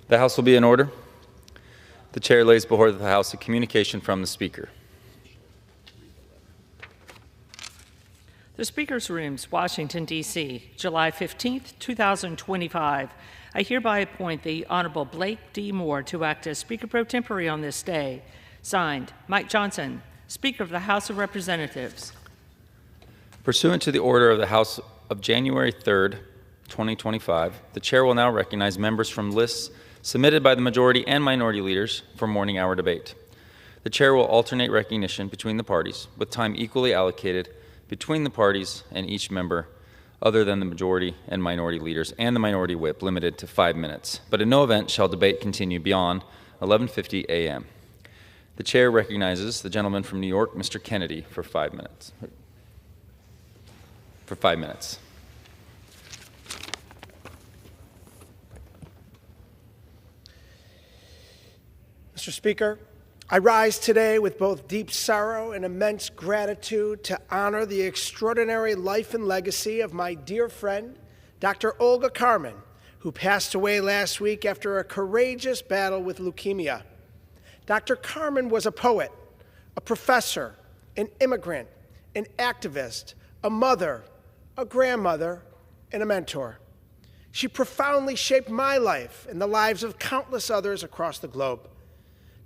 The House will be in order. The Chair lays before the House a communication from the Speaker. The Speaker's Rooms, Washington, D.C., July 15th, 2025. I hereby appoint the Honorable Blake D. Moore to act as Speaker pro tempore on this day. Signed, Mike Johnson, Speaker of the House of Representatives. Pursuant to the order of the House of January 3rd, 2025, the Chair will now recognize members from lists submitted by the majority and minority leaders for morning hour debate. The Chair will alternate recognition between the parties, with time equally allocated between the parties and each member other than the majority and minority leaders and the minority whip, limited to 5 minutes. But in no event shall debate continue beyond 11:50 a.m. The Chair recognizes the gentleman from New York, Mr. Kennedy, for 5 minutes. Mr. Speaker, I rise today with both deep sorrow and immense gratitude to honor the extraordinary life and legacy of my dear friend, Dr. Olga Carman, who passed away last week after a courageous battle with leukemia. Dr. Carman was a poet, a professor, an immigrant, an activist, a mother, a grandmother, and a mentor. She profoundly shaped my life and the lives of countless others across the globe.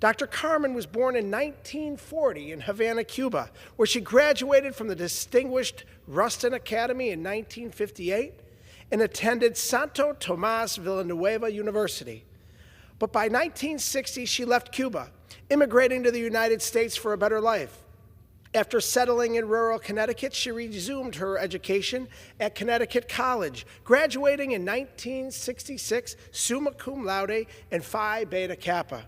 Dr. Carman was born in 1940 in Havana, Cuba, where she graduated from the distinguished Ruston Academy in 1958 and attended Santo Tomas Villanueva University. But by 1960, she left Cuba, immigrating to the United States for a better life. After settling in rural Connecticut, she resumed her education at Connecticut College, graduating in 1966 summa cum laude and Phi Beta Kappa.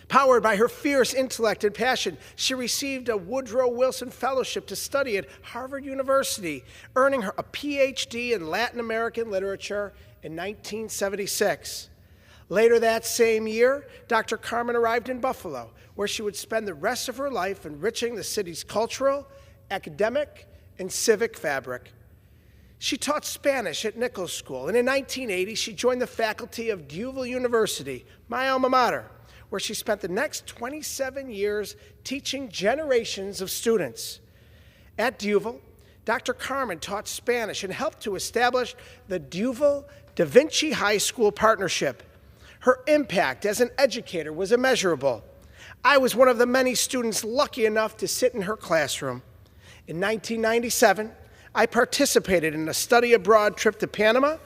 Powered by her fierce intellect and passion, she received a Woodrow Wilson Fellowship to study at Harvard University, earning her a PhD in Latin American literature in 1976. Later that same year, Dr. Carman arrived in Buffalo, where she would spend the rest of her life enriching the city's cultural, academic, and civic fabric. She taught Spanish at Nichols School, and in 1980, she joined the faculty of D'Youville University, my alma mater, where she spent the next 27 years teaching generations of students. At D'Youville, Dr. Carman taught Spanish and helped to establish the D'Youville Da Vinci High School partnership. Her impact as an educator was immeasurable. I was one of the many students lucky enough to sit in her classroom. In 1997, I participated in a study abroad trip to Panama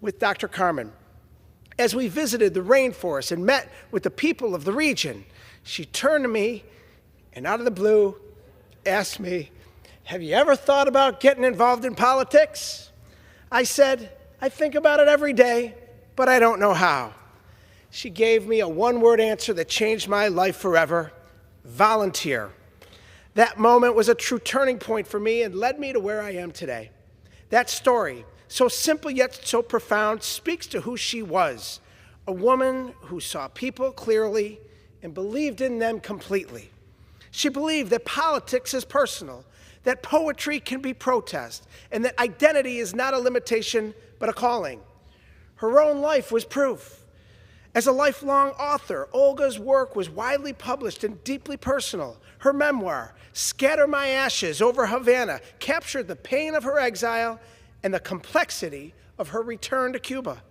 with Dr. Carman. As we visited the rainforest and met with the people of the region, she turned to me and out of the blue asked me, "Have you ever thought about getting involved in politics?" I said, "I think about it every day, but I don't know how." She gave me a one-word answer that changed my life forever: volunteer. That moment was a true turning point for me and led me to where I am today. That story, so simple yet so profound, speaks to who she was, a woman who saw people clearly and believed in them completely. She believed that politics is personal, that poetry can be protest, and that identity is not a limitation but a calling. Her own life was proof. As a lifelong author, Olga's work was widely published and deeply personal. Her memoir, Scatter My Ashes Over Havana, captured the pain of her exile and the complexity of her return to Cuba.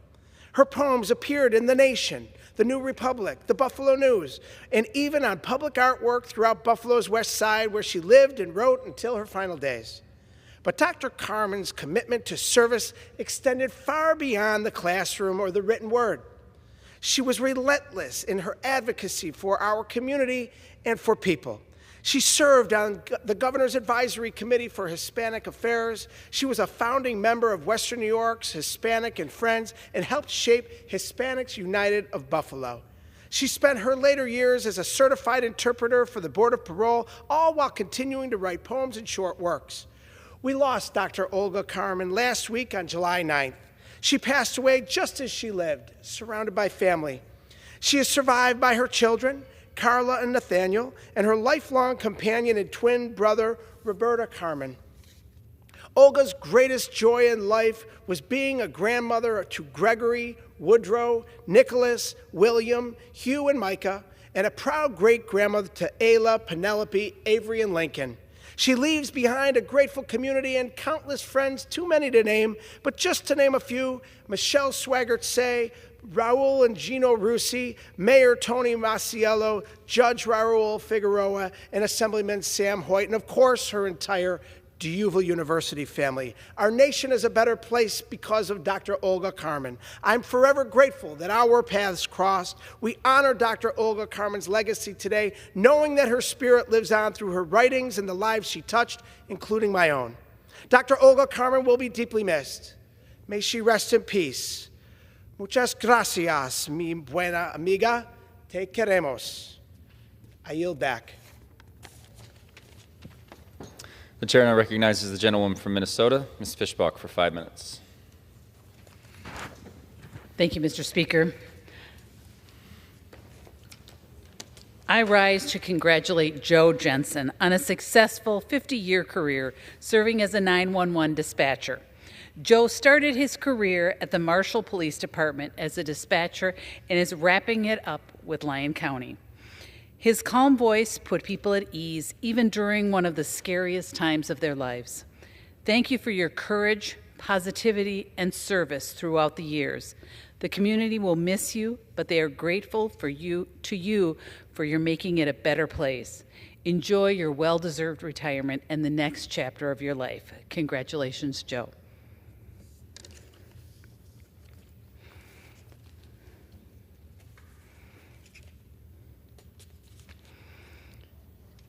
Her poems appeared in The Nation, The New Republic, The Buffalo News, and even on public artwork throughout Buffalo's West Side, where she lived and wrote until her final days. But Dr. Carman's commitment to service extended far beyond the classroom or the written word. She was relentless in her advocacy for our community and for people. She served on the Governor's Advisory Committee for Hispanic Affairs. She was a founding member of Western New York's Hispanic and Friends and helped shape Hispanics United of Buffalo. She spent her later years as a certified interpreter for the Board of Parole, all while continuing to write poems and short works. We lost Dr. Olga Carman last week on July 9th. She passed away just as she lived, surrounded by family. She is survived by her children, Carla and Nathaniel, and her lifelong companion and twin brother, Roberta Carman. Olga's greatest joy in life was being a grandmother to Gregory, Woodrow, Nicholas, William, Hugh, and Micah, and a proud great-grandmother to Ayla, Penelope, Avery, and Lincoln. She leaves behind a grateful community and countless friends, too many to name, but just to name a few: Michelle Swaggart-Say, Raul and Gino Russi, Mayor Tony Masiello, Judge Raul Figueroa, and Assemblyman Sam Hoyt, and of course her entire DeUval University family. Our nation is a better place because of Dr. Olga Carman. I'm forever grateful that our paths crossed. We honor Dr. Olga Carman's legacy today, knowing that her spirit lives on through her writings and the lives she touched, including my own. Dr. Olga Carman will be deeply missed. May she rest in peace. Muchas gracias, mi buena amiga. Te queremos. I yield back. The chair now recognizes the gentlewoman from Minnesota, Ms. Fischbach, for 5 minutes. Thank you, Mr. Speaker. I rise to congratulate Joe Jensen on a successful 50-year career serving as a 911 dispatcher. Joe started his career at the Marshall Police Department as a dispatcher and is wrapping it up with Lyon County. His calm voice put people at ease even during one of the scariest times of their lives. Thank you for your courage, positivity, and service throughout the years. The community will miss you, but they are grateful to you for your making it a better place. Enjoy your well-deserved retirement and the next chapter of your life. Congratulations, Joe.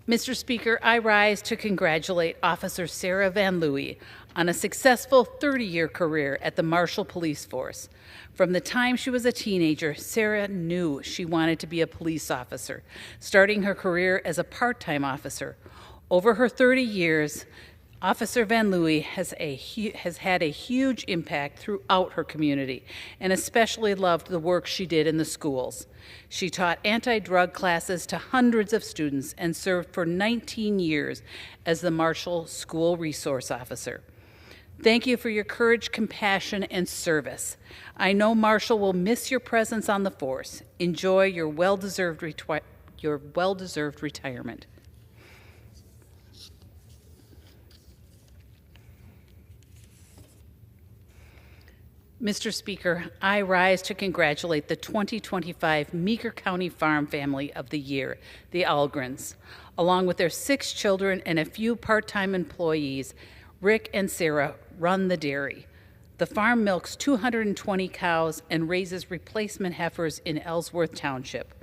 Mr. Speaker, I rise to congratulate Officer Sarah Van Louis on a successful 30-year career at the Marshall Police Force. From the time she was a teenager, Sarah knew she wanted to be a police officer, starting her career as a part-time officer. Over her 30 years, Officer Van Louis has had a huge impact throughout her community and especially loved the work she did in the schools. She taught anti-drug classes to hundreds of students and served for 19 years as the Marshall School Resource Officer. Thank you for your courage, compassion, and service. I know Marshall will miss your presence on the force. Enjoy your well-deserved retirement. Mr. Speaker, I rise to congratulate the 2025 Meeker County Farm Family of the Year, the Algrens. Along with their 6 children and a few part-time employees, Rick and Sarah run the dairy. The farm milks 220 cows and raises replacement heifers in Ellsworth Township.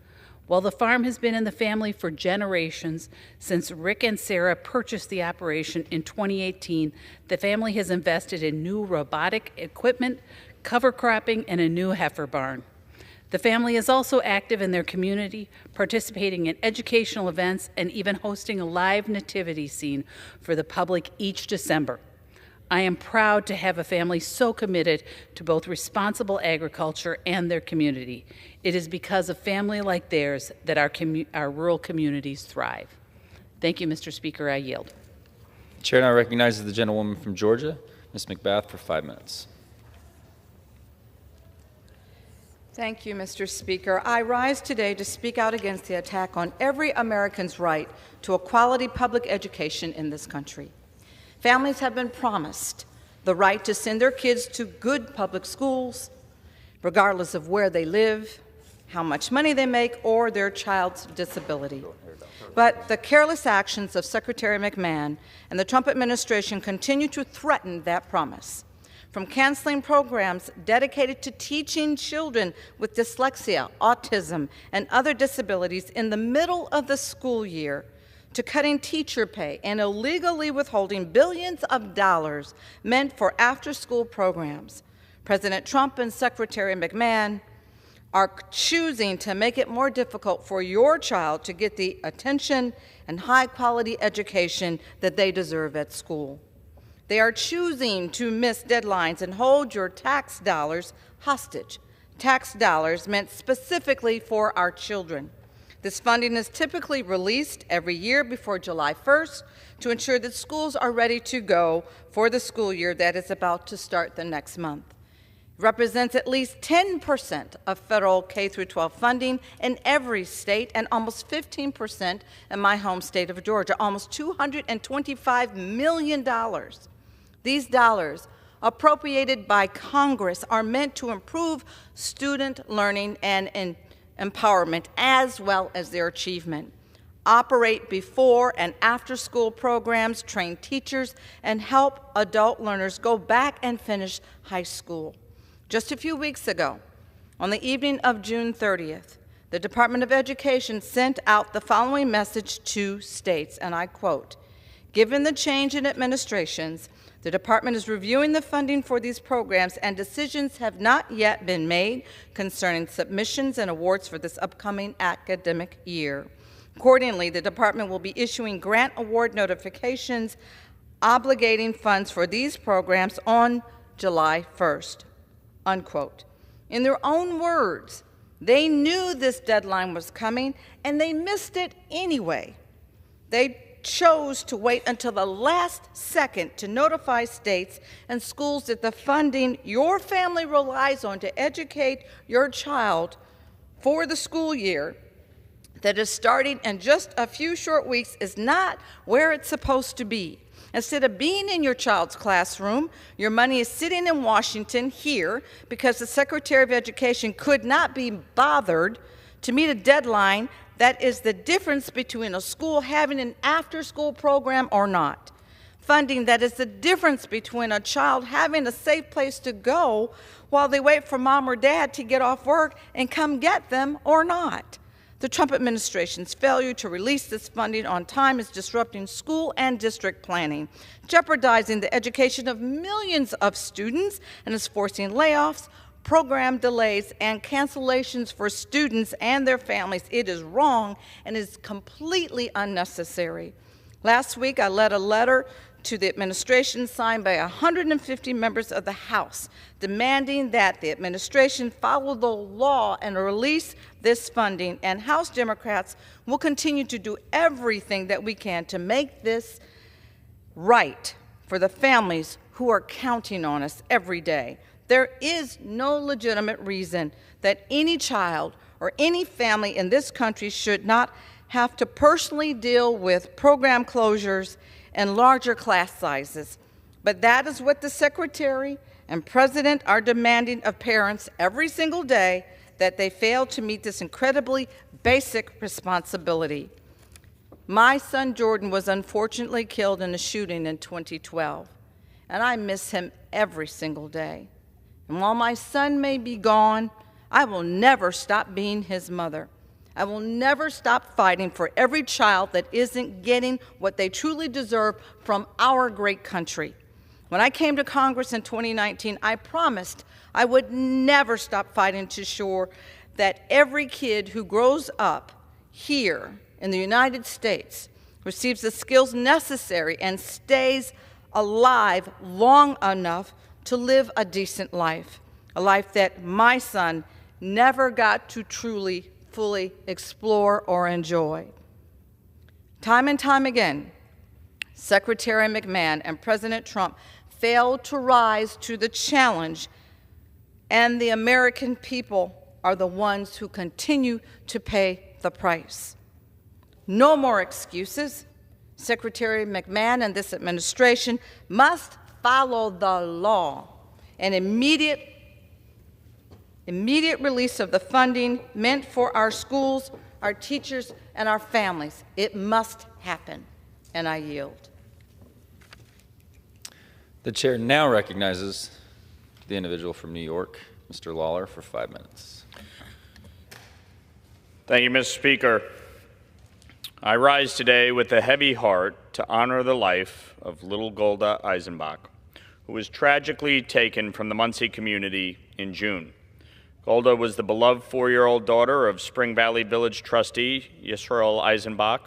While the farm has been in the family for generations, since Rick and Sarah purchased the operation in 2018, the family has invested in new robotic equipment, cover cropping, and a new heifer barn. The family is also active in their community, participating in educational events and even hosting a live nativity scene for the public each December. I am proud to have a family so committed to both responsible agriculture and their community. It is because of family like theirs that our rural communities thrive. Thank you, Mr. Speaker. I yield. The chair now recognizes the gentlewoman from Georgia, Ms. McBath, for 5 minutes. Thank you, Mr. Speaker. I rise today to speak out against the attack on every American's right to a quality public education in this country. Families have been promised the right to send their kids to good public schools, regardless of where they live, how much money they make, or their child's disability. But the careless actions of Secretary McMahon and the Trump administration continue to threaten that promise. From canceling programs dedicated to teaching children with dyslexia, autism, and other disabilities in the middle of the school year, to cutting teacher pay and illegally withholding billions of dollars meant for after-school programs, President Trump and Secretary McMahon are choosing to make it more difficult for your child to get the attention and high-quality education that they deserve at school. They are choosing to miss deadlines and hold your tax dollars hostage, tax dollars meant specifically for our children. This funding is typically released every year before July 1st to ensure that schools are ready to go for the school year that is about to start the next month. It represents at least 10% of federal K-12 funding in every state and almost 15% in my home state of Georgia, almost $225 million. These dollars, appropriated by Congress, are meant to improve student learning and empowerment as well as their achievement, operate before and after school programs, train teachers, and help adult learners go back and finish high school. Just a few weeks ago, on the evening of June 30th, the Department of Education sent out the following message to states, and I quote, "Given the change in administrations, the department is reviewing the funding for these programs, and decisions have not yet been made concerning submissions and awards for this upcoming academic year. Accordingly, the department will be issuing grant award notifications obligating funds for these programs on July 1st, unquote. In their own words, they knew this deadline was coming, and they missed it anyway. They chose to wait until the last second to notify states and schools that the funding your family relies on to educate your child for the school year that is starting in just a few short weeks is not where it's supposed to be. Instead of being in your child's classroom, your money is sitting in Washington here because the Secretary of Education could not be bothered to meet a deadline that is the difference between a school having an after-school program or not. Funding that is the difference between a child having a safe place to go while they wait for mom or dad to get off work and come get them or not. The Trump administration's failure to release this funding on time is disrupting school and district planning, jeopardizing the education of millions of students, and is forcing layoffs, program delays, and cancellations for students and their families. It is wrong and is completely unnecessary. Last week, I led a letter to the administration signed by 150 members of the House, demanding that the administration follow the law and release this funding, and House Democrats will continue to do everything that we can to make this right for the families who are counting on us every day. There is no legitimate reason that any child or any family in this country should not have to personally deal with program closures and larger class sizes. But that is what the Secretary and President are demanding of parents every single day, that they fail to meet this incredibly basic responsibility. My son Jordan was unfortunately killed in a shooting in 2012, and I miss him every single day. And while my son may be gone, I will never stop being his mother. I will never stop fighting for every child that isn't getting what they truly deserve from our great country. When I came to Congress in 2019, I promised I would never stop fighting to ensure that every kid who grows up here in the United States receives the skills necessary and stays alive long enough to live a decent life, a life that my son never got to truly, fully explore or enjoy. Time and time again, Secretary McMahon and President Trump failed to rise to the challenge, and the American people are the ones who continue to pay the price. No more excuses. Secretary McMahon and this administration must follow the law. An immediate release of the funding meant for our schools, our teachers, and our families. It must happen, and I yield. The chair now recognizes the individual from New York, Mr. Lawler, for 5 minutes. Thank you, Mr. Speaker. I rise today with a heavy heart to honor the life of little Golda Eisenbach, who was tragically taken from the Muncie community in June. Golda was the beloved 4-year-old daughter of Spring Valley Village trustee Yisrael Eisenbach,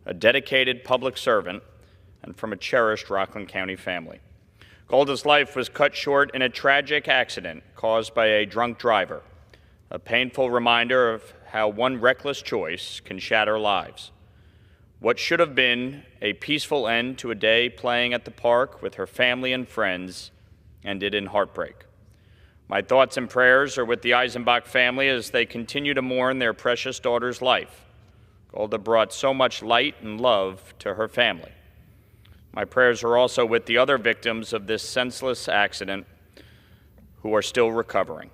a dedicated public servant, and from a cherished Rockland County family. Golda's life was cut short in a tragic accident caused by a drunk driver, a painful reminder of how one reckless choice can shatter lives. What should have been a peaceful end to a day playing at the park with her family and friends ended in heartbreak. My thoughts and prayers are with the Eisenbach family as they continue to mourn their precious daughter's life. Olga brought so much light and love to her family. My prayers are also with the other victims of this senseless accident who are still recovering.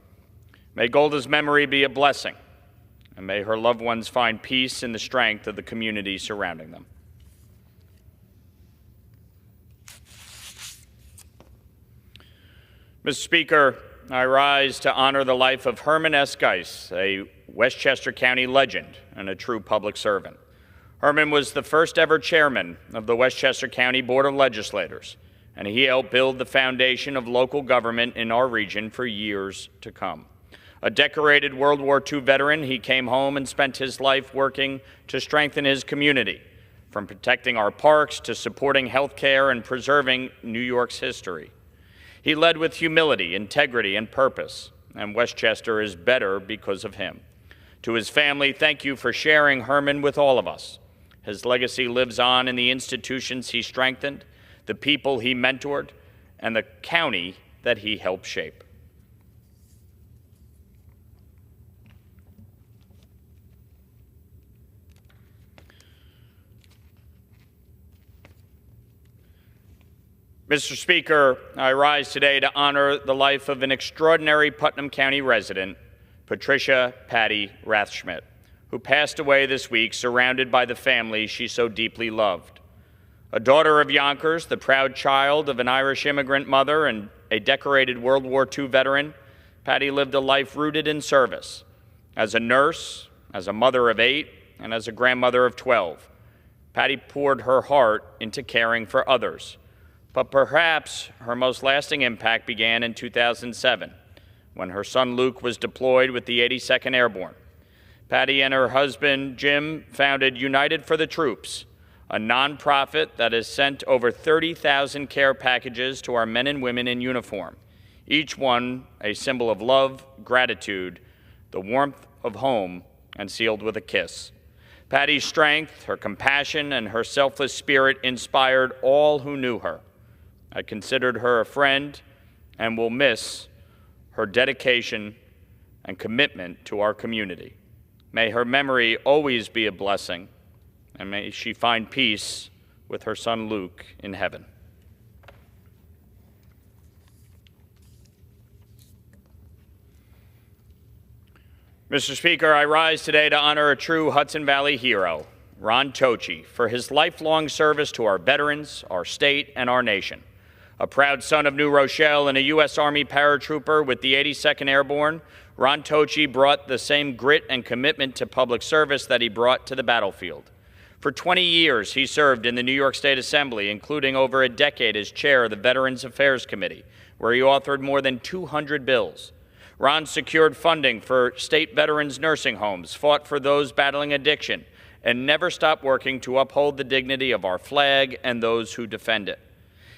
May Golda's memory be a blessing, and may her loved ones find peace in the strength of the community surrounding them. Mr. Speaker, I rise to honor the life of Herman S. Geis, a Westchester County legend and a true public servant. Herman was the first ever chairman of the Westchester County Board of Legislators, and he helped build the foundation of local government in our region for years to come. A decorated World War II veteran, he came home and spent his life working to strengthen his community, from protecting our parks to supporting health care and preserving New York's history. He led with humility, integrity, and purpose, and Westchester is better because of him. To his family, thank you for sharing Herman with all of us. His legacy lives on in the institutions he strengthened, the people he mentored, and the county that he helped shape. Mr. Speaker, I rise today to honor the life of an extraordinary Putnam County resident, Patricia Patty Rathschmidt, who passed away this week surrounded by the family she so deeply loved. A daughter of Yonkers, the proud child of an Irish immigrant mother and a decorated World War II veteran, Patty lived a life rooted in service. As a nurse, as a mother of 8, and as a grandmother of 12, Patty poured her heart into caring for others. But perhaps her most lasting impact began in 2007, when her son Luke was deployed with the 82nd Airborne. Patty and her husband Jim founded United for the Troops, a nonprofit that has sent over 30,000 care packages to our men and women in uniform, each one a symbol of love, gratitude, the warmth of home, and sealed with a kiss. Patty's strength, her compassion, and her selfless spirit inspired all who knew her. I considered her a friend and will miss her dedication and commitment to our community. May her memory always be a blessing, and may she find peace with her son Luke in heaven. Mr. Speaker, I rise today to honor a true Hudson Valley hero, Ron Tochi, for his lifelong service to our veterans, our state, and our nation. A proud son of New Rochelle and a U.S. Army paratrooper with the 82nd Airborne, Ron Tochi brought the same grit and commitment to public service that he brought to the battlefield. For 20 years, he served in the New York State Assembly, including over a decade as chair of the Veterans Affairs Committee, where he authored more than 200 bills. Ron secured funding for state veterans' nursing homes, fought for those battling addiction, and never stopped working to uphold the dignity of our flag and those who defend it.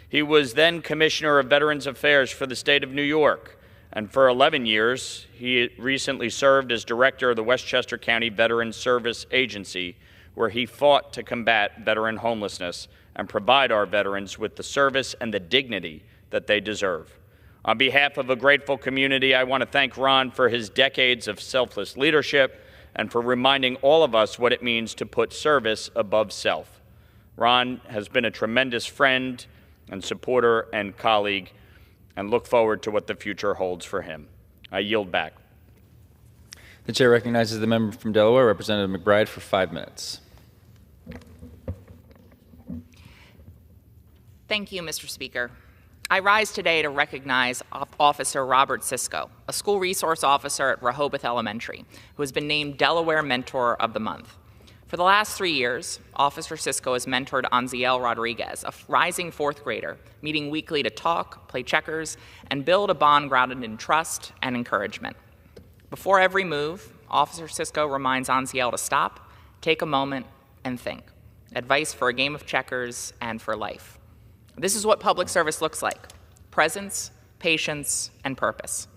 He was then Commissioner of Veterans Affairs for the state of New York, and for 11 years, he recently served as director of the Westchester County Veterans Service Agency, where he fought to combat veteran homelessness and provide our veterans with the service and the dignity that they deserve. On behalf of a grateful community, I want to thank Ron for his decades of selfless leadership and for reminding all of us what it means to put service above self. Ron has been a tremendous friend and supporter and colleague, and look forward to what the future holds for him. I yield back. The chair recognizes the member from Delaware, Representative McBride, for 5 minutes. Thank you, Mr. Speaker. I rise today to recognize Officer Robert Sisko, a school resource officer at Rehoboth Elementary, who has been named Delaware Mentor of the Month. For the last 3 years, Officer Sisko has mentored Anziel Rodriguez, a rising 4th grader, meeting weekly to talk, play checkers, and build a bond grounded in trust and encouragement. Before every move, Officer Sisko reminds Anziel to stop, take a moment, and think. Advice for a game of checkers and for life. This is what public service looks like: presence, patience, and purpose.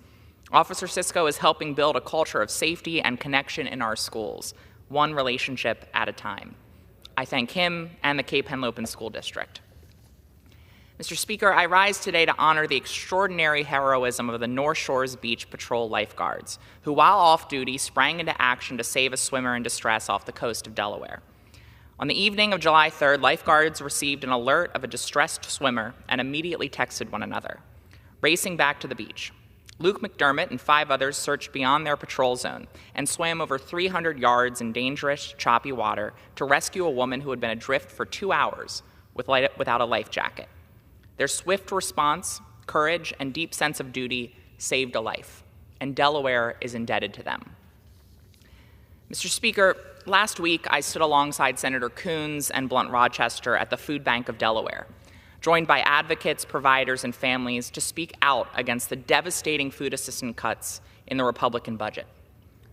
Officer Sisko is helping build a culture of safety and connection in our schools, one relationship at a time. I thank him and the Cape Henlopen School District. Mr. Speaker, I rise today to honor the extraordinary heroism of the North Shores Beach Patrol lifeguards, who, while off duty, sprang into action to save a swimmer in distress off the coast of Delaware. On the evening of July 3rd, lifeguards received an alert of a distressed swimmer and immediately texted one another. Racing back to the beach, Luke McDermott and 5 others searched beyond their patrol zone and swam over 300 yards in dangerous, choppy water to rescue a woman who had been adrift for 2 hours without a life jacket. Their swift response, courage, and deep sense of duty saved a life, and Delaware is indebted to them. Mr. Speaker, last week I stood alongside Senator Coons and Blunt Rochester at the Food Bank of Delaware, joined by advocates, providers, and families to speak out against the devastating food assistance cuts in the Republican budget.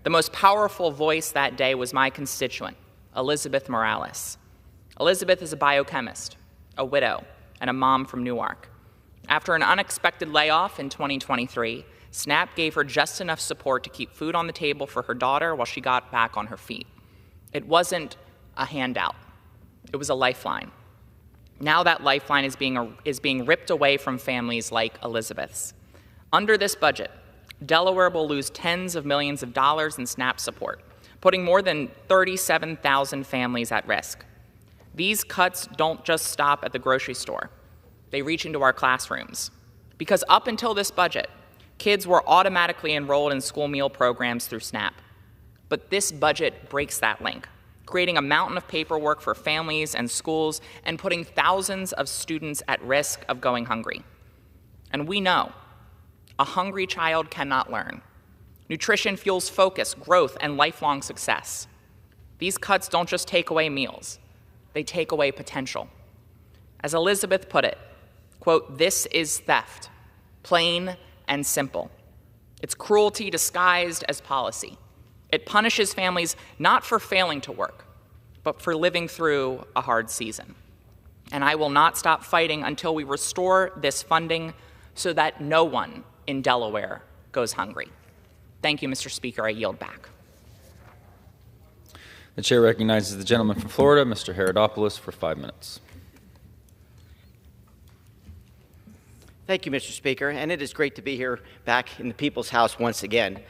The most powerful voice that day was my constituent, Elizabeth Morales. Elizabeth is a biochemist, a widow, and a mom from Newark. After an unexpected layoff in 2023, SNAP gave her just enough support to keep food on the table for her daughter while she got back on her feet. It wasn't a handout. It was a lifeline. Now that lifeline is being ripped away from families like Elizabeth's. Under this budget, Delaware will lose tens of millions of dollars in SNAP support, putting more than 37,000 families at risk. These cuts don't just stop at the grocery store. They reach into our classrooms. Because up until this budget, kids were automatically enrolled in school meal programs through SNAP. But this budget breaks that link, creating a mountain of paperwork for families and schools and putting thousands of students at risk of going hungry. And we know a hungry child cannot learn. Nutrition fuels focus, growth, and lifelong success. These cuts don't just take away meals. They take away potential. As Elizabeth put it, quote, "This is theft, plain and simple. It's cruelty disguised as policy. It punishes families not for failing to work, but for living through a hard season. And I will not stop fighting until we restore this funding so that no one in Delaware goes hungry." Thank you, Mr. Speaker. I yield back. The chair recognizes the gentleman from Florida, Mr. Herodopoulos, for 5 minutes. Thank you, Mr. Speaker, and it is great to be here back in the People's House once again.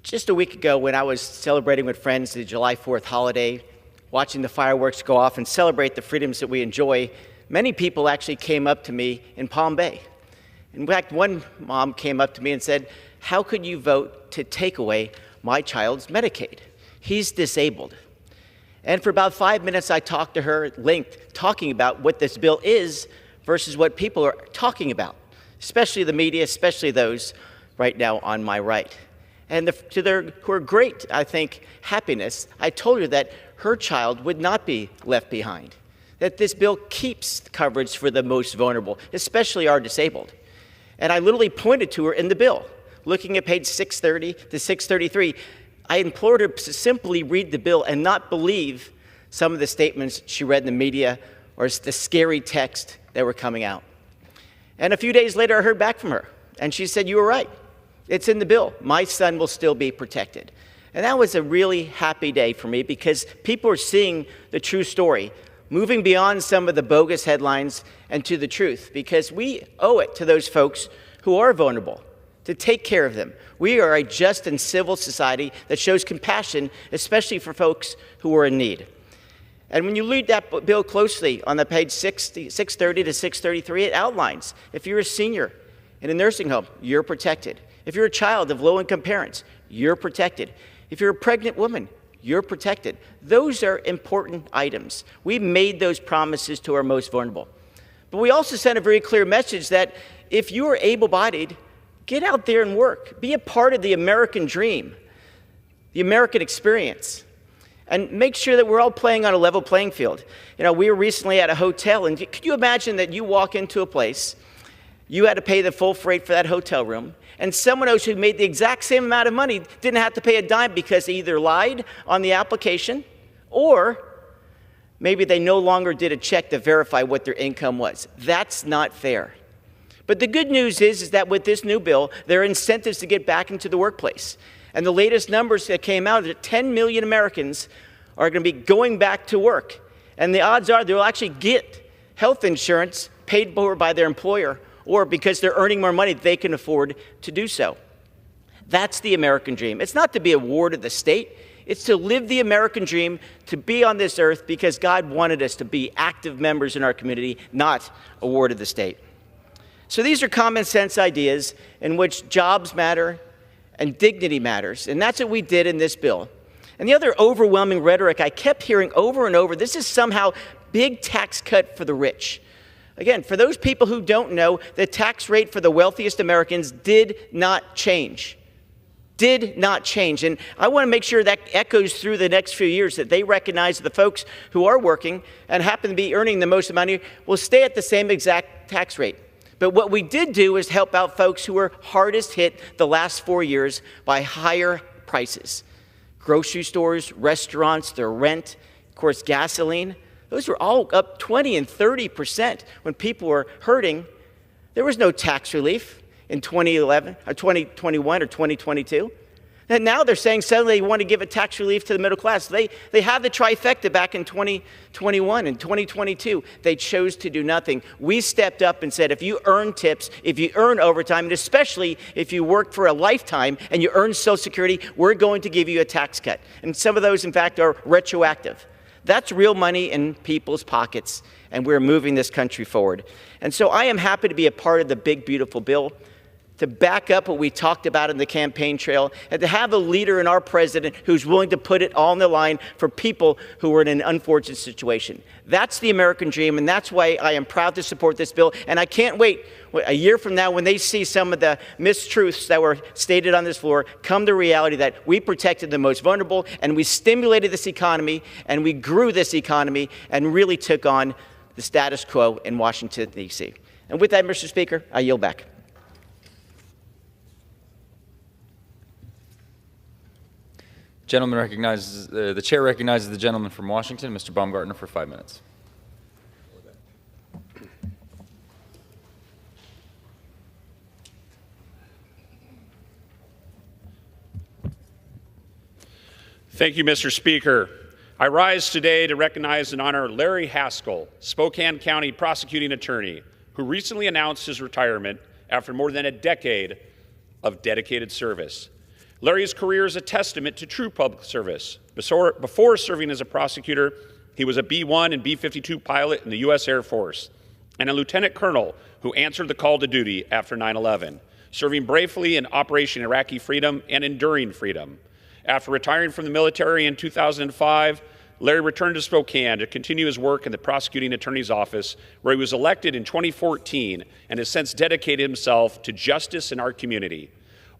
Just a week ago, when I was celebrating with friends the July 4th holiday, watching the fireworks go off and celebrate the freedoms that we enjoy, many people actually came up to me in Palm Bay. In fact, one mom came up to me and said, "How could you vote to take away my child's Medicaid? He's disabled." And for about 5 minutes, I talked to her at length, talking about what this bill is versus what people are talking about, especially the media, especially those right now on my right. And to their great, I think, happiness, I told her that her child would not be left behind, that this bill keeps coverage for the most vulnerable, especially our disabled. And I literally pointed to her in the bill, looking at page 630 to 633. I implored her to simply read the bill and not believe some of the statements she read in the media or the scary text that were coming out. And a few days later, I heard back from her, and she said, "You were right. It's in the bill. My son will still be protected." And that was a really happy day for me because people are seeing the true story, moving beyond some of the bogus headlines and to the truth, because we owe it to those folks who are vulnerable to take care of them. We are a just and civil society that shows compassion, especially for folks who are in need. And when you read that bill closely on the page 630 to 633, it outlines if you're a senior in a nursing home, you're protected. If you're a child of low-income parents, you're protected. If you're a pregnant woman, you're protected. Those are important items. We made those promises to our most vulnerable. But we also sent a very clear message that if you are able-bodied, get out there and work. Be a part of the American dream, the American experience, and make sure that we're all playing on a level playing field. You know, we were recently at a hotel, and could you imagine that you walk into a place, you had to pay the full freight for that hotel room, and someone else who made the exact same amount of money didn't have to pay a dime because they either lied on the application or maybe they no longer did a check to verify what their income was. That's not fair. But the good news is that with this new bill, there are incentives to get back into the workplace. And the latest numbers that came out, that 10 million Americans are going to be going back to work. And the odds are they'll actually get health insurance paid for by their employer, or because they're earning more money, they can afford to do so. That's the American dream. It's not to be a ward of the state. It's to live the American dream, to be on this earth because God wanted us to be active members in our community, not a ward of the state. So these are common sense ideas in which jobs matter and dignity matters. And that's what we did in this bill. And the other overwhelming rhetoric I kept hearing over and over, this is somehow big tax cut for the rich. Again, for those people who don't know, the tax rate for the wealthiest Americans did not change. Did not change. And I want to make sure that echoes through the next few years, that they recognize the folks who are working and happen to be earning the most money will stay at the same exact tax rate. But what we did do is help out folks who were hardest hit the last 4 years by higher prices. Grocery stores, restaurants, their rent, of course, gasoline. Those were all up 20 and 30% when people were hurting. There was no tax relief in 2011 or 2021 or 2022. And now they're saying suddenly they want to give a tax relief to the middle class. They had the trifecta back in 2021 and 2022. They chose to do nothing. We stepped up and said, if you earn tips, if you earn overtime, and especially if you work for a lifetime and you earn Social Security, we're going to give you a tax cut. And some of those, in fact, are retroactive. That's real money in people's pockets, and we're moving this country forward. And so I am happy to be a part of the big, beautiful bill, to back up what we talked about in the campaign trail, and to have a leader in our president who's willing to put it all on the line for people who are in an unfortunate situation. That's the American dream, and that's why I am proud to support this bill. And I can't wait a year from now when they see some of the mistruths that were stated on this floor come to reality, that we protected the most vulnerable, and we stimulated this economy, and we grew this economy, and really took on the status quo in Washington, D.C. And with that, Mr. Speaker, I yield back. Gentleman recognizes, the chair recognizes the gentleman from Washington, Mr. Baumgartner, for 5 minutes. Thank you, Mr. Speaker. I rise today to recognize and honor Larry Haskell, Spokane County prosecuting attorney, who recently announced his retirement after more than a decade of dedicated service. Larry's career is a testament to true public service. Before serving as a prosecutor, he was a B-1 and B-52 pilot in the U.S. Air Force and a lieutenant colonel who answered the call to duty after 9/11, serving bravely in Operation Iraqi Freedom and Enduring Freedom. After retiring from the military in 2005, Larry returned to Spokane to continue his work in the prosecuting attorney's office, where he was elected in 2014 and has since dedicated himself to justice in our community.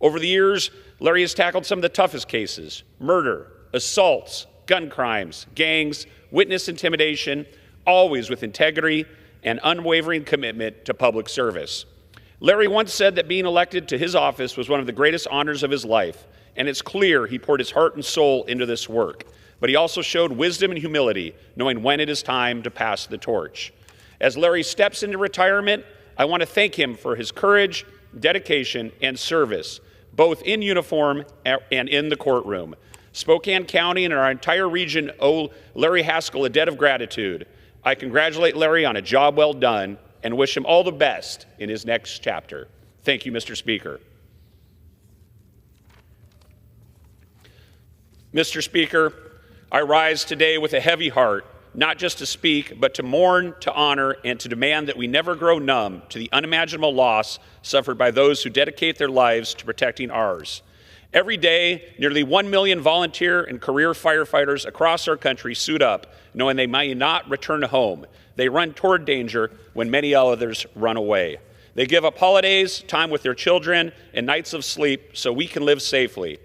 Over the years, Larry has tackled some of the toughest cases: murder, assaults, gun crimes, gangs, witness intimidation, always with integrity and unwavering commitment to public service. Larry once said that being elected to his office was one of the greatest honors of his life, and it's clear he poured his heart and soul into this work. But he also showed wisdom and humility, knowing when it is time to pass the torch. As Larry steps into retirement, I want to thank him for his courage, dedication, and service, both in uniform and in the courtroom. Spokane County and our entire region owe Larry Haskell a debt of gratitude. I congratulate Larry on a job well done and wish him all the best in his next chapter. Thank you, Mr. Speaker. Mr. Speaker, I rise today with a heavy heart, not just to speak, but to mourn, to honor, and to demand that we never grow numb to the unimaginable loss suffered by those who dedicate their lives to protecting ours. Every day, nearly 1 million volunteer and career firefighters across our country suit up, knowing they may not return home. They run toward danger when many others run away. They give up holidays, time with their children, and nights of sleep so we can live safely.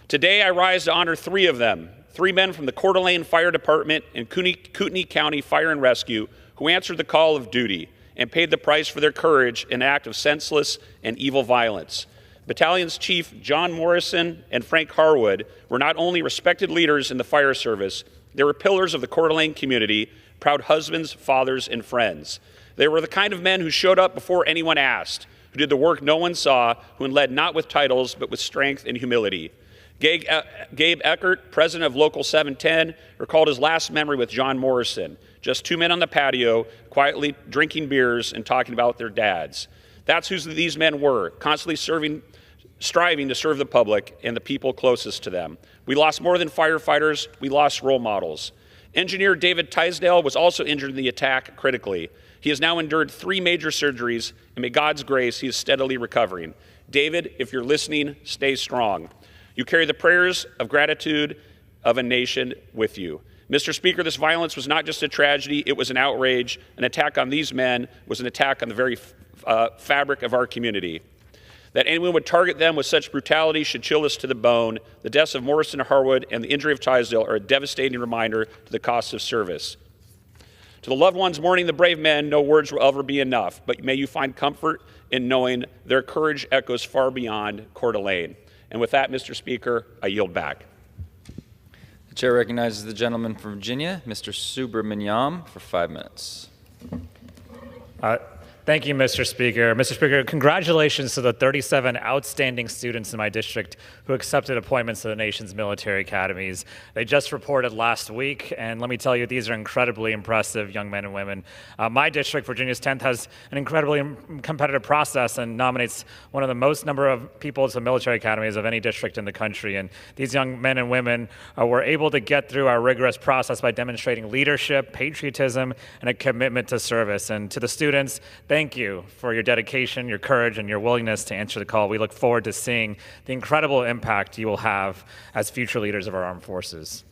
Today, I rise to honor 3 of them. 3 men from the Coeur d'Alene Fire Department and Kootenai County Fire and Rescue who answered the call of duty and paid the price for their courage in an act of senseless and evil violence. Battalion's Chief John Morrison and Frank Harwood were not only respected leaders in the fire service, they were pillars of the Coeur d'Alene community, proud husbands, fathers, and friends. They were the kind of men who showed up before anyone asked, who did the work no one saw, who led not with titles, but with strength and humility. Gabe Eckert, president of Local 710, recalled his last memory with John Morrison, just two men on the patio, quietly drinking beers and talking about their dads. That's who these men were, constantly striving to serve the public and the people closest to them. We lost more than firefighters, we lost role models. Engineer David Tisdale was also injured in the attack critically. He has now endured 3 major surgeries, and by God's grace, he is steadily recovering. David, if you're listening, stay strong. You carry the prayers of gratitude of a nation with you. Mr. Speaker, this violence was not just a tragedy, it was an outrage. An attack on these men was an attack on the very fabric of our community. That anyone would target them with such brutality should chill us to the bone. The deaths of Morrison and Harwood and the injury of Tisdale are a devastating reminder to the cost of service. To the loved ones mourning the brave men, no words will ever be enough, but may you find comfort in knowing their courage echoes far beyond Coeur d'Alene. And with that, Mr. Speaker, I yield back. The chair recognizes the gentleman from Virginia, Mr. Subramaniam, for 5 minutes. Thank you, Mr. Speaker. Mr. Speaker, congratulations to the 37 outstanding students in my district who accepted appointments to the nation's military academies. They just reported last week, and let me tell you, these are incredibly impressive young men and women. My district, Virginia's 10th, has an incredibly competitive process and nominates one of the most number of people to military academies of any district in the country. And these young men and women were able to get through our rigorous process by demonstrating leadership, patriotism, and a commitment to service. And to the students, thank you for your dedication, your courage, and your willingness to answer the call. We look forward to seeing the incredible impact you will have as future leaders of our armed forces.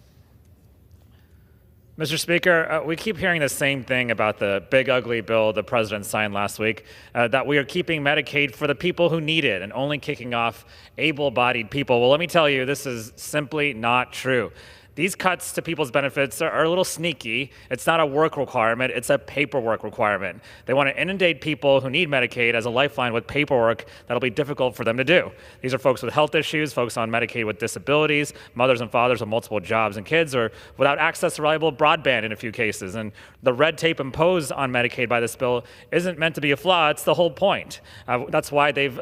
Mr. Speaker, we keep hearing the same thing about the big ugly bill the president signed last week, that we are keeping Medicaid for the people who need it and only kicking off able-bodied people. Well, let me tell you, this is simply not true. These cuts to people's benefits are a little sneaky. It's not a work requirement, it's a paperwork requirement. They want to inundate people who need Medicaid as a lifeline with paperwork that'll be difficult for them to do. These are folks with health issues, folks on Medicaid with disabilities, mothers and fathers with multiple jobs and kids, or without access to reliable broadband in a few cases. And the red tape imposed on Medicaid by this bill isn't meant to be a flaw, it's the whole point. That's why they've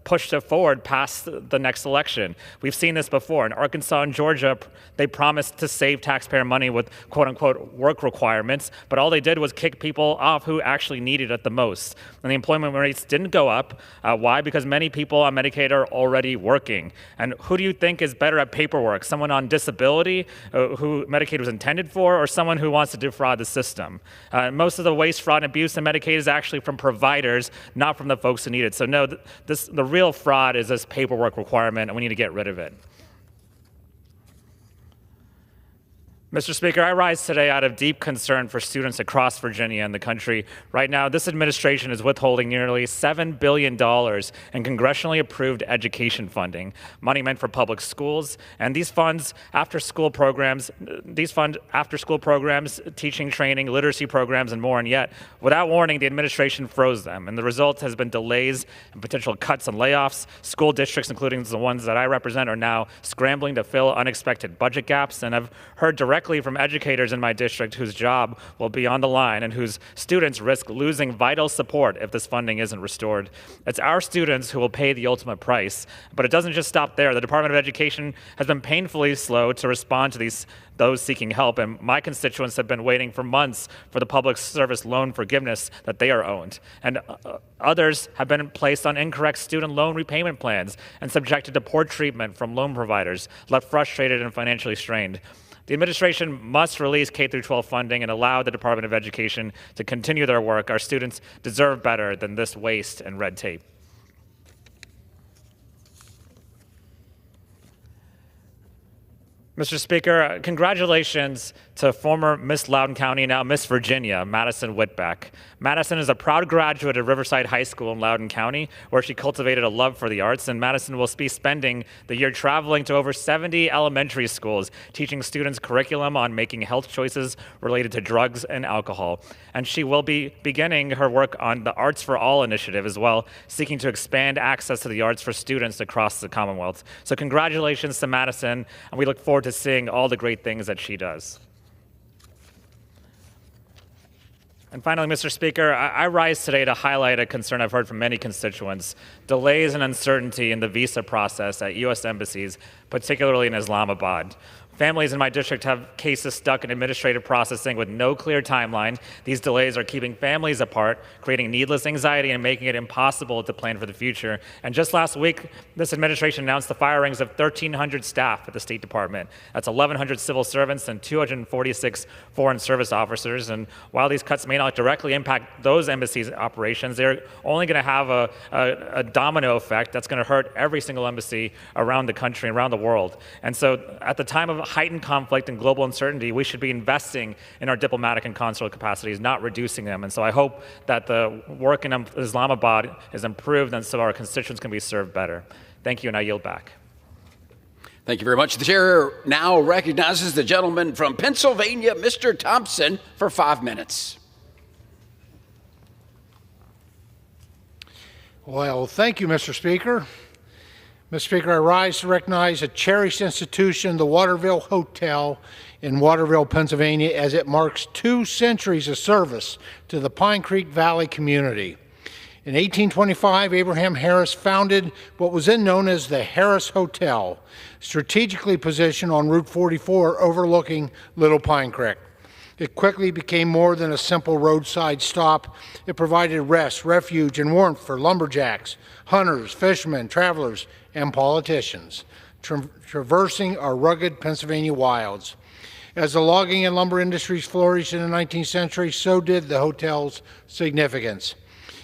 pushed it forward past the next election. We've seen this before. In Arkansas and Georgia, they promised to save taxpayer money with quote-unquote work requirements, but all they did was kick people off who actually needed it the most. And the employment rates didn't go up. Why? Because many people on Medicaid are already working. And who do you think is better at paperwork? Someone on disability who Medicaid was intended for, or someone who wants to defraud the system? Most of the waste, fraud, and abuse in Medicaid is actually from providers, not from the folks who need it. So no, the real fraud is this paperwork requirement, and we need to get rid of it. Mr. Speaker, I rise today out of deep concern for students across Virginia and the country. Right now, this administration is withholding nearly $7 billion in congressionally approved education funding, money meant for public schools, and these fund after-school programs, teaching, training, literacy programs, and more. And yet, without warning, the administration froze them, and the result has been delays and potential cuts and layoffs. School districts, including the ones that I represent, are now scrambling to fill unexpected budget gaps, and I've heard directly from educators in my district whose job will be on the line and whose students risk losing vital support if this funding isn't restored. It's our students who will pay the ultimate price, but it doesn't just stop there. The Department of Education has been painfully slow to respond to those seeking help, and my constituents have been waiting for months for the public service loan forgiveness that they are owed. And others have been placed on incorrect student loan repayment plans and subjected to poor treatment from loan providers, left frustrated and financially strained. The administration must release K-12 funding and allow the Department of Education to continue their work. Our students deserve better than this waste and red tape. Mr. Speaker, congratulations to former Miss Loudoun County, now Miss Virginia, Madison Whitbeck. Madison is a proud graduate of Riverside High School in Loudoun County, where she cultivated a love for the arts, and Madison will be spending the year traveling to over 70 elementary schools, teaching students curriculum on making health choices related to drugs and alcohol. And she will be beginning her work on the Arts for All initiative as well, seeking to expand access to the arts for students across the Commonwealth. So congratulations to Madison, and we look forward to seeing all the great things that she does. And finally, Mr. Speaker, I rise today to highlight a concern I've heard from many constituents: delays and uncertainty in the visa process at U.S. embassies, particularly in Islamabad. Families in my district have cases stuck in administrative processing with no clear timeline. These delays are keeping families apart, creating needless anxiety, and making it impossible to plan for the future. And just last week, this administration announced the firings of 1,300 staff at the State Department. That's 1,100 civil servants and 246 foreign service officers. And while these cuts may not directly impact those embassies' operations, they're only going to have a domino effect that's going to hurt every single embassy around the country, around the world. And so at the time of heightened conflict and global uncertainty, we should be investing in our diplomatic and consular capacities, not reducing them. And so I hope that the work in Islamabad is improved and so our constituents can be served better. Thank you, and I yield back. Thank you very much. The chair now recognizes the gentleman from Pennsylvania, Mr. Thompson, for 5 minutes. Well, thank you, Mr. Speaker. Mr. Speaker, I rise to recognize a cherished institution, the Waterville Hotel in Waterville, Pennsylvania, as it marks 2 centuries of service to the Pine Creek Valley community. In 1825, Abraham Harris founded what was then known as the Harris Hotel, strategically positioned on Route 44 overlooking Little Pine Creek. It quickly became more than a simple roadside stop. It provided rest, refuge, and warmth for lumberjacks, hunters, fishermen, travelers, and politicians, traversing our rugged Pennsylvania wilds. As the logging and lumber industries flourished in the 19th century, so did the hotel's significance.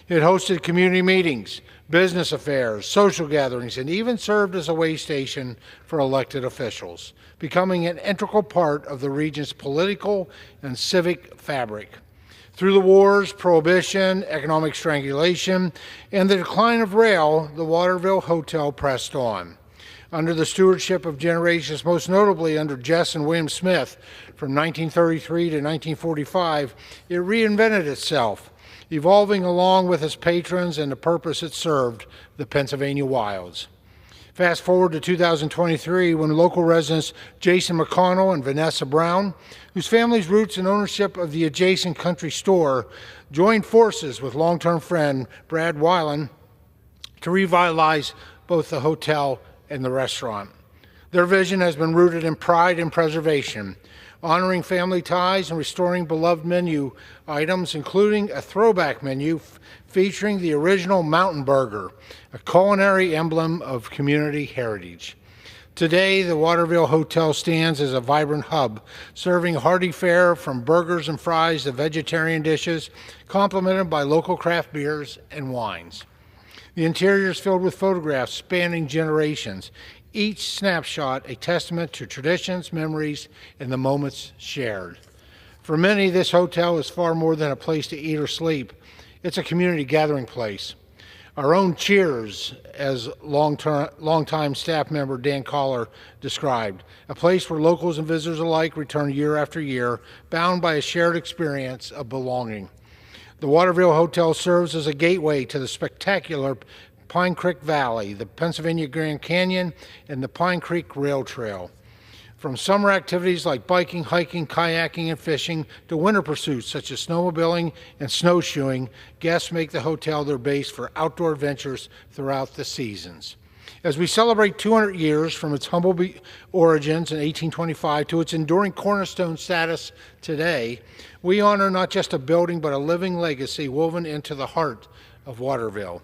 It hosted community meetings, business affairs, social gatherings, and even served as a way station for elected officials, becoming an integral part of the region's political and civic fabric. Through the wars, prohibition, economic strangulation, and the decline of rail, the Waterville Hotel pressed on. Under the stewardship of generations, most notably under Jess and William Smith from 1933 to 1945, it reinvented itself, evolving along with its patrons and the purpose it served, the Pennsylvania wilds. Fast forward to 2023, when local residents Jason McConnell and Vanessa Brown, whose family's roots and ownership of the adjacent country store, joined forces with longtime friend Brad Weiland to revitalize both the hotel and the restaurant. Their vision has been rooted in pride and preservation, honoring family ties and restoring beloved menu items, including a throwback menu featuring the original Mountain Burger, a culinary emblem of community heritage. Today, the Waterville Hotel stands as a vibrant hub, serving hearty fare from burgers and fries to vegetarian dishes, complemented by local craft beers and wines. The interior is filled with photographs spanning generations, each snapshot a testament to traditions, memories, and the moments shared. For many, this hotel is far more than a place to eat or sleep. It's a community gathering place. Our own Cheers, as longtime staff member Dan Collar described, a place where locals and visitors alike return year after year, bound by a shared experience of belonging. The Waterville Hotel serves as a gateway to the spectacular Pine Creek Valley, the Pennsylvania Grand Canyon, and the Pine Creek Rail Trail. From summer activities like biking, hiking, kayaking, and fishing to winter pursuits such as snowmobiling and snowshoeing, guests make the hotel their base for outdoor adventures throughout the seasons. As we celebrate 200 years from its humble origins in 1825 to its enduring cornerstone status today, we honor not just a building but a living legacy woven into the heart of Waterville.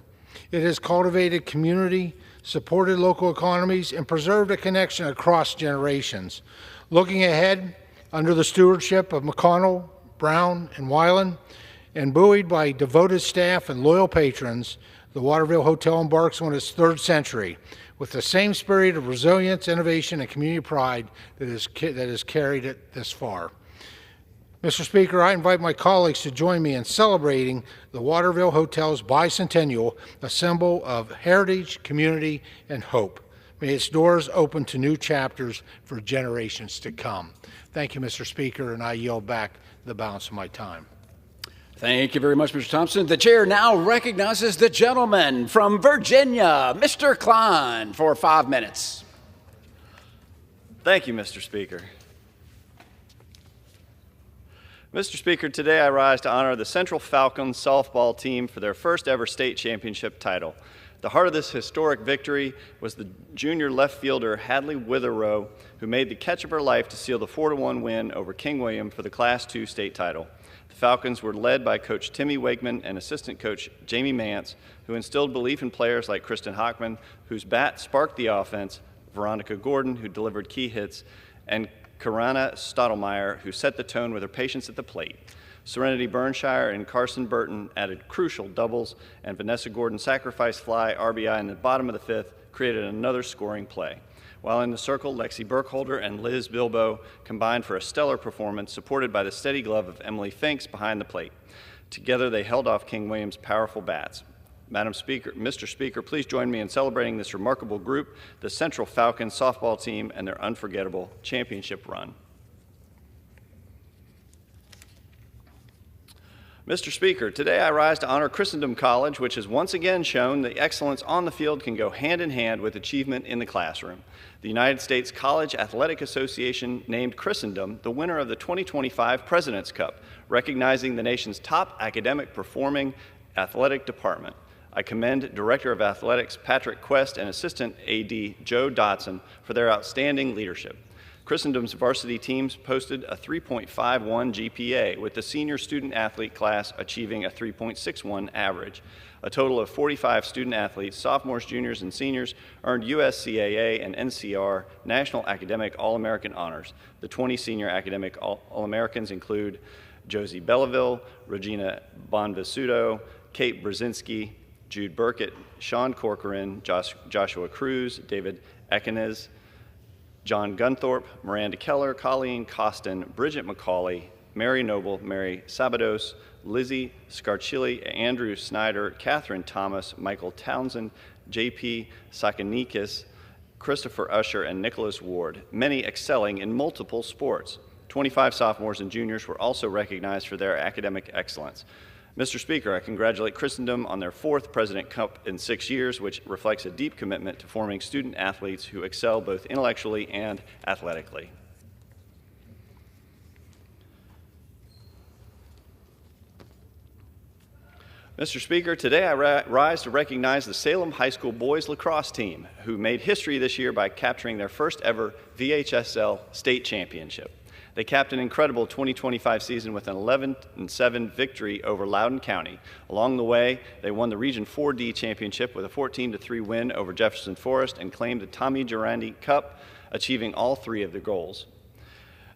It has cultivated community, supported local economies, and preserved a connection across generations. Looking ahead, under the stewardship of McConnell, Brown, and Weiland, and buoyed by devoted staff and loyal patrons, the Waterville Hotel embarks on its 3rd century with the same spirit of resilience, innovation, and community pride that has carried it this far. Mr. Speaker, I invite my colleagues to join me in celebrating the Waterville Hotel's bicentennial, a symbol of heritage, community, and hope. May its doors open to new chapters for generations to come. Thank you, Mr. Speaker, and I yield back the balance of my time. Thank you very much, Mr. Thompson. The chair now recognizes the gentleman from Virginia, Mr. Klein, for 5 minutes. Thank you, Mr. Speaker. Mr. Speaker, today I rise to honor the Central Falcons softball team for their first ever state championship title. The heart of this historic victory was the junior left fielder Hadley Witherow, who made the catch of her life to seal the 4-1 win over King William for the Class II state title. The Falcons were led by Coach Timmy Wakeman and assistant coach Jamie Mance, who instilled belief in players like Kristen Hockman, whose bat sparked the offense, Veronica Gordon, who delivered key hits, and Karana Stottlemyre, who set the tone with her patience at the plate. Serenity Burnshire and Carson Burton added crucial doubles, and Vanessa Gordon's sacrifice fly RBI in the bottom of the fifth created another scoring play. While in the circle, Lexi Burkholder and Liz Bilbo combined for a stellar performance, supported by the steady glove of Emily Finks behind the plate. Together, they held off King William's powerful bats. Mr. Speaker, please join me in celebrating this remarkable group, the Central Falcons softball team, and their unforgettable championship run. Mr. Speaker, today I rise to honor Christendom College, which has once again shown that excellence on the field can go hand in hand with achievement in the classroom. The United States College Athletic Association named Christendom the winner of the 2025 President's Cup, recognizing the nation's top academic performing athletic department. I commend Director of Athletics Patrick Quest and Assistant AD Joe Dotson for their outstanding leadership. Christendom's varsity teams posted a 3.51 GPA, with the senior student athlete class achieving a 3.61 average. A total of 45 student athletes, sophomores, juniors, and seniors, earned USCAA and NCR National Academic All-American honors. The 20 senior academic All-Americans include Josie Belleville, Regina Bonvisuto, Kate Brzezinski, Jude Burkett, Sean Corcoran, Joshua Cruz, David Ekenez, John Gunthorpe, Miranda Keller, Colleen Costin, Bridget McCauley, Mary Noble, Mary Sabados, Lizzie Scarchilli, Andrew Snyder, Catherine Thomas, Michael Townsend, J.P. Sakanikis, Christopher Usher, and Nicholas Ward, many excelling in multiple sports. 25 sophomores and juniors were also recognized for their academic excellence. Mr. Speaker, I congratulate Christendom on their 4th President Cup in 6 years, which reflects a deep commitment to forming student athletes who excel both intellectually and athletically. Mr. Speaker, today I rise to recognize the Salem High School boys lacrosse team, who made history this year by capturing their first ever VHSL state championship. They capped an incredible 2025 season with an 11-7 victory over Loudoun County. Along the way, they won the Region 4D championship with a 14-3 win over Jefferson Forest and claimed the Tommy Durandi Cup, achieving all 3 of their goals.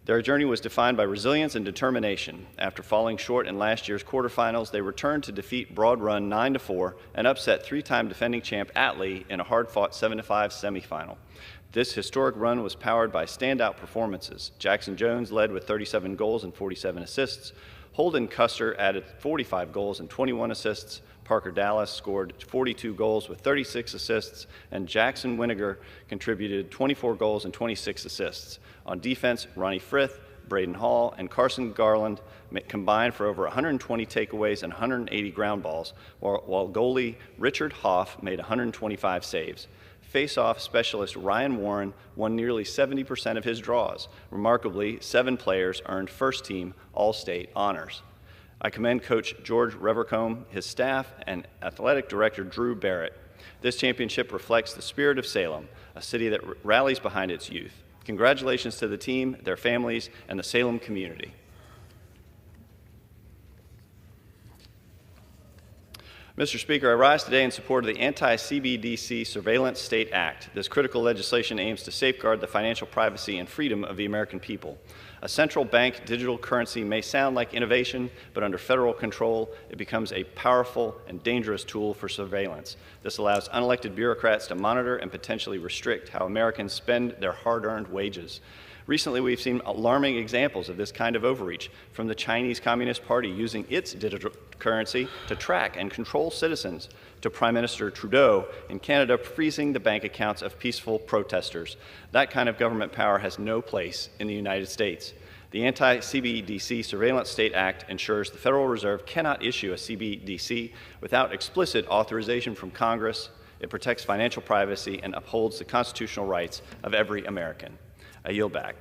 Their journey was defined by resilience and determination. After falling short in last year's quarterfinals, they returned to defeat Broad Run 9-4 and upset 3-time defending champ Atlee in a hard-fought 7-5 semifinal. This historic run was powered by standout performances. Jackson Jones led with 37 goals and 47 assists. Holden Custer added 45 goals and 21 assists. Parker Dallas scored 42 goals with 36 assists, and Jackson Winiger contributed 24 goals and 26 assists. On defense, Ronnie Frith, Braden Hall, and Carson Garland combined for over 120 takeaways and 180 ground balls, while goalie Richard Hoff made 125 saves. Face-off specialist Ryan Warren won nearly 70% of his draws. Remarkably, 7 players earned first-team All-State honors. I commend Coach George Revercombe, his staff, and Athletic Director Drew Barrett. This championship reflects the spirit of Salem, a city that rallies behind its youth. Congratulations to the team, their families, and the Salem community. Mr. Speaker, I rise today in support of the Anti-CBDC Surveillance State Act. This critical legislation aims to safeguard the financial privacy and freedom of the American people. A central bank digital currency may sound like innovation, but under federal control, it becomes a powerful and dangerous tool for surveillance. This allows unelected bureaucrats to monitor and potentially restrict how Americans spend their hard-earned wages. Recently, we've seen alarming examples of this kind of overreach, from the Chinese Communist Party using its digital currency to track and control citizens, to Prime Minister Trudeau in Canada freezing the bank accounts of peaceful protesters. That kind of government power has no place in the United States. The Anti-CBDC Surveillance State Act ensures the Federal Reserve cannot issue a CBDC without explicit authorization from Congress. It protects financial privacy and upholds the constitutional rights of every American. I yield back.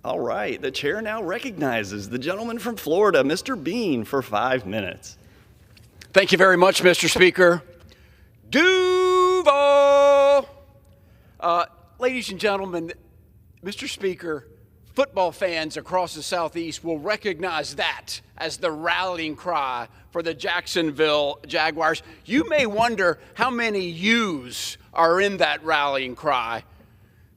All right, the chair now recognizes the gentleman from Florida, Mr. Bean, for 5 minutes. Thank you very much, Mr. Speaker. Duval! Ladies and gentlemen, Mr. Speaker, football fans across the Southeast will recognize that as the rallying cry for the Jacksonville Jaguars. You may wonder how many U's are in that rallying cry.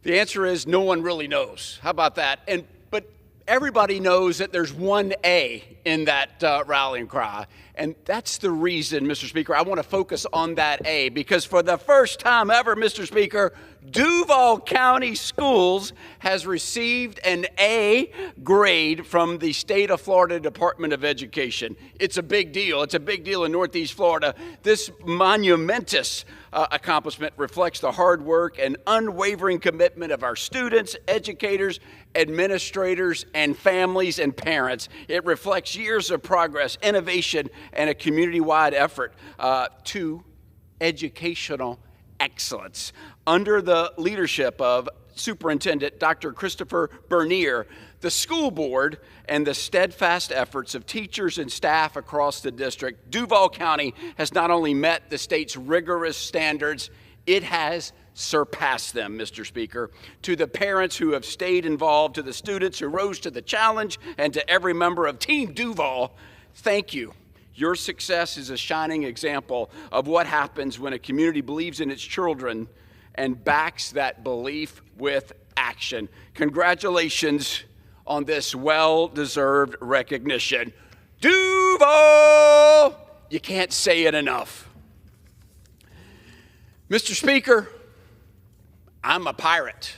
The answer is no one really knows. How about that? But everybody knows that there's one A in that rallying cry. And that's the reason, Mr. Speaker, I want to focus on that A, because for the first time ever, Mr. Speaker, Duval County Schools has received an A grade from the state of Florida Department of Education. It's a big deal. It's a big deal in Northeast Florida. This monumentous accomplishment reflects the hard work and unwavering commitment of our students, educators, administrators, and families and parents. It reflects years of progress, innovation, and a community-wide effort to educational excellence. Under the leadership of Superintendent Dr. Christopher Bernier, the school board, and the steadfast efforts of teachers and staff across the district, Duval County has not only met the state's rigorous standards, it has surpassed them, Mr. Speaker. To the parents who have stayed involved, to the students who rose to the challenge, and to every member of Team Duval, thank you. Your success is a shining example of what happens when a community believes in its children and backs that belief with action. Congratulations on this well-deserved recognition. Duval! You can't say it enough. Mr. Speaker, I'm a pirate.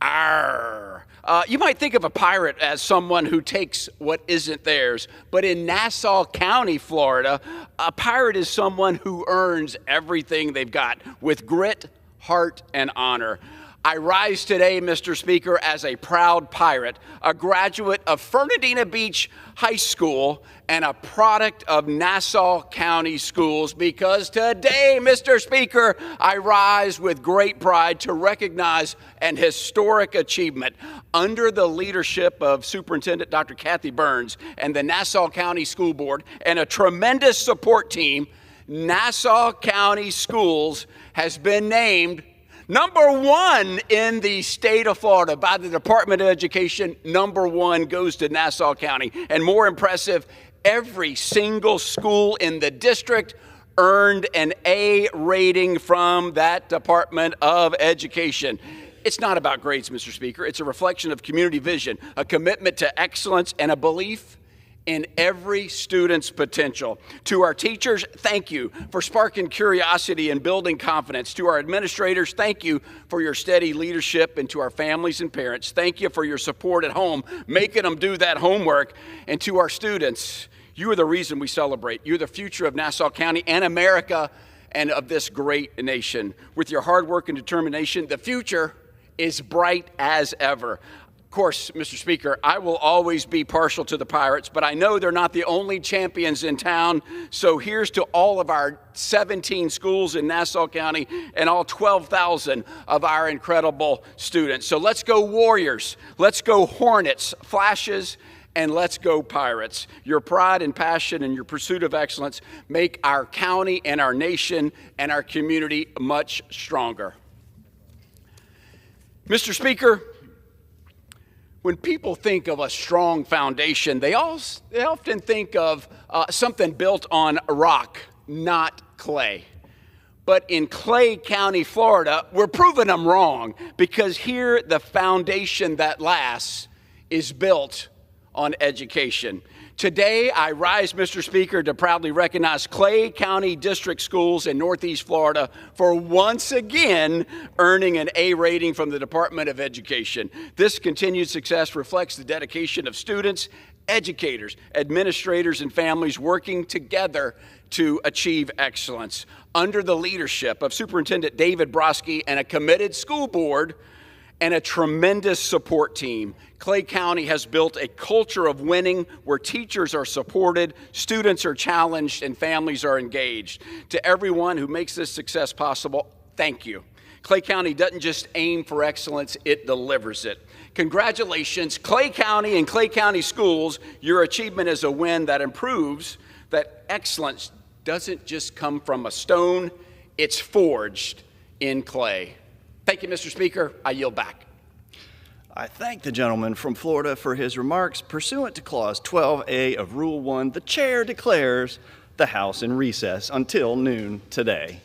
Arr. You might think of a pirate as someone who takes what isn't theirs, but in Nassau County, Florida, a pirate is someone who earns everything they've got with grit, heart, and honor. I rise today, Mr. Speaker, as a proud pirate, a graduate of Fernandina Beach High School, and a product of Nassau County Schools, because today, Mr. Speaker, I rise with great pride to recognize an historic achievement. Under the leadership of Superintendent Dr. Kathy Burns and the Nassau County School Board and a tremendous support team, Nassau County Schools has been named #1 in the state of Florida by the Department of Education. #1 goes to Nassau County. And more impressive, every single school in the district earned an A rating from that Department of Education. It's not about grades, Mr. Speaker. It's a reflection of community vision, a commitment to excellence, and a belief in every student's potential. To our teachers, thank you for sparking curiosity and building confidence. To our administrators, thank you for your steady leadership. And to our families and parents, thank you for your support at home, making them do that homework. And to our students, you are the reason we celebrate. You're the future of Nassau County and America and of this great nation. With your hard work and determination, the future is bright as ever. Of course, Mr. Speaker, I will always be partial to the Pirates, but I know they're not the only champions in town. So here's to all of our 17 schools in Nassau County and all 12,000 of our incredible students. So let's go Warriors, let's go Hornets, Flashes, and let's go Pirates. Your pride and passion and your pursuit of excellence make our county and our nation and our community much stronger. Mr. Speaker, when people think of a strong foundation, they often think of something built on rock, not clay. But in Clay County, Florida, we're proving them wrong, because here the foundation that lasts is built on education. Today, I rise, Mr. Speaker, to proudly recognize Clay County District Schools in Northeast Florida for once again earning an A rating from the Department of Education. This continued success reflects the dedication of students, educators, administrators, and families working together to achieve excellence. Under the leadership of Superintendent David Broski and a committed school board and a tremendous support team, Clay County has built a culture of winning where teachers are supported, students are challenged, and families are engaged. To everyone who makes this success possible, thank you. Clay County doesn't just aim for excellence, it delivers it. Congratulations, Clay County and Clay County schools. Your achievement is a win that improves that excellence doesn't just come from a stone, it's forged in clay. Thank you, Mr. Speaker. I yield back. I thank the gentleman from Florida for his remarks. Pursuant to Clause 12A of Rule 1, the chair declares the House in recess until noon today.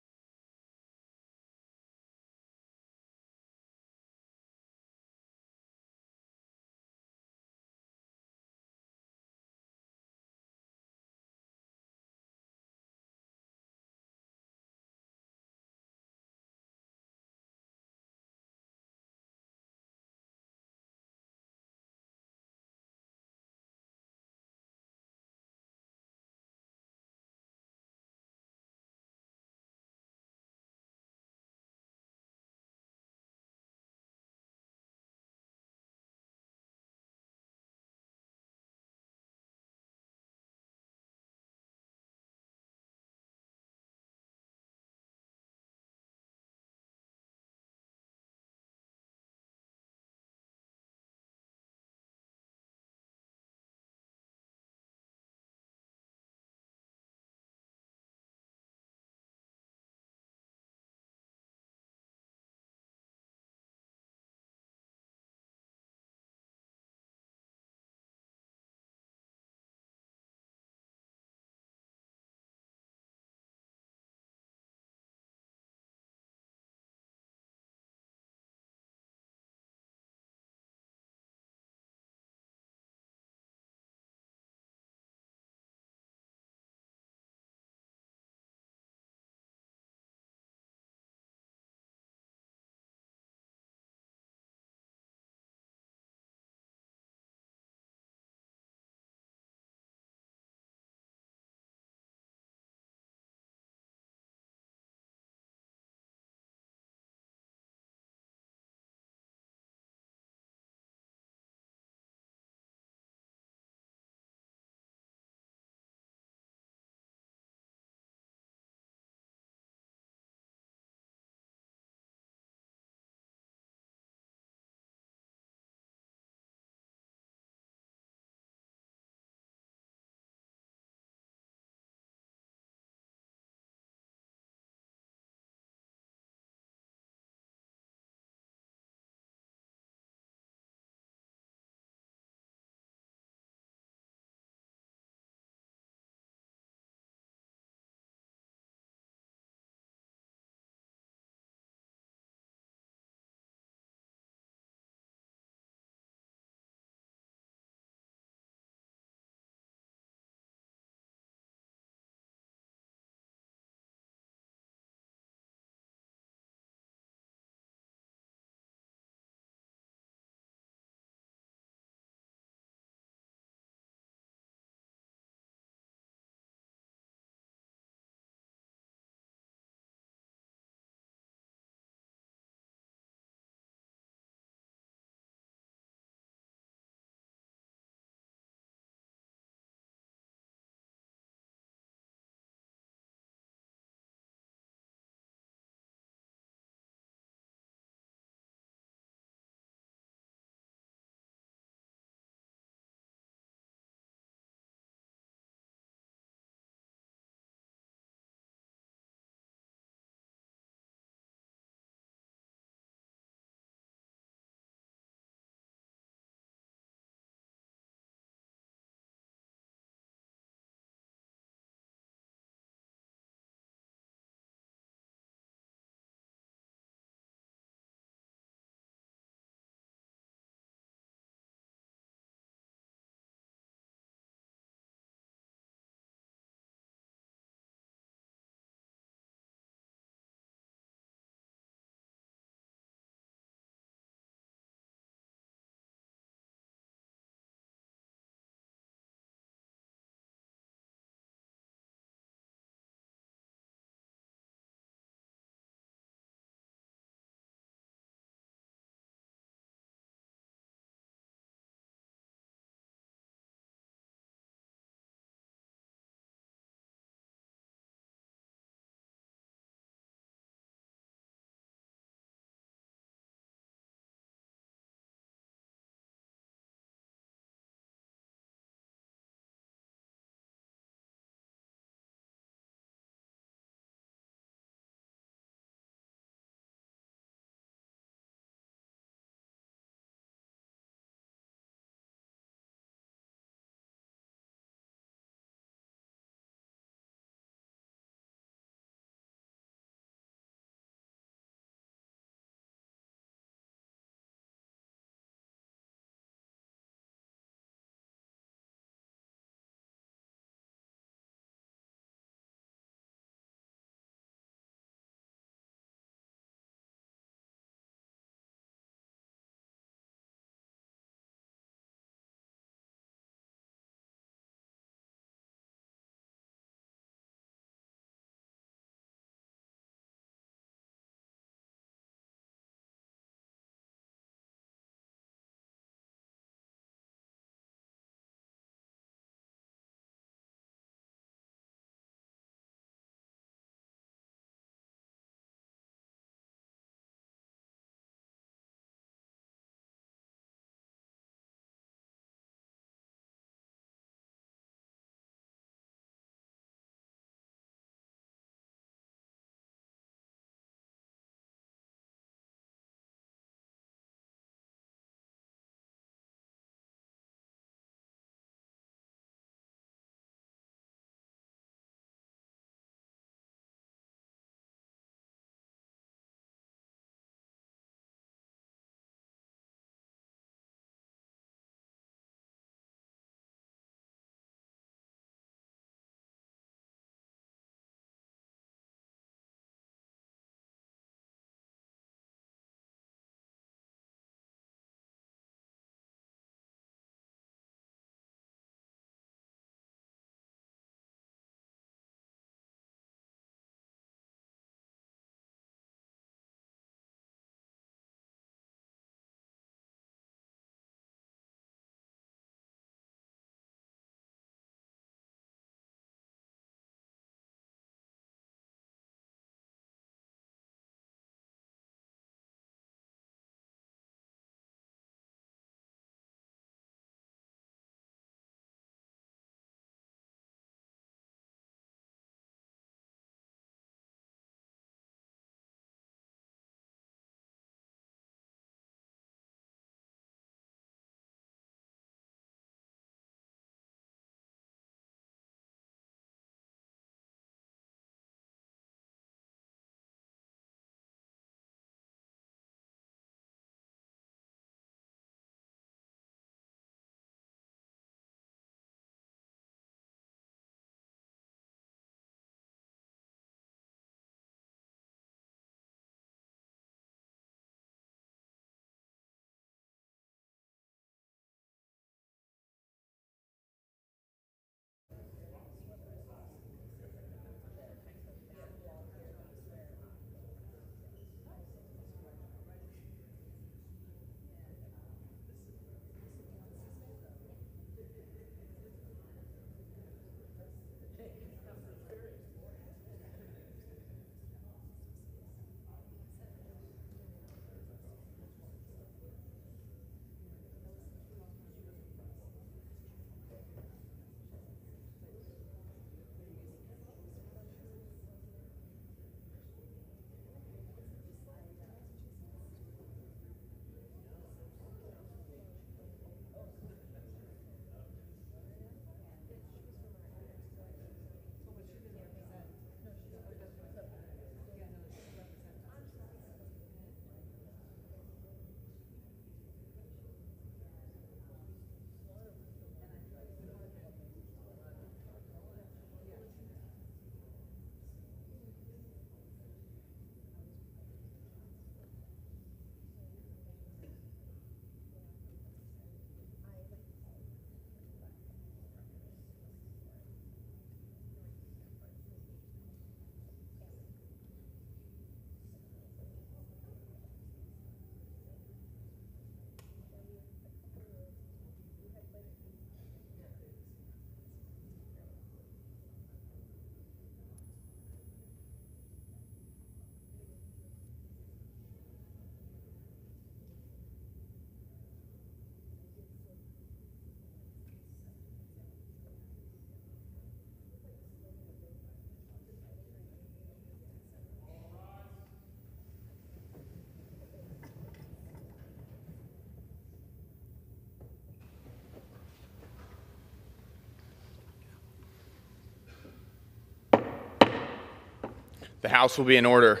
The House will be in order.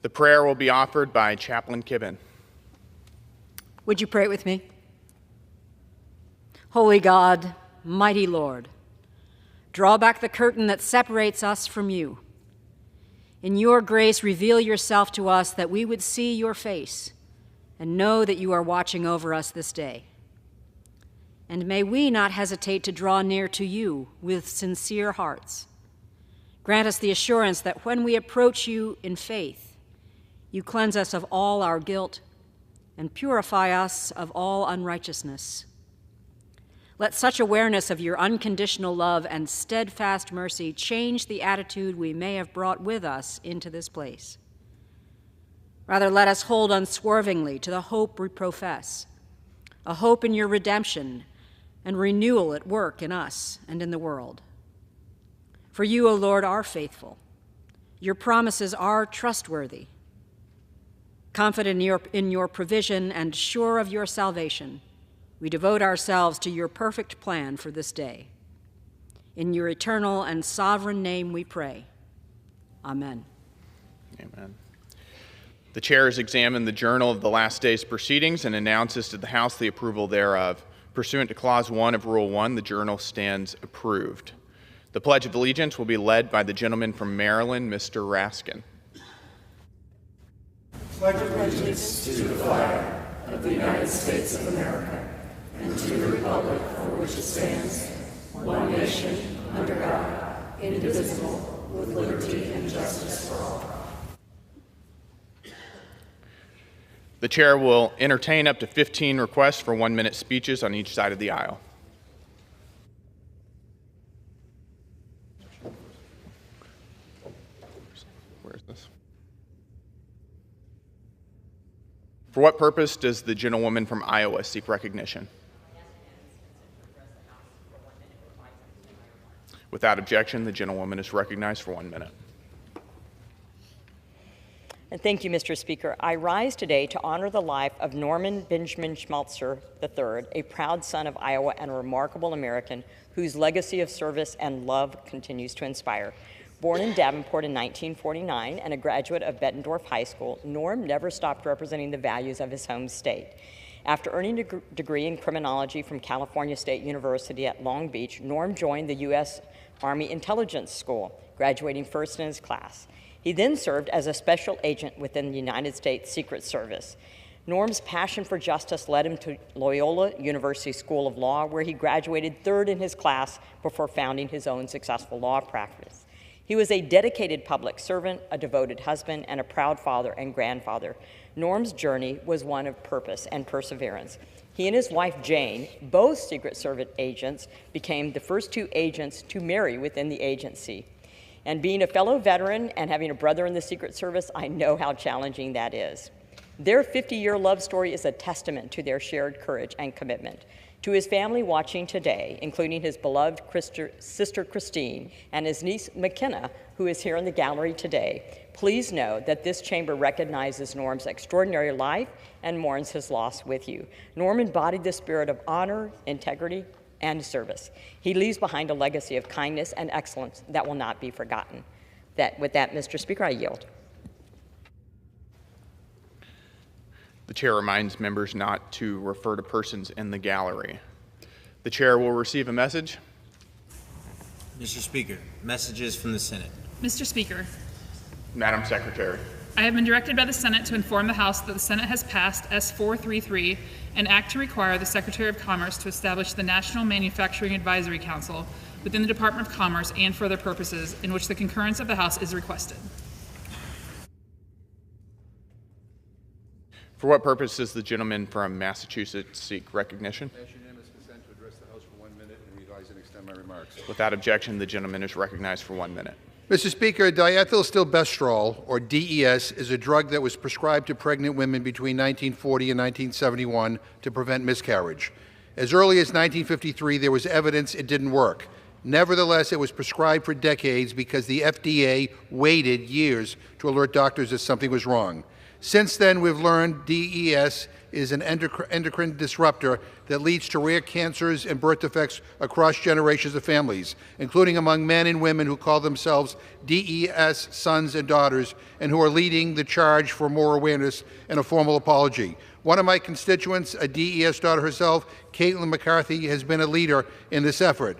The prayer will be offered by Chaplain Kibben. Would you pray with me? Holy God, mighty Lord, draw back the curtain that separates us from you. In your grace, reveal yourself to us that we would see your face and know that you are watching over us this day. And may we not hesitate to draw near to you with sincere hearts. Grant us the assurance that when we approach you in faith, you cleanse us of all our guilt and purify us of all unrighteousness. Let such awareness of your unconditional love and steadfast mercy change the attitude we may have brought with us into this place. Rather, let us hold unswervingly to the hope we profess, a hope in your redemption and renewal at work in us and in the world. For you, O Lord, are faithful. Your promises are trustworthy. Confident in your provision and sure of your salvation, we devote ourselves to your perfect plan for this day. In your eternal and sovereign name we pray. Amen. Amen. The chair has examined the journal of the last day's proceedings and announces to the House the approval thereof. Pursuant to Clause 1 of Rule 1, the journal stands approved. The Pledge of Allegiance will be led by the gentleman from Maryland, Mr. Raskin. Pledge allegiance to the flag of the United States of America and to the republic for which it stands, one nation, under God, indivisible, with liberty and justice for all. The chair will entertain up to 15 requests for 1-minute speeches on each side of the aisle. Where is this? For what purpose does the gentlewoman from Iowa seek recognition? Without objection, the gentlewoman is recognized for 1 minute. And thank you, Mr. Speaker. I rise today to honor the life of Norman Benjamin Schmelzer III, a proud son of Iowa and a remarkable American whose legacy of service and love continues to inspire. Born in Davenport in 1949 and a graduate of Bettendorf High School, Norm never stopped representing the values of his home state. After earning a degree in criminology from California State University at Long Beach, Norm joined the U.S. Army Intelligence School, graduating first in his class. He then served as a special agent within the United States Secret Service. Norm's passion for justice led him to Loyola University School of Law, where he graduated third in his class before founding his own successful law practice. He was a dedicated public servant, a devoted husband, and a proud father and grandfather. Norm's journey was one of purpose and perseverance. He and his wife, Jane, both Secret Service agents, became the first two agents to marry within the agency. And being a fellow veteran and having a brother in the Secret Service, I know how challenging that is. Their 50-year love story is a testament to their shared courage and commitment. To his family watching today, including his beloved sister Christine and his niece McKenna, who is here in the gallery today, please know that this chamber recognizes Norm's extraordinary life and mourns his loss with you. Norm embodied the spirit of honor, integrity, and service. He leaves behind a legacy of kindness and excellence that will not be forgotten. With that, Mr. Speaker, I yield. The chair reminds members not to refer to persons in the gallery. The chair will receive a message. Mr. Speaker, messages from the Senate. Mr. Speaker, Madam Secretary. I have been directed by the Senate to inform the House that the Senate has passed S-433, an act to require the Secretary of Commerce to establish the National Manufacturing Advisory Council within the Department of Commerce and for other purposes, in which the concurrence of the House is requested. For what purpose does the gentleman from Massachusetts seek recognition? I ask unanimous consent to address the House for 1 minute and revise and extend my remarks. Without objection, the gentleman is recognized for 1 minute. Mr. Speaker, diethylstilbestrol, or DES, is a drug that was prescribed to pregnant women between 1940 and 1971 to prevent miscarriage. As early as 1953, there was evidence it didn't work. Nevertheless, it was prescribed for decades because the FDA waited years to alert doctors that something was wrong. Since then, we've learned DES is an endocrine disruptor that leads to rare cancers and birth defects across generations of families, including among men and women who call themselves DES sons and daughters and who are leading the charge for more awareness and a formal apology. One of my constituents, a DES daughter herself, Caitlin McCarthy, has been a leader in this effort.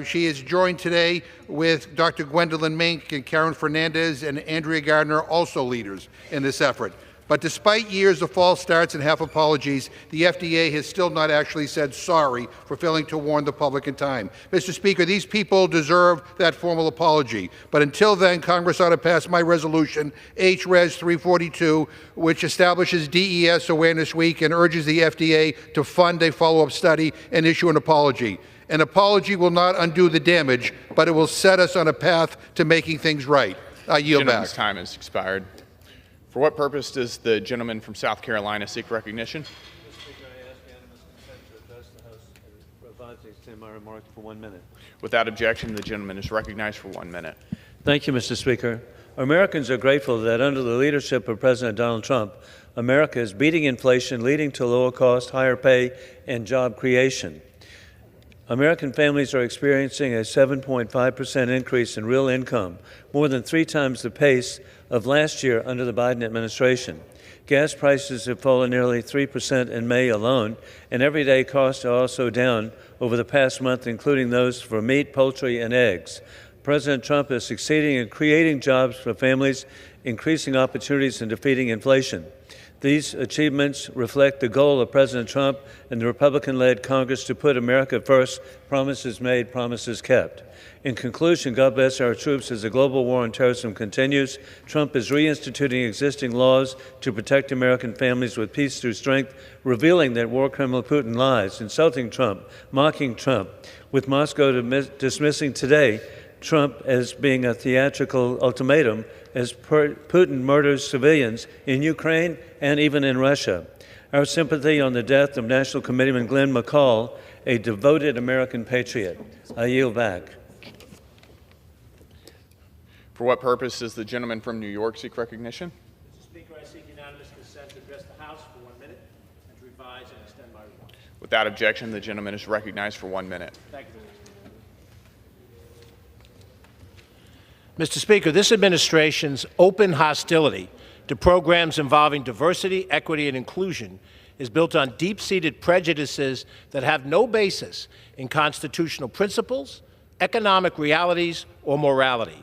She is joined today with Dr. Gwendolyn Mink and Karen Fernandez and Andrea Gardner, also leaders in this effort. But despite years of false starts and half apologies, the FDA has still not actually said sorry for failing to warn the public in time. Mr. Speaker, these people deserve that formal apology. But until then, Congress ought to pass my resolution, H-Res 342, which establishes DES Awareness Week and urges the FDA to fund a follow-up study and issue an apology. An apology will not undo the damage, but it will set us on a path to making things right. I yield back. Time has expired. For what purpose does the gentleman from South Carolina seek recognition? Mr. Speaker, I ask unanimous consent to address the House and provide to extend my remarks for 1 minute. Without objection, the gentleman is recognized for 1 minute. Thank you, Mr. Speaker. Americans are grateful that under the leadership of President Donald Trump, America is beating inflation, leading to lower cost, higher pay, and job creation. American families are experiencing a 7.5% increase in real income, more than 3 times the pace of last year under the Biden administration. Gas prices have fallen nearly 3% in May alone, and everyday costs are also down over the past month, including those for meat, poultry, and eggs. President Trump is succeeding in creating jobs for families, increasing opportunities, and defeating inflation. These achievements reflect the goal of President Trump and the Republican-led Congress to put America first, promises made, promises kept. In conclusion, God bless our troops as the global war on terrorism continues. Trump is reinstituting existing laws to protect American families with peace through strength, revealing that war criminal Putin lies, insulting Trump, mocking Trump, with Moscow dismissing today Trump as being a theatrical ultimatum as Putin murders civilians in Ukraine and even in Russia. Our sympathy on the death of National Committeeman Glenn McCall, a devoted American patriot. I yield back. For what purpose does the gentleman from New York seek recognition? Mr. Speaker, I seek unanimous consent to address the House for 1 minute and to revise and extend my remarks. Without objection, the gentleman is recognized for 1 minute. Thank you. Mr. Speaker, this administration's open hostility to programs involving diversity, equity, and inclusion is built on deep-seated prejudices that have no basis in constitutional principles, economic realities, or morality.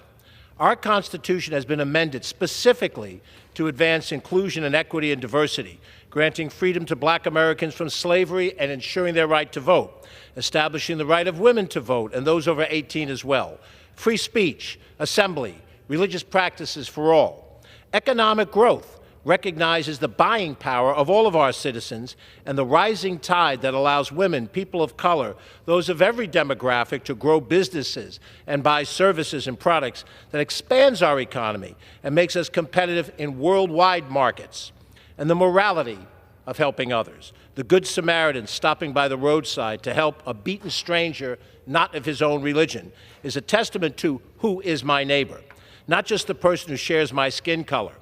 Our Constitution has been amended specifically to advance inclusion and equity and diversity, granting freedom to Black Americans from slavery and ensuring their right to vote, establishing the right of women to vote and those over 18 as well, free speech, assembly, religious practices for all. Economic growth recognizes the buying power of all of our citizens and the rising tide that allows women, people of color, those of every demographic to grow businesses and buy services and products that expands our economy and makes us competitive in worldwide markets. And the morality of helping others. The Good Samaritan stopping by the roadside to help a beaten stranger not of his own religion is a testament to who is my neighbor, not just the person who shares my skin color.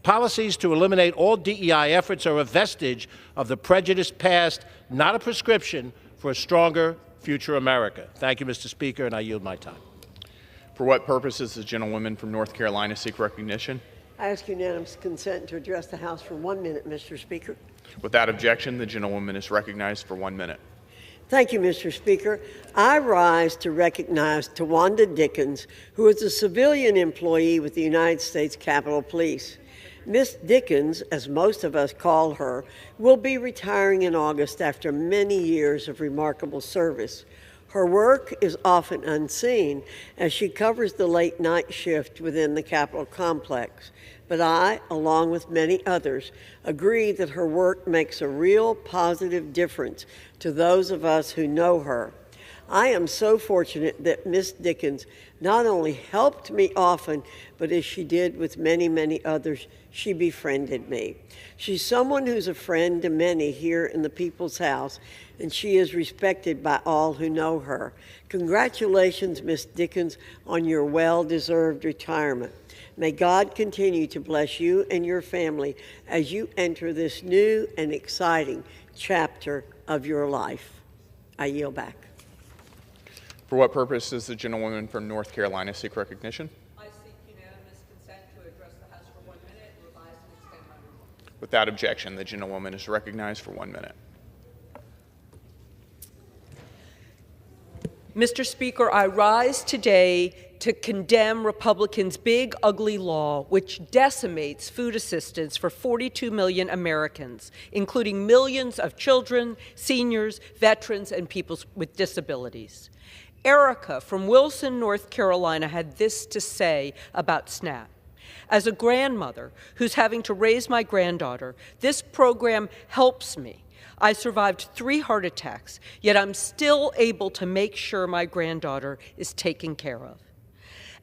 Policies to eliminate all DEI efforts are a vestige of the prejudiced past, not a prescription for a stronger future America. Thank you, Mr. Speaker, and I yield my time. For what purpose does the gentlewoman from North Carolina seek recognition? I ask unanimous consent to address the House for 1 minute, Mr. Speaker. Without objection, the gentlewoman is recognized for 1 minute. Thank you, Mr. Speaker. I rise to recognize Tawanda Dickens, who is a civilian employee with the United States Capitol Police. Miss Dickens, as most of us call her, will be retiring in August after many years of remarkable service. Her work is often unseen as she covers the late night shift within the Capitol complex. But I, along with many others, agree that her work makes a real positive difference to those of us who know her. I am so fortunate that Miss Dickens not only helped me often, but as she did with many, many others, she befriended me. She's someone who's a friend to many here in the People's House, and she is respected by all who know her. Congratulations, Miss Dickens, on your well-deserved retirement. May God continue to bless you and your family as you enter this new and exciting chapter of your life. I yield back. For what purpose does the gentlewoman from North Carolina seek recognition? I seek unanimous consent to address the House for 1 minute, revise and extend my remarks. Without objection, the gentlewoman is recognized for 1 minute. Mr. Speaker, I rise today to condemn Republicans' big, ugly law, which decimates food assistance for 42 million Americans, including millions of children, seniors, veterans, and people with disabilities. Erica from Wilson, North Carolina, had this to say about SNAP. As a grandmother who's having to raise my granddaughter, this program helps me. I survived 3 heart attacks, yet I'm still able to make sure my granddaughter is taken care of.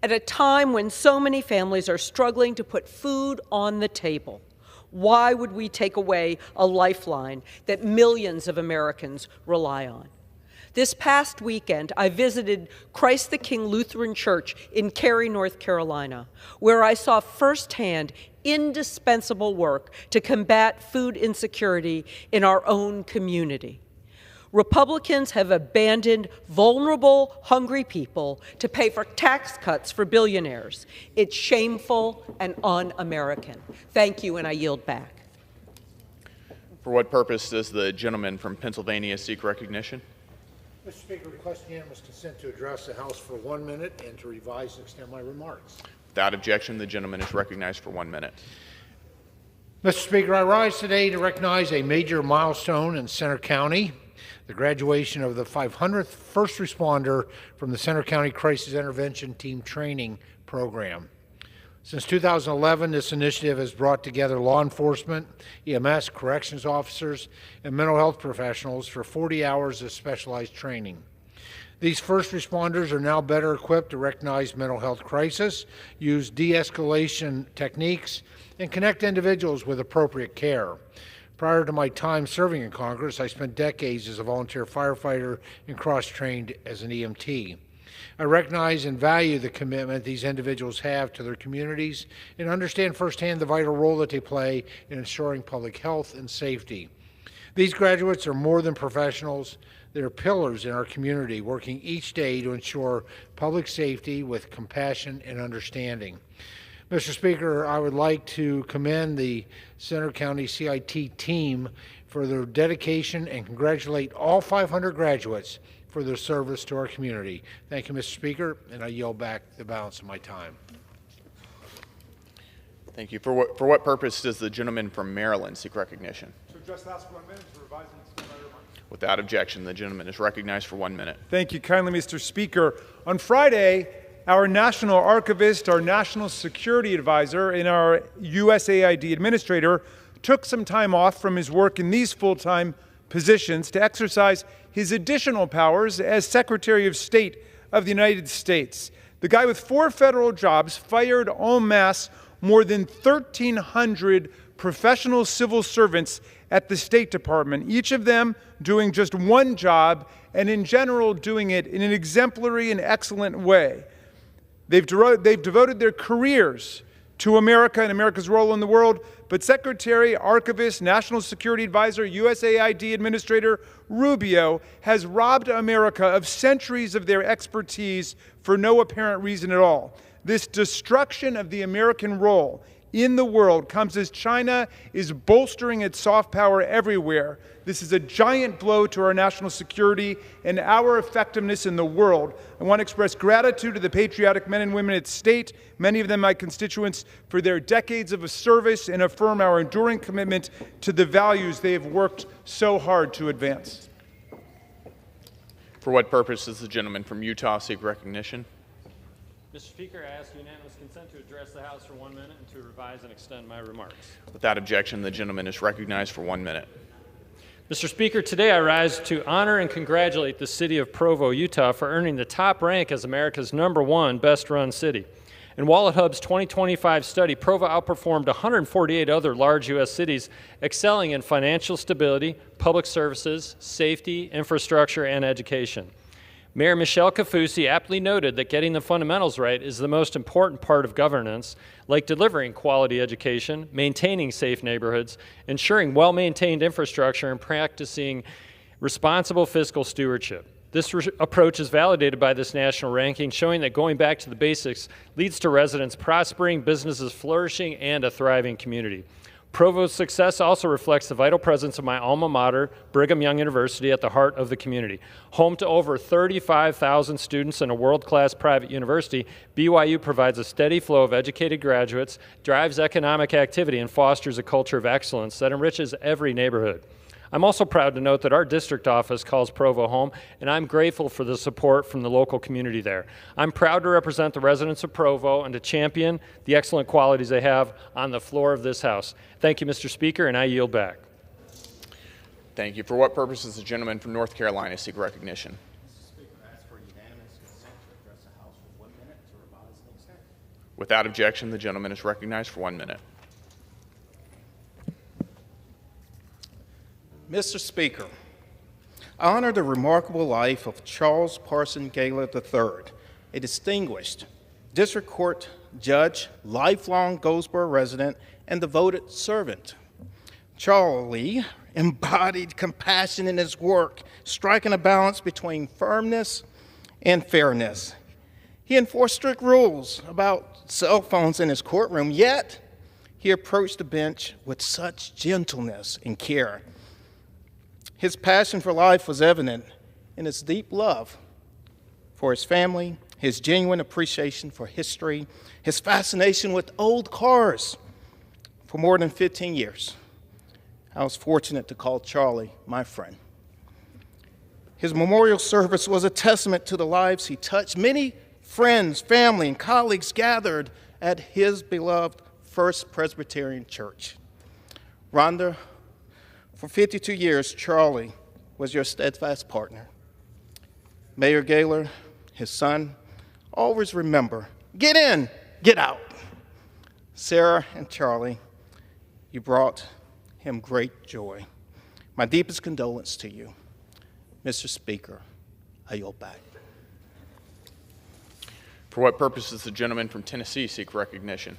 At a time when so many families are struggling to put food on the table, why would we take away a lifeline that millions of Americans rely on? This past weekend, I visited Christ the King Lutheran Church in Cary, North Carolina, where I saw firsthand indispensable work to combat food insecurity in our own community. Republicans have abandoned vulnerable, hungry people to pay for tax cuts for billionaires. It's shameful and un-American. Thank you, and I yield back. For what purpose does the gentleman from Pennsylvania seek recognition? Mr. Speaker, request unanimous consent to address the House for 1 minute and to revise and extend my remarks. Without objection, the gentleman is recognized for 1 minute. Mr. Speaker, I rise today to recognize a major milestone in Centre County, the graduation of the 500th first responder from the Centre County Crisis Intervention Team Training Program. Since 2011, this initiative has brought together law enforcement, EMS, corrections officers, and mental health professionals for 40 hours of specialized training. These first responders are now better equipped to recognize mental health crisis, use de-escalation techniques, and connect individuals with appropriate care. Prior to my time serving in Congress, I spent decades as a volunteer firefighter and cross-trained as an EMT. I recognize and value the commitment these individuals have to their communities and understand firsthand the vital role that they play in ensuring public health and safety. These graduates are more than professionals. They are pillars in our community, working each day to ensure public safety with compassion and understanding. Mr. Speaker, I would like to commend the Centre County CIT team for their dedication and congratulate all 500 graduates for their service to our community. Thank you, Mr. Speaker, and I yield back the balance of my time. Thank you. For what purpose does the gentleman from Maryland seek recognition? To address the House for 1 minute, to revise and extend my remarks. Without objection, the gentleman is recognized for 1 minute. Thank you kindly, Mr. Speaker. On Friday, our National Archivist, our National Security Advisor, and our USAID Administrator took some time off from his work in these full-time positions to exercise his additional powers as Secretary of State of the United States. The guy with 4 federal jobs fired en masse more than 1,300 professional civil servants at the State Department, each of them doing just one job and in general doing it in an exemplary and excellent way. They've devoted their careers to America and America's role in the world, but Secretary, Archivist, National Security Advisor, USAID Administrator Rubio has robbed America of centuries of their expertise for no apparent reason at all. This destruction of the American role in the world comes as China is bolstering its soft power everywhere. This is a giant blow to our national security and our effectiveness in the world. I want to express gratitude to the patriotic men and women at State, many of them my constituents, for their decades of service and affirm our enduring commitment to the values they have worked so hard to advance. For what purpose does the gentleman from Utah seek recognition? Mr. Speaker, I ask unanimous consent to address the House for 1 minute and to revise and extend my remarks. Without objection, the gentleman is recognized for 1 minute. Mr. Speaker, today I rise to honor and congratulate the city of Provo, Utah for earning the top rank as America's #1 best-run city. In WalletHub's 2025 study, Provo outperformed 148 other large U.S. cities, excelling in financial stability, public services, safety, infrastructure, and education. Mayor Michelle Kafusi aptly noted that getting the fundamentals right is the most important part of governance, like delivering quality education, maintaining safe neighborhoods, ensuring well-maintained infrastructure, and practicing responsible fiscal stewardship. This approach is validated by this national ranking, showing that going back to the basics leads to residents prospering, businesses flourishing, and a thriving community. Provo's success also reflects the vital presence of my alma mater, Brigham Young University, at the heart of the community. Home to over 35,000 students and a world-class private university, BYU provides a steady flow of educated graduates, drives economic activity, and fosters a culture of excellence that enriches every neighborhood. I'm also proud to note that our district office calls Provo home, and I'm grateful for the support from the local community there. I'm proud to represent the residents of Provo and to champion the excellent qualities they have on the floor of this House. Thank you, Mr. Speaker, and I yield back. Thank you. For what purpose does the gentleman from North Carolina seek recognition? Mr. Speaker, I ask for unanimous consent to address the House for 1 minute to revise the consent. Without objection, the gentleman is recognized for 1 minute. Mr. Speaker, I honor the remarkable life of Charles Parson Gaylor III, a distinguished district court judge, lifelong Goldsboro resident, and devoted servant. Charlie embodied compassion in his work, striking a balance between firmness and fairness. He enforced strict rules about cell phones in his courtroom, yet he approached the bench with such gentleness and care. His passion for life was evident in his deep love for his family, his genuine appreciation for history, his fascination with old cars. For more than 15 years, I was fortunate to call Charlie my friend. His memorial service was a testament to the lives he touched. Many friends, family, and colleagues gathered at his beloved First Presbyterian Church. Rhonda, for 52 years, Charlie was your steadfast partner. Mayor Gaylor, his son, always remember, get in, get out. Sarah and Charlie, you brought him great joy. My deepest condolence to you. Mr. Speaker, I yield back. For what purpose does the gentleman from Tennessee seek recognition?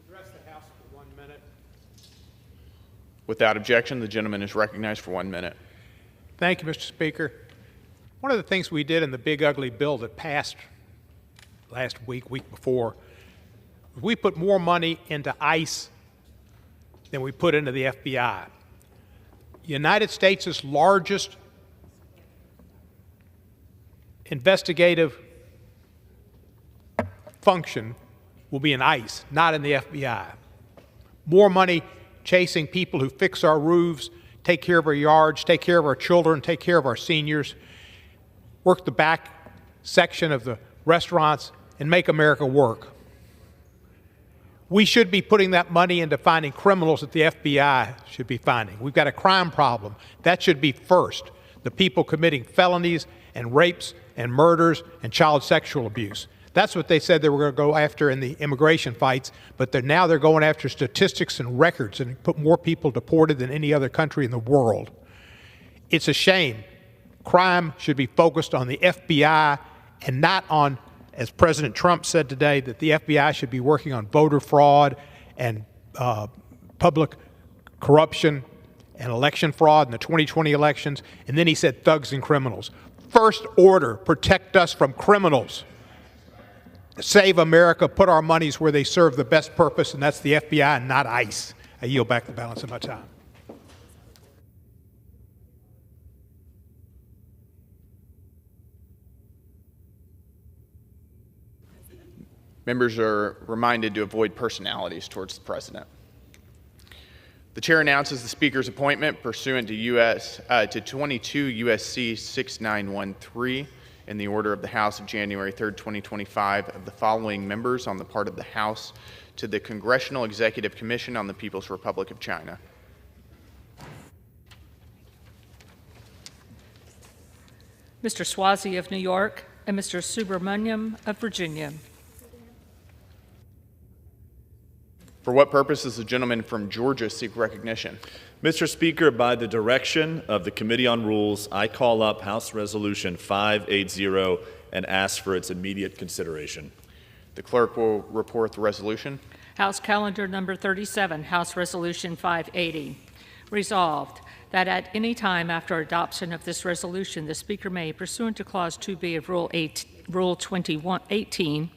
Address the House for 1 minute. Without objection, the gentleman is recognized for 1 minute. Thank you, Mr. Speaker. One of the things we did in the big ugly bill that passed last week before, we put more money into ICE than we put into the FBI. The United States' largest investigative function will be in ICE, not in the FBI. More money chasing people who fix our roofs, take care of our yards, take care of our children, take care of our seniors, work the back section of the restaurants, and make America work. We should be putting that money into finding criminals that the FBI should be finding. We've got a crime problem. That should be first. The people committing felonies and rapes and murders and child sexual abuse. That's what they said they were going to go after in the immigration fights, but now they're going after statistics and records and put more people deported than any other country in the world. It's a shame. Crime should be focused on the FBI and not on, as President Trump said today, that the FBI should be working on voter fraud and public corruption and election fraud in the 2020 elections. And then he said thugs and criminals. First order, protect us from criminals. Save America, put our monies where they serve the best purpose, and that's the FBI and not ICE. I yield back the balance of my time. Members are reminded to avoid personalities towards the president. The chair announces the speaker's appointment pursuant to 22 U.S.C. 6913 in the order of the House of January 3rd, 2025, of the following members on the part of the House to the Congressional Executive Commission on the People's Republic of China. Mr. Swazi of New York and Mr. Subramaniam of Virginia. For what purpose does the gentleman from Georgia seek recognition? Mr. Speaker, by the direction of the Committee on Rules, I call up House Resolution 580 and ask for its immediate consideration. The clerk will report the resolution. House Calendar Number 37, House Resolution 580. Resolved that at any time after adoption of this resolution, the Speaker may, pursuant to Clause 2B of Rule 2118,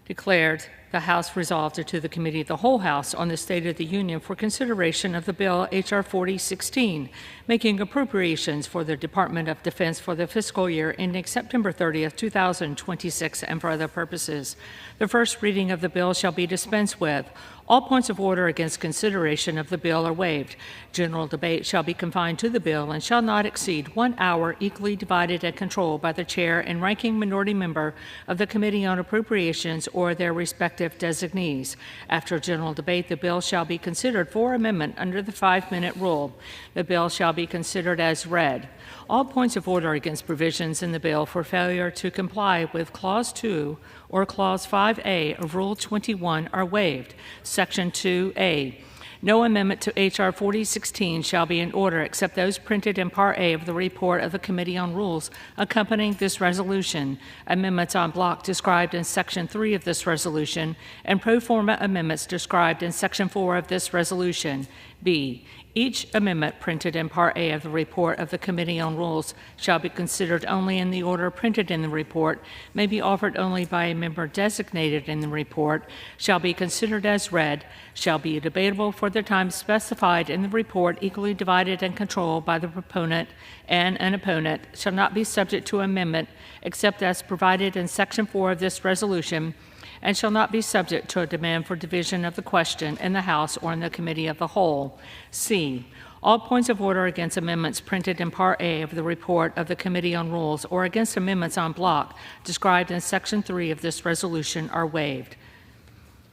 declared the House resolved to the Committee of the Whole House on the State of the Union for consideration of the bill H.R. 4016, making appropriations for the Department of Defense for the fiscal year ending September 30th, 2026, and for other purposes. The first reading of the bill shall be dispensed with. All points of order against consideration of the bill are waived. General debate shall be confined to the bill and shall not exceed 1 hour, equally divided and controlled by the chair and ranking minority member of the Committee on Appropriations or their respective designees. After general debate, the bill shall be considered for amendment under the 5-minute rule. The bill shall be considered as read. All points of order against provisions in the bill for failure to comply with Clause 2 or Clause 5A of Rule 21 are waived. Section 2A. No amendment to H.R. 4016 shall be in order except those printed in Part A of the report of the Committee on Rules accompanying this resolution, amendments en bloc described in Section 3 of this resolution, and pro forma amendments described in Section 4 of this resolution. B. Each amendment printed in Part A of the report of the Committee on Rules shall be considered only in the order printed in the report, may be offered only by a member designated in the report, shall be considered as read, shall be debatable for the time specified in the report, equally divided and controlled by the proponent and an opponent, shall not be subject to amendment except as provided in Section 4 of this resolution, and shall not be subject to a demand for division of the question in the House or in the Committee of the Whole. C. All points of order against amendments printed in Part A of the report of the Committee on Rules or against amendments en bloc described in Section 3 of this resolution are waived.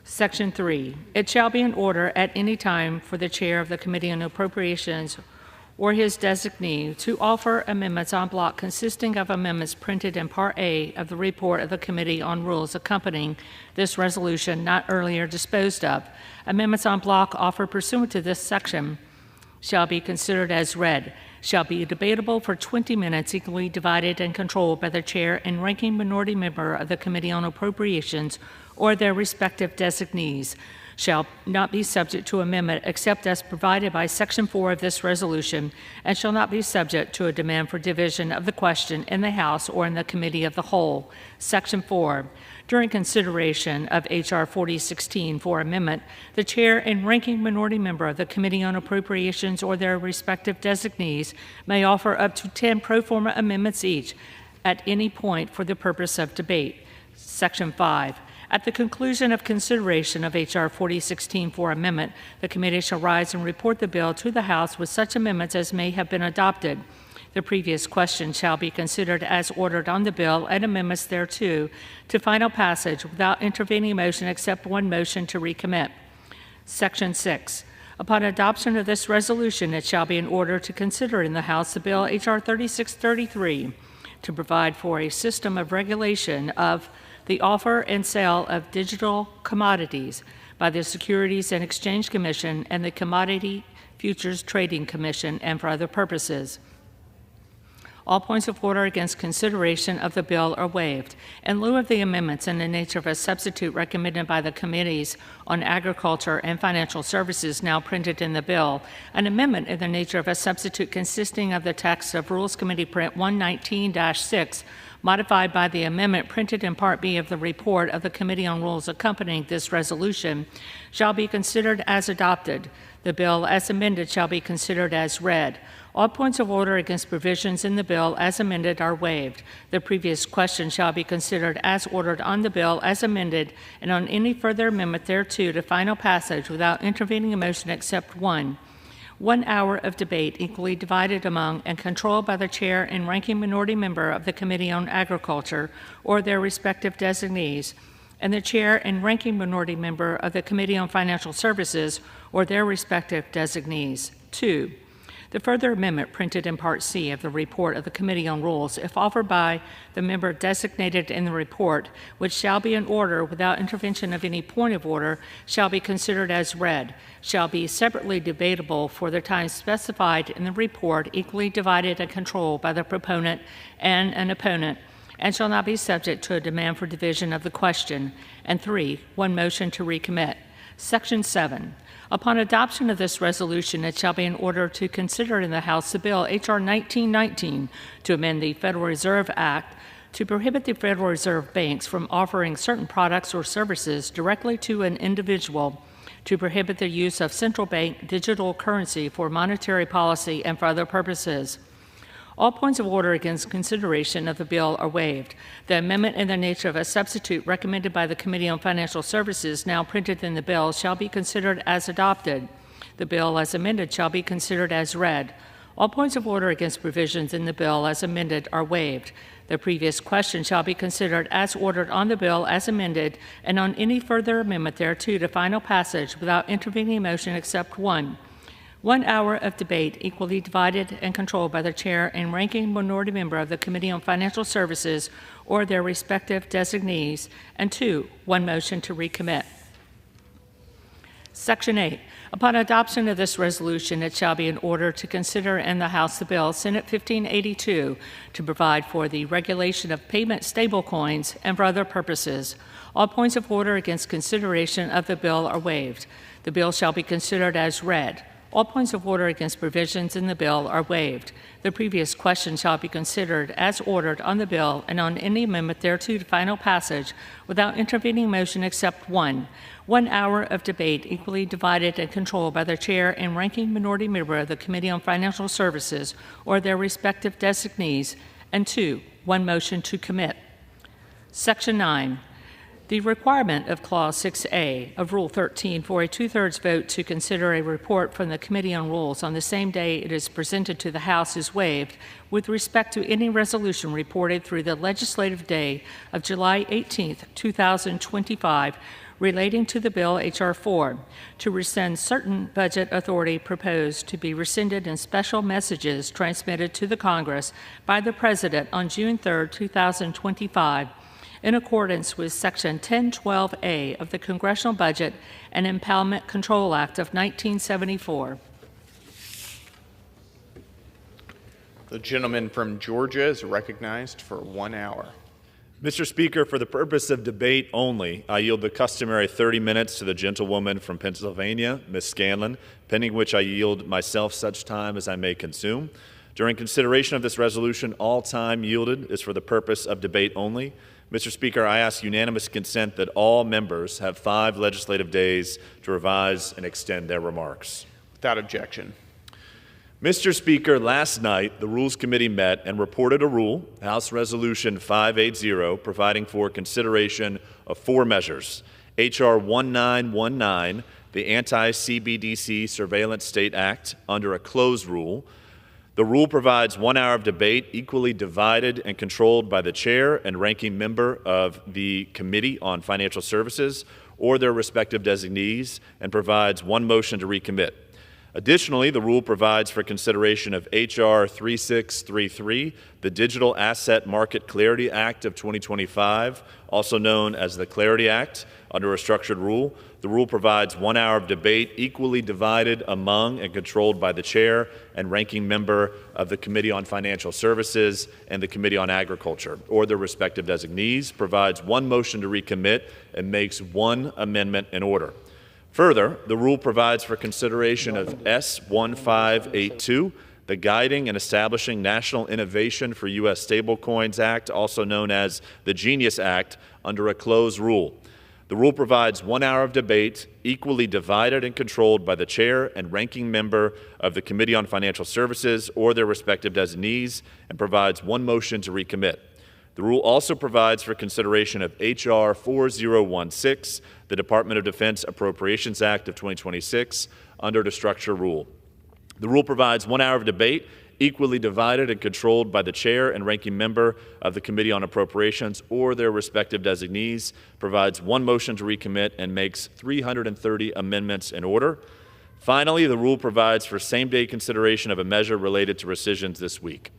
Section 3. It shall be in order at any time for the Chair of the Committee on Appropriations or his designee to offer amendments en bloc consisting of amendments printed in Part A of the report of the Committee on Rules accompanying this resolution not earlier disposed of. Amendments en bloc offered pursuant to this section shall be considered as read, shall be debatable for 20 minutes, equally divided and controlled by the chair and ranking minority member of the Committee on Appropriations or their respective designees, shall not be subject to amendment except as provided by Section 4 of this resolution, and shall not be subject to a demand for division of the question in the House or in the Committee of the Whole. Section 4. During consideration of H.R. 4016 for amendment, the chair and ranking minority member of the Committee on Appropriations or their respective designees may offer up to 10 pro forma amendments each at any point for the purpose of debate. Section 5. At the conclusion of consideration of H.R. 4016 for amendment, the committee shall rise and report the bill to the House with such amendments as may have been adopted. The previous question shall be considered as ordered on the bill and amendments thereto to final passage without intervening motion except one motion to recommit. Section 6. Upon adoption of this resolution, it shall be in order to consider in the House the bill H.R. 3633 to provide for a system of regulation of the offer and sale of digital commodities by the Securities and Exchange Commission and the Commodity Futures Trading Commission and for other purposes. All points of order against consideration of the bill are waived. In lieu of the amendments in the nature of a substitute recommended by the Committees on Agriculture and Financial Services now printed in the bill, an amendment in the nature of a substitute consisting of the text of Rules Committee Print 119-6 modified by the amendment printed in Part B of the report of the Committee on Rules accompanying this resolution, shall be considered as adopted. The bill as amended shall be considered as read. All points of order against provisions in the bill as amended are waived. The previous question shall be considered as ordered on the bill as amended and on any further amendment thereto to final passage without intervening a motion except one. 1 hour of debate equally divided among and controlled by the chair and ranking minority member of the Committee on Agriculture or their respective designees, and the chair and ranking minority member of the Committee on Financial Services or their respective designees. 2. The further amendment printed in Part C of the report of the Committee on Rules, if offered by the member designated in the report, which shall be in order without intervention of any point of order, shall be considered as read, shall be separately debatable for the time specified in the report, equally divided and controlled by the proponent and an opponent, and shall not be subject to a demand for division of the question. And 3, one motion to recommit. Section 7. Upon adoption of this resolution, it shall be in order to consider in the House the bill H.R. 1919 to amend the Federal Reserve Act to prohibit the Federal Reserve banks from offering certain products or services directly to an individual, to prohibit the use of central bank digital currency for monetary policy and for other purposes. All points of order against consideration of the bill are waived. The amendment in the nature of a substitute recommended by the Committee on Financial Services, now printed in the bill, shall be considered as adopted. The bill as amended shall be considered as read. All points of order against provisions in the bill as amended are waived. The previous question shall be considered as ordered on the bill as amended and on any further amendment thereto to final passage without intervening motion except one. 1 hour of debate equally divided and controlled by the chair and ranking minority member of the Committee on Financial Services or their respective designees. And 2, one motion to recommit. Section 8. Upon adoption of this resolution, it shall be in order to consider in the House the bill Senate 1582 to provide for the regulation of payment stablecoins and for other purposes. All points of order against consideration of the bill are waived. The bill shall be considered as read. All points of order against provisions in the bill are waived. The previous question shall be considered as ordered on the bill and on any amendment thereto to final passage without intervening motion except one. 1 hour of debate equally divided and controlled by the chair and ranking minority member of the Committee on Financial Services or their respective designees. And 2, one motion to commit. Section 9. The requirement of Clause 6A of Rule 13 for a two-thirds vote to consider a report from the Committee on Rules on the same day it is presented to the House is waived with respect to any resolution reported through the legislative day of July 18, 2025, relating to the bill H.R. 4, to rescind certain budget authority proposed to be rescinded in special messages transmitted to the Congress by the President on June 3, 2025, in accordance with Section 1012A of the Congressional Budget and Impoundment Control Act of 1974. The gentleman from Georgia is recognized for 1 hour. Mr. Speaker, for the purpose of debate only, I yield the customary 30 minutes to the gentlewoman from Pennsylvania, Ms. Scanlon, pending which I yield myself such time as I may consume. During consideration of this resolution, all time yielded is for the purpose of debate only. Mr. Speaker, I ask unanimous consent that all members have 5 legislative days to revise and extend their remarks. Without objection. Mr. Speaker, last night the Rules Committee met and reported a rule, House Resolution 580, providing for consideration of 4 measures. H.R. 1919, the Anti-CBDC Surveillance State Act, under a closed rule. The rule provides 1 hour of debate equally divided and controlled by the chair and ranking member of the Committee on Financial Services or their respective designees, and provides 1 motion to recommit. Additionally, the rule provides for consideration of H.R. 3633, the Digital Asset Market Clarity Act of 2025, also known as the Clarity Act, under a structured rule. The rule provides 1 hour of debate equally divided among and controlled by the chair and ranking member of the Committee on Financial Services and the Committee on Agriculture, or their respective designees, provides 1 motion to recommit, and makes 1 amendment in order. Further, the rule provides for consideration of S1582, the Guiding and Establishing National Innovation for U.S. Stablecoins Act, also known as the Genius Act, under a closed rule. The rule provides 1 hour of debate, equally divided and controlled by the chair and ranking member of the Committee on Financial Services or their respective designees, and provides 1 motion to recommit. The rule also provides for consideration of H.R. 4016, the Department of Defense Appropriations Act of 2026, under the structure rule. The rule provides 1 hour of debate, equally divided and controlled by the chair and ranking member of the Committee on Appropriations or their respective designees, provides 1 motion to recommit, and makes 330 amendments in order. Finally, the rule provides for same-day consideration of a measure related to rescissions this week.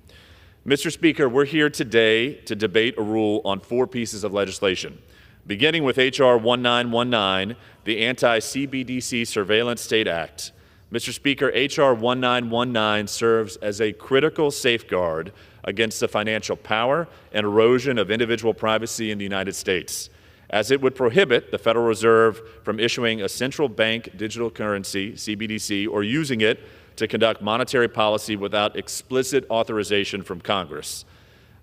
Mr. Speaker, we're here today to debate a rule on 4 pieces of legislation, beginning with H.R. 1919, the Anti-CBDC Surveillance State Act. Mr. Speaker, H.R. 1919 serves as a critical safeguard against the financial power and erosion of individual privacy in the United States, as it would prohibit the Federal Reserve from issuing a central bank digital currency, CBDC, or using it to conduct monetary policy without explicit authorization from Congress.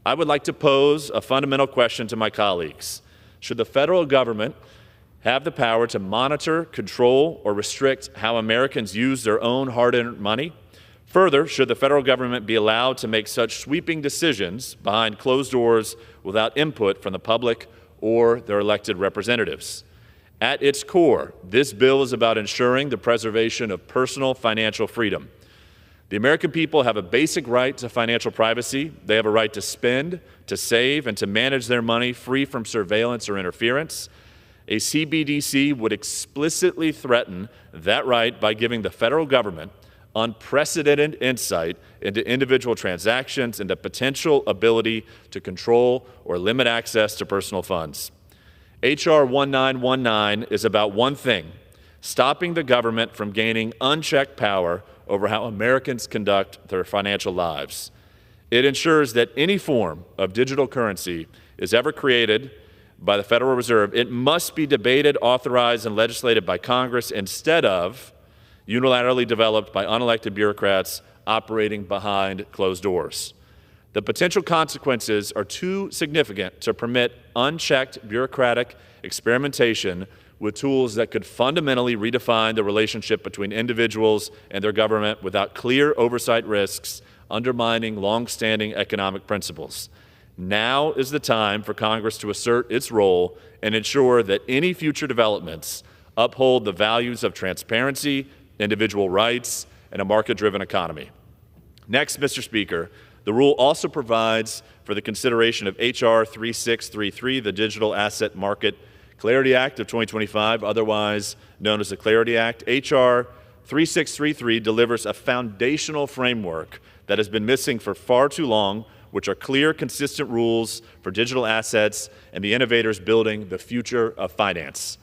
I would like to pose a fundamental question to my colleagues. Should the federal government have the power to monitor, control, or restrict how Americans use their own hard-earned money? Further, should the federal government be allowed to make such sweeping decisions behind closed doors without input from the public or their elected representatives? At its core, this bill is about ensuring the preservation of personal financial freedom. The American people have a basic right to financial privacy. They have a right to spend, to save, and to manage their money free from surveillance or interference. A CBDC would explicitly threaten that right by giving the federal government unprecedented insight into individual transactions and the potential ability to control or limit access to personal funds. H.R. 1919 is about one thing: stopping the government from gaining unchecked power over how Americans conduct their financial lives. It ensures that any form of digital currency is ever created by the Federal Reserve, it must be debated, authorized, and legislated by Congress instead of unilaterally developed by unelected bureaucrats operating behind closed doors. The potential consequences are too significant to permit unchecked bureaucratic experimentation with tools that could fundamentally redefine the relationship between individuals and their government without clear oversight risks, undermining long-standing economic principles. Now is the time for Congress to assert its role and ensure that any future developments uphold the values of transparency, individual rights, and a market-driven economy. Next, Mr. Speaker, the rule also provides for the consideration of H.R. 3633, the Digital Asset Market Clarity Act of 2025, otherwise known as the Clarity Act. H.R. 3633 delivers a foundational framework that has been missing for far too long, which are clear, consistent rules for digital assets and the innovators building the future of finance.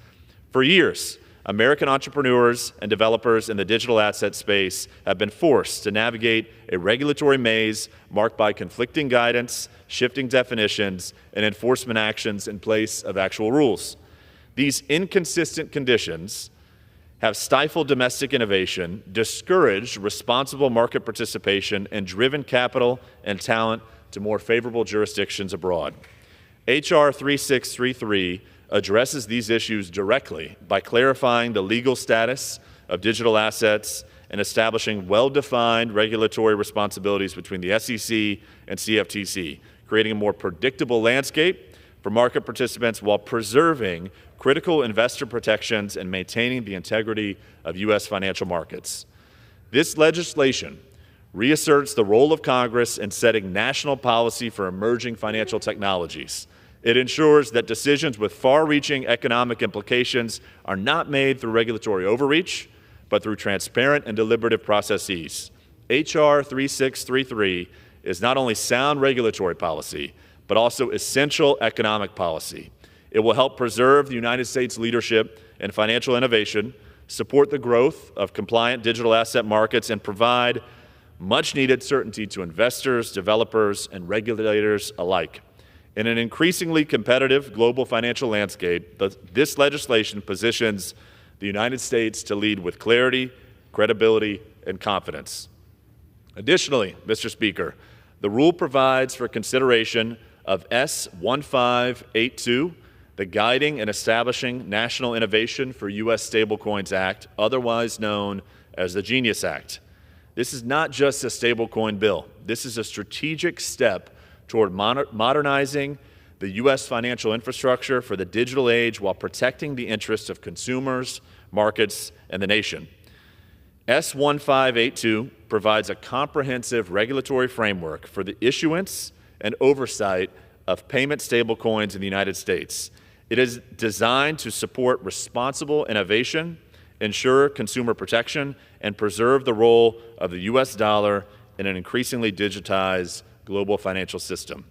For years, American entrepreneurs and developers in the digital asset space have been forced to navigate a regulatory maze marked by conflicting guidance, shifting definitions, and enforcement actions in place of actual rules. These inconsistent conditions have stifled domestic innovation, discouraged responsible market participation, and driven capital and talent to more favorable jurisdictions abroad. H.R. 3633 addresses these issues directly by clarifying the legal status of digital assets and establishing well-defined regulatory responsibilities between the SEC and CFTC, creating a more predictable landscape for market participants while preserving critical investor protections and maintaining the integrity of U.S. financial markets. This legislation reasserts the role of Congress in setting national policy for emerging financial technologies. It ensures that decisions with far-reaching economic implications are not made through regulatory overreach, but through transparent and deliberative processes. H.R. 3633 is not only sound regulatory policy, but also essential economic policy. It will help preserve the United States leadership in financial innovation, support the growth of compliant digital asset markets, and provide much-needed certainty to investors, developers, and regulators alike. In an increasingly competitive global financial landscape, this legislation positions the United States to lead with clarity, credibility, and confidence. Additionally, Mr. Speaker, the rule provides for consideration of S1582, the Guiding and Establishing National Innovation for U.S. Stablecoins Act, otherwise known as the Genius Act. This is not just a stablecoin bill. This is a strategic step toward modernizing the U.S. financial infrastructure for the digital age while protecting the interests of consumers, markets, and the nation. S1582 provides a comprehensive regulatory framework for the issuance and oversight of payment stablecoins in the United States. It is designed to support responsible innovation ensure consumer protection, and preserve the role of the U.S. dollar in an increasingly digitized global financial system.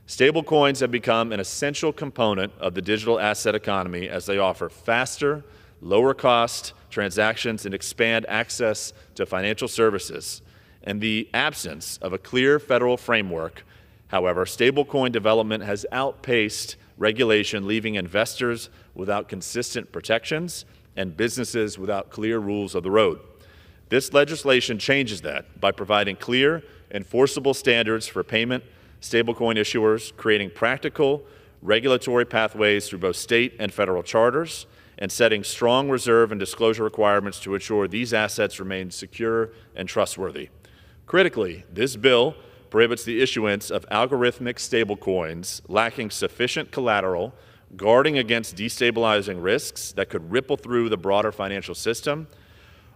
Stablecoins have become an essential component of the digital asset economy as they offer faster, lower-cost transactions and expand access to financial services. In the absence of a clear federal framework, however, stablecoin development has outpaced regulation, leaving investors without consistent protections and businesses without clear rules of the road. This legislation changes that by providing clear, enforceable standards for payment stablecoin issuers, creating practical regulatory pathways through both state and federal charters, and setting strong reserve and disclosure requirements to ensure these assets remain secure and trustworthy. Critically, this bill prohibits the issuance of algorithmic stablecoins lacking sufficient collateral, guarding against destabilizing risks that could ripple through the broader financial system.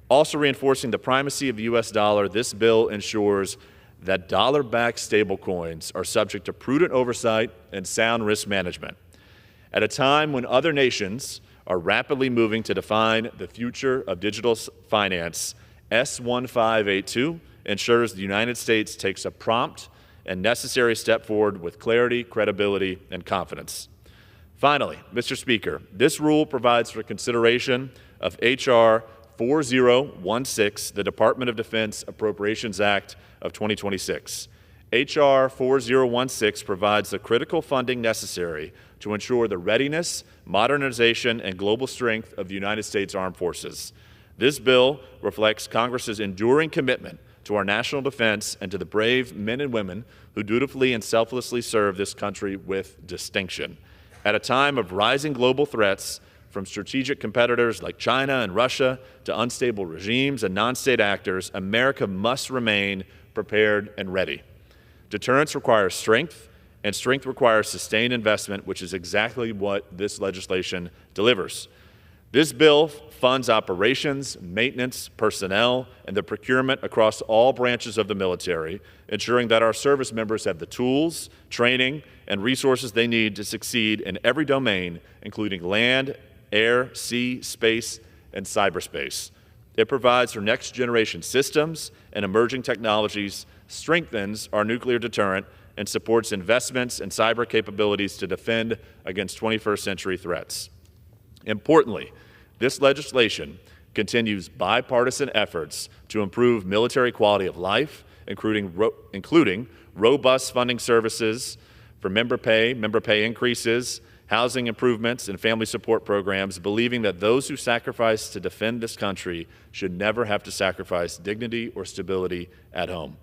Also reinforcing the primacy of the U.S. dollar, this bill ensures that dollar-backed stablecoins are subject to prudent oversight and sound risk management. At a time when other nations are rapidly moving to define the future of digital finance, S1582 ensures the United States takes a prompt and necessary step forward with clarity, credibility, and confidence. Finally, Mr. Speaker, this rule provides for consideration of H.R. 4016, the Department of Defense Appropriations Act of 2026. H.R. 4016 provides the critical funding necessary to ensure the readiness, modernization, and global strength of the United States Armed Forces. This bill reflects Congress's enduring commitment to our national defense and to the brave men and women who dutifully and selflessly serve this country with distinction. At a time of rising global threats, from strategic competitors like China and Russia to unstable regimes and non-state actors, America must remain prepared and ready. Deterrence requires strength, and strength requires sustained investment, which is exactly what this legislation delivers. This bill funds operations, maintenance, personnel, and the procurement across all branches of the military, ensuring that our service members have the tools, training, and resources they need to succeed in every domain, including land, air, sea, space, and cyberspace. It provides for next-generation systems and emerging technologies, strengthens our nuclear deterrent, and supports investments in cyber capabilities to defend against 21st century threats. Importantly, this legislation continues bipartisan efforts to improve military quality of life, including robust funding services for member pay increases, housing improvements, and family support programs, believing that those who sacrifice to defend this country should never have to sacrifice dignity or stability at home.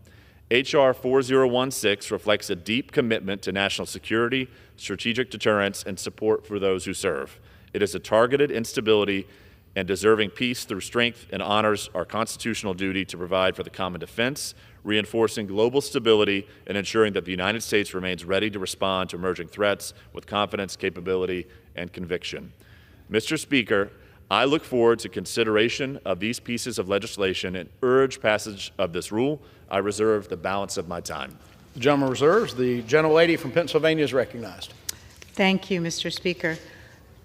H.R. 4016 reflects a deep commitment to national security, strategic deterrence, and support for those who serve. It is a targeted instability and deserving peace through strength and honors our constitutional duty to provide for the common defense, reinforcing global stability and ensuring that the United States remains ready to respond to emerging threats with confidence, capability, and conviction. Mr. Speaker, I look forward to consideration of these pieces of legislation and urge passage of this rule. I reserve the balance of my time. The gentleman reserves. The gentlelady from Pennsylvania is recognized. Thank you, Mr. Speaker.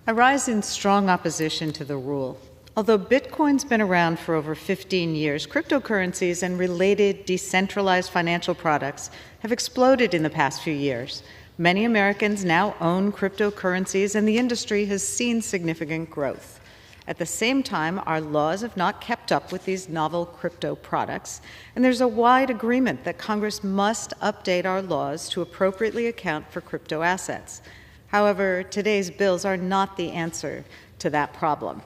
I rise in strong opposition to the rule. Although Bitcoin's been around for over 15 years, cryptocurrencies and related decentralized financial products have exploded in the past few years. Many Americans now own cryptocurrencies, and the industry has seen significant growth. At the same time, our laws have not kept up with these novel crypto products, and there's a wide agreement that Congress must update our laws to appropriately account for crypto assets. However, today's bills are not the answer to that problem.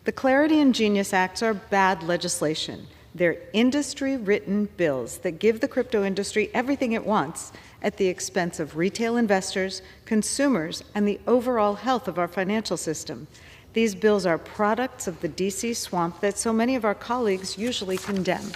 The Clarity and Genius Acts are bad legislation. They're industry-written bills that give the crypto industry everything it wants at the expense of retail investors, consumers, and the overall health of our financial system. These bills are products of the DC swamp that so many of our colleagues usually condemn.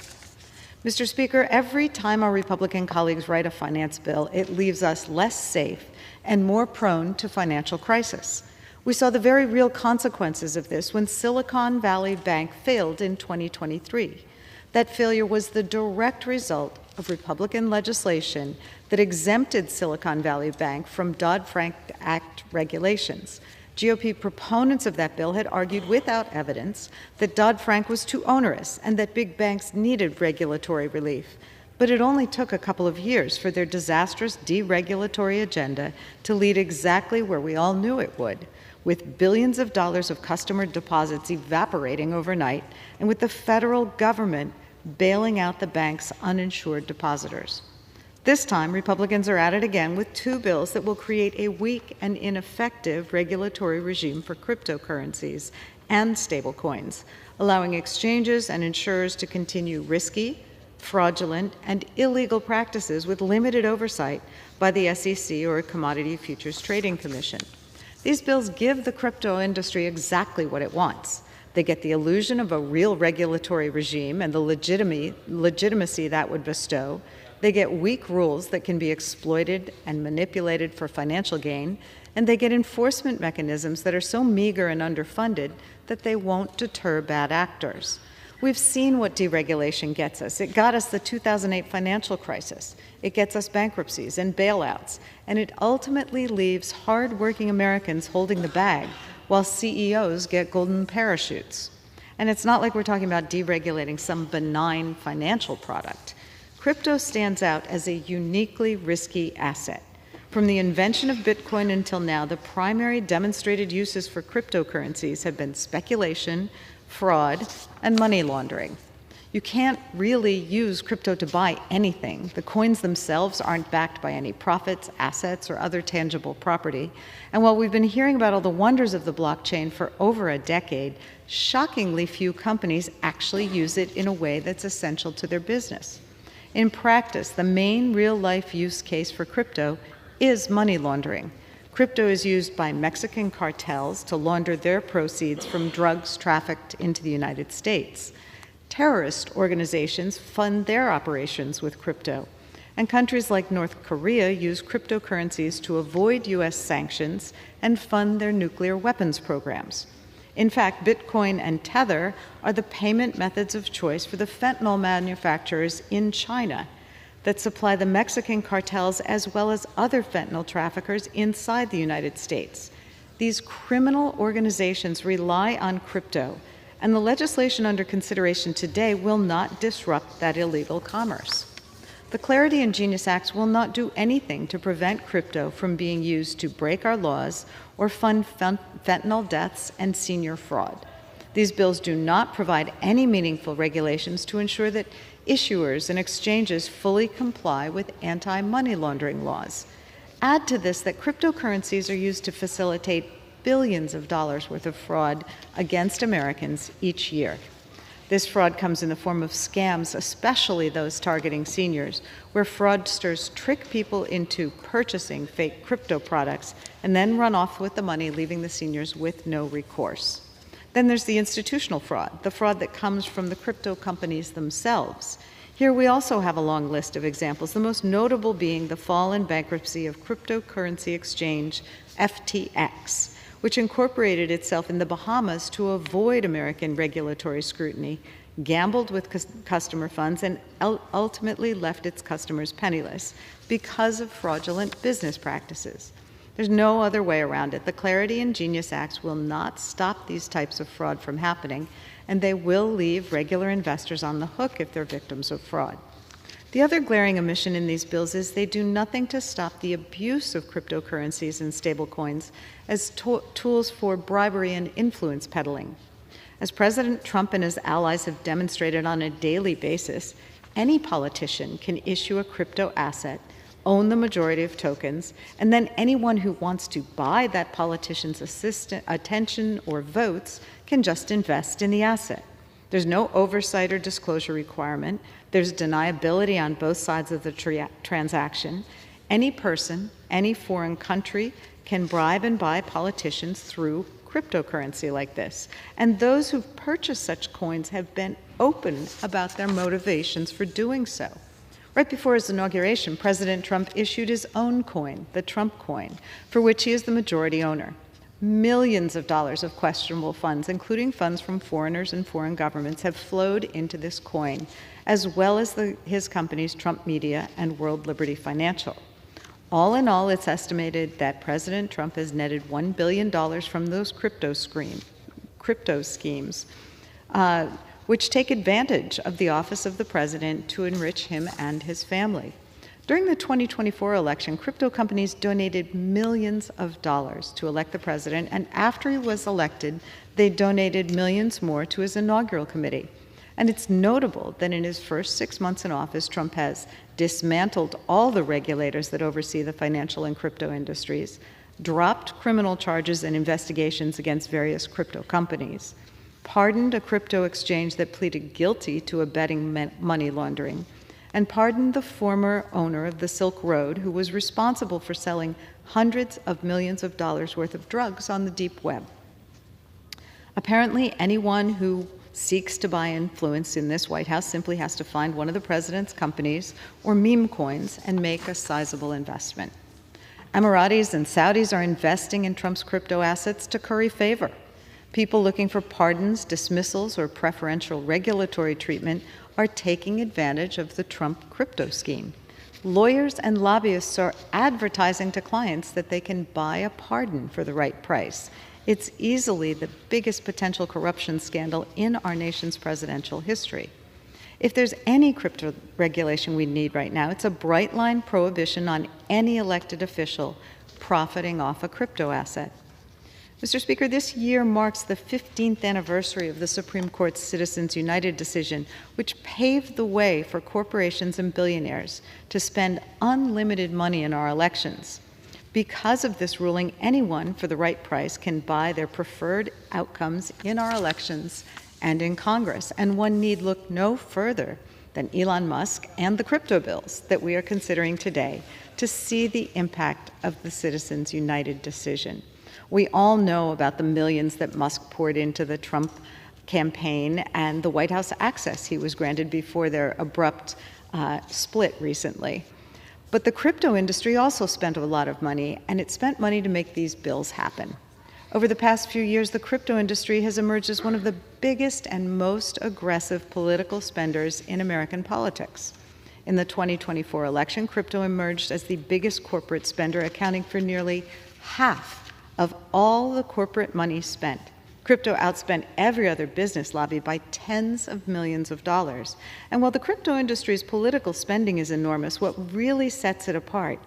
Mr. Speaker, every time our Republican colleagues write a finance bill, it leaves us less safe and more prone to financial crisis. We saw the very real consequences of this when Silicon Valley Bank failed in 2023. That failure was the direct result of Republican legislation that exempted Silicon Valley Bank from Dodd-Frank Act regulations. GOP proponents of that bill had argued without evidence that Dodd-Frank was too onerous and that big banks needed regulatory relief. But it only took a couple of years for their disastrous deregulatory agenda to lead exactly where we all knew it would, with billions of dollars of customer deposits evaporating overnight and with the federal government bailing out the bank's uninsured depositors. This time, Republicans are at it again with two bills that will create a weak and ineffective regulatory regime for cryptocurrencies and stablecoins, allowing exchanges and insurers to continue risky, fraudulent, and illegal practices with limited oversight by the SEC or a Commodity Futures Trading Commission. These bills give the crypto industry exactly what it wants. They get the illusion of a real regulatory regime and the legitimacy that would bestow. They get weak rules that can be exploited and manipulated for financial gain, and they get enforcement mechanisms that are so meager and underfunded that they won't deter bad actors. We've seen what deregulation gets us. It got us the 2008 financial crisis. It gets us bankruptcies and bailouts, and it ultimately leaves hard-working Americans holding the bag while CEOs get golden parachutes. And it's not like we're talking about deregulating some benign financial product. Crypto stands out as a uniquely risky asset. From the invention of Bitcoin until now, the primary demonstrated uses for cryptocurrencies have been speculation, fraud, and money laundering. You can't really use crypto to buy anything. The coins themselves aren't backed by any profits, assets, or other tangible property. And while we've been hearing about all the wonders of the blockchain for over a decade, shockingly few companies actually use it in a way that's essential to their business. In practice, the main real-life use case for crypto is money laundering. Crypto is used by Mexican cartels to launder their proceeds from drugs trafficked into the United States. Terrorist organizations fund their operations with crypto. And countries like North Korea use cryptocurrencies to avoid U.S. sanctions and fund their nuclear weapons programs. In fact, Bitcoin and Tether are the payment methods of choice for the fentanyl manufacturers in China that supply the Mexican cartels as well as other fentanyl traffickers inside the United States. These criminal organizations rely on crypto, and the legislation under consideration today will not disrupt that illegal commerce. The Clarity and Genius Acts will not do anything to prevent crypto from being used to break our laws or fund fentanyl deaths and senior fraud. These bills do not provide any meaningful regulations to ensure that issuers and exchanges fully comply with anti-money laundering laws. Add to this that cryptocurrencies are used to facilitate billions of dollars worth of fraud against Americans each year. This fraud comes in the form of scams, especially those targeting seniors, where fraudsters trick people into purchasing fake crypto products and then run off with the money, leaving the seniors with no recourse. Then there's the institutional fraud, the fraud that comes from the crypto companies themselves. Here we also have a long list of examples, the most notable being the fall and bankruptcy of cryptocurrency exchange FTX, which incorporated itself in the Bahamas to avoid American regulatory scrutiny, gambled with customer funds, and ultimately left its customers penniless because of fraudulent business practices. There's no other way around it. The Clarity and Genius Acts will not stop these types of fraud from happening, and they will leave regular investors on the hook if they're victims of fraud. The other glaring omission in these bills is they do nothing to stop the abuse of cryptocurrencies and stablecoins as tools for bribery and influence peddling. As President Trump and his allies have demonstrated on a daily basis, any politician can issue a crypto asset, own the majority of tokens, and then anyone who wants to buy that politician's attention or votes can just invest in the asset. There's no oversight or disclosure requirement. There's deniability on both sides of the transaction. Any person, any foreign country can bribe and buy politicians through cryptocurrency like this. And those who've purchased such coins have been open about their motivations for doing so. Right before his inauguration, President Trump issued his own coin, the Trump coin, for which he is the majority owner. Millions of dollars of questionable funds, including funds from foreigners and foreign governments, have flowed into this coin, as well as his companies Trump Media and World Liberty Financial. All in all, it's estimated that President Trump has netted $1 billion from those crypto schemes, which take advantage of the office of the president to enrich him and his family. During the 2024 election, crypto companies donated millions of dollars to elect the president, and after he was elected, they donated millions more to his inaugural committee. And it's notable that in his first 6 months in office, Trump has dismantled all the regulators that oversee the financial and crypto industries, dropped criminal charges and investigations against various crypto companies, pardoned a crypto exchange that pleaded guilty to abetting money laundering, and pardoned the former owner of the Silk Road who was responsible for selling hundreds of millions of dollars worth of drugs on the deep web. Apparently, anyone who seeks to buy influence in this White House simply has to find one of the president's companies or meme coins and make a sizable investment. Emiratis and Saudis are investing in Trump's crypto assets to curry favor. People looking for pardons, dismissals, or preferential regulatory treatment are taking advantage of the Trump crypto scheme. Lawyers and lobbyists are advertising to clients that they can buy a pardon for the right price. It's easily the biggest potential corruption scandal in our nation's presidential history. If there's any crypto regulation we need right now, it's a bright line prohibition on any elected official profiting off a crypto asset. Mr. Speaker, this year marks the 15th anniversary of the Supreme Court's Citizens United decision, which paved the way for corporations and billionaires to spend unlimited money in our elections. Because of this ruling, anyone for the right price can buy their preferred outcomes in our elections and in Congress, and one need look no further than Elon Musk and the crypto bills that we are considering today to see the impact of the Citizens United decision. We all know about the millions that Musk poured into the Trump campaign and the White House access he was granted before their abrupt split recently. But the crypto industry also spent a lot of money, and it spent money to make these bills happen. Over the past few years, the crypto industry has emerged as one of the biggest and most aggressive political spenders in American politics. In the 2024 election, crypto emerged as the biggest corporate spender, accounting for nearly half of all the corporate money spent. Crypto outspent every other business lobby by tens of millions of dollars. And while the crypto industry's political spending is enormous, what really sets it apart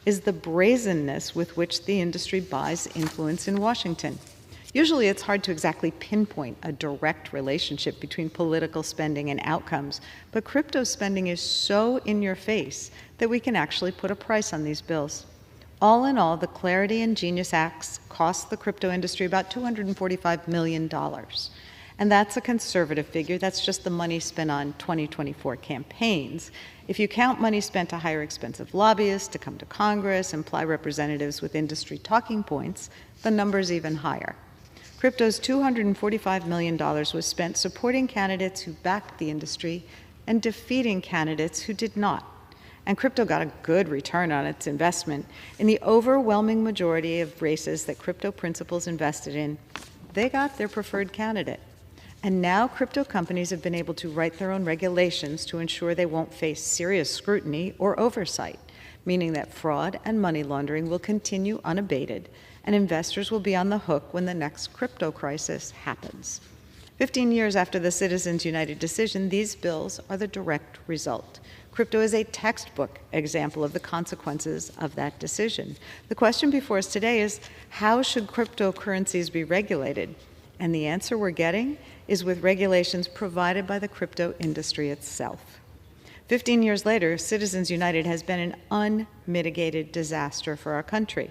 is the brazenness with which the industry buys influence in Washington. Usually it's hard to exactly pinpoint a direct relationship between political spending and outcomes, but crypto spending is so in your face that we can actually put a price on these bills. All in all, the Clarity and Genius Acts cost the crypto industry about $245 million. And that's a conservative figure. That's just the money spent on 2024 campaigns. If you count money spent to hire expensive lobbyists to come to Congress and fly representatives with industry talking points, the number's even higher. Crypto's $245 million was spent supporting candidates who backed the industry and defeating candidates who did not. And crypto got a good return on its investment. In the overwhelming majority of races that crypto principals invested in, they got their preferred candidate. And now crypto companies have been able to write their own regulations to ensure they won't face serious scrutiny or oversight, meaning that fraud and money laundering will continue unabated, and investors will be on the hook when the next crypto crisis happens. 15 years after the Citizens United decision, these bills are the direct result. Crypto is a textbook example of the consequences of that decision. The question before us today is, how should cryptocurrencies be regulated? And the answer we're getting is with regulations provided by the crypto industry itself. 15 years later, Citizens United has been an unmitigated disaster for our country.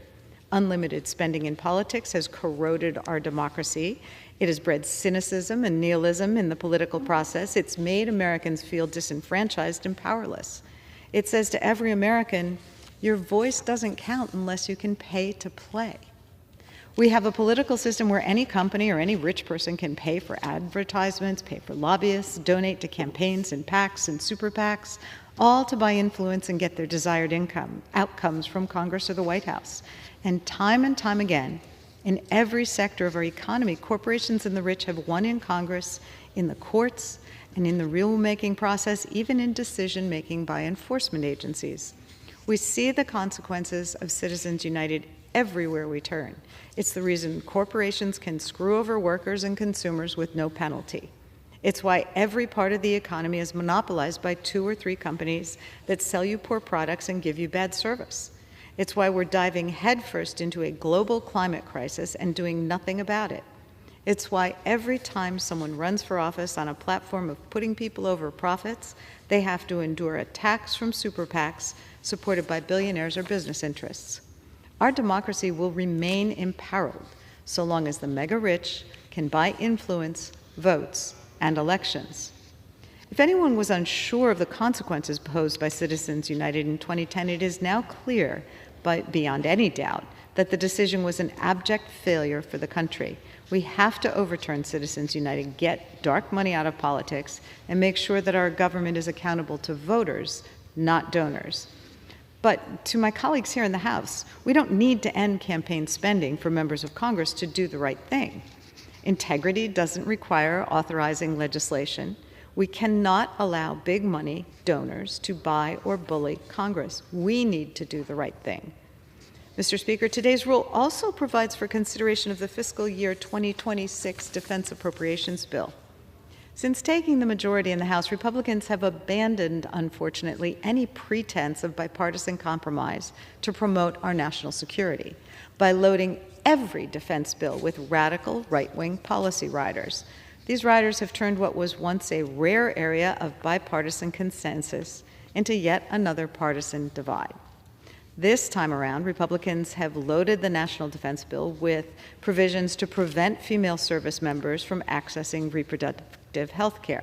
Unlimited spending in politics has corroded our democracy. It has bred cynicism and nihilism in the political process. It's made Americans feel disenfranchised and powerless. It says to every American, your voice doesn't count unless you can pay to play. We have a political system where any company or any rich person can pay for advertisements, pay for lobbyists, donate to campaigns and PACs and super PACs, all to buy influence and get their desired outcomes from Congress or the White House. And time again, in every sector of our economy, corporations and the rich have won in Congress, in the courts, and in the rulemaking process, even in decision-making by enforcement agencies. We see the consequences of Citizens United everywhere we turn. It's the reason corporations can screw over workers and consumers with no penalty. It's why every part of the economy is monopolized by 2 or 3 companies that sell you poor products and give you bad service. It's why we're diving headfirst into a global climate crisis and doing nothing about it. It's why every time someone runs for office on a platform of putting people over profits, they have to endure attacks from super PACs supported by billionaires or business interests. Our democracy will remain imperiled so long as the mega-rich can buy influence, votes, and elections. If anyone was unsure of the consequences posed by Citizens United in 2010, it is now clear, beyond any doubt, that the decision was an abject failure for the country. We have to overturn Citizens United, get dark money out of politics, and make sure that our government is accountable to voters, not donors. But to my colleagues here in the House, we don't need to end campaign spending for members of Congress to do the right thing. Integrity doesn't require authorizing legislation. We cannot allow big money donors to buy or bully Congress. We need to do the right thing. Mr. Speaker, today's rule also provides for consideration of the fiscal year 2026 defense appropriations bill. Since taking the majority in the House, Republicans have abandoned, unfortunately, any pretense of bipartisan compromise to promote our national security by loading every defense bill with radical right-wing policy riders. These riders have turned what was once a rare area of bipartisan consensus into yet another partisan divide. This time around, Republicans have loaded the National Defense Bill with provisions to prevent female service members from accessing reproductive health care.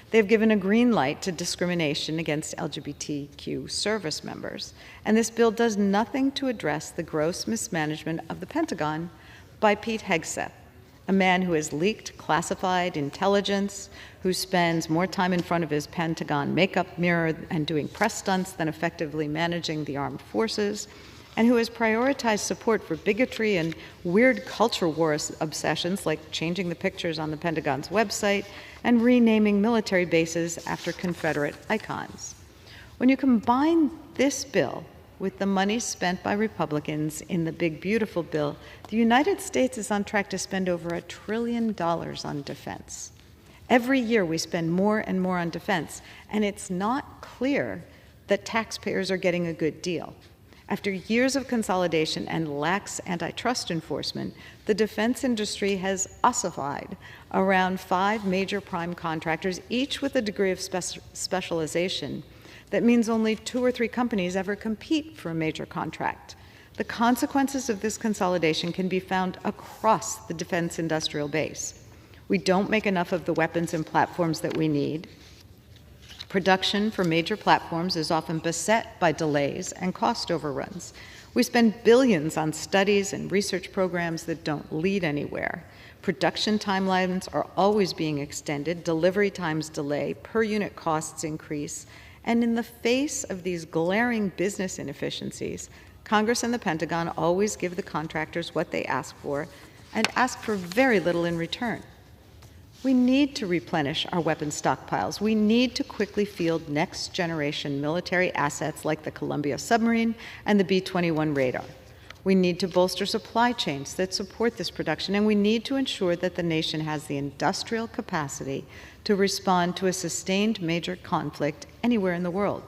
They've given a green light to discrimination against LGBTQ service members, and this bill does nothing to address the gross mismanagement of the Pentagon by Pete Hegseth, a man who has leaked classified intelligence, who spends more time in front of his Pentagon makeup mirror and doing press stunts than effectively managing the armed forces, and who has prioritized support for bigotry and weird culture war obsessions like changing the pictures on the Pentagon's website and renaming military bases after Confederate icons. When you combine this bill with the money spent by Republicans in the Big Beautiful Bill, the United States is on track to spend over $1 trillion on defense. Every year we spend more and more on defense, and it's not clear that taxpayers are getting a good deal. After years of consolidation and lax antitrust enforcement, the defense industry has ossified around 5 major prime contractors, each with a degree of specialization that means only 2 or 3 companies ever compete for a major contract. The consequences of this consolidation can be found across the defense industrial base. We don't make enough of the weapons and platforms that we need. Production for major platforms is often beset by delays and cost overruns. We spend billions on studies and research programs that don't lead anywhere. Production timelines are always being extended, delivery times delay, per unit costs increase, and in the face of these glaring business inefficiencies, Congress and the Pentagon always give the contractors what they ask for and ask for very little in return. We need to replenish our weapons stockpiles. We need to quickly field next-generation military assets like the Columbia submarine and the B-21 radar. We need to bolster supply chains that support this production, and we need to ensure that the nation has the industrial capacity to respond to a sustained major conflict anywhere in the world.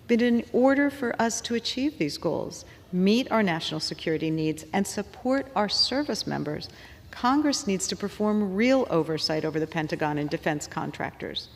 But in order for us to achieve these goals, meet our national security needs, and support our service members, Congress needs to perform real oversight over the Pentagon and defense contractors.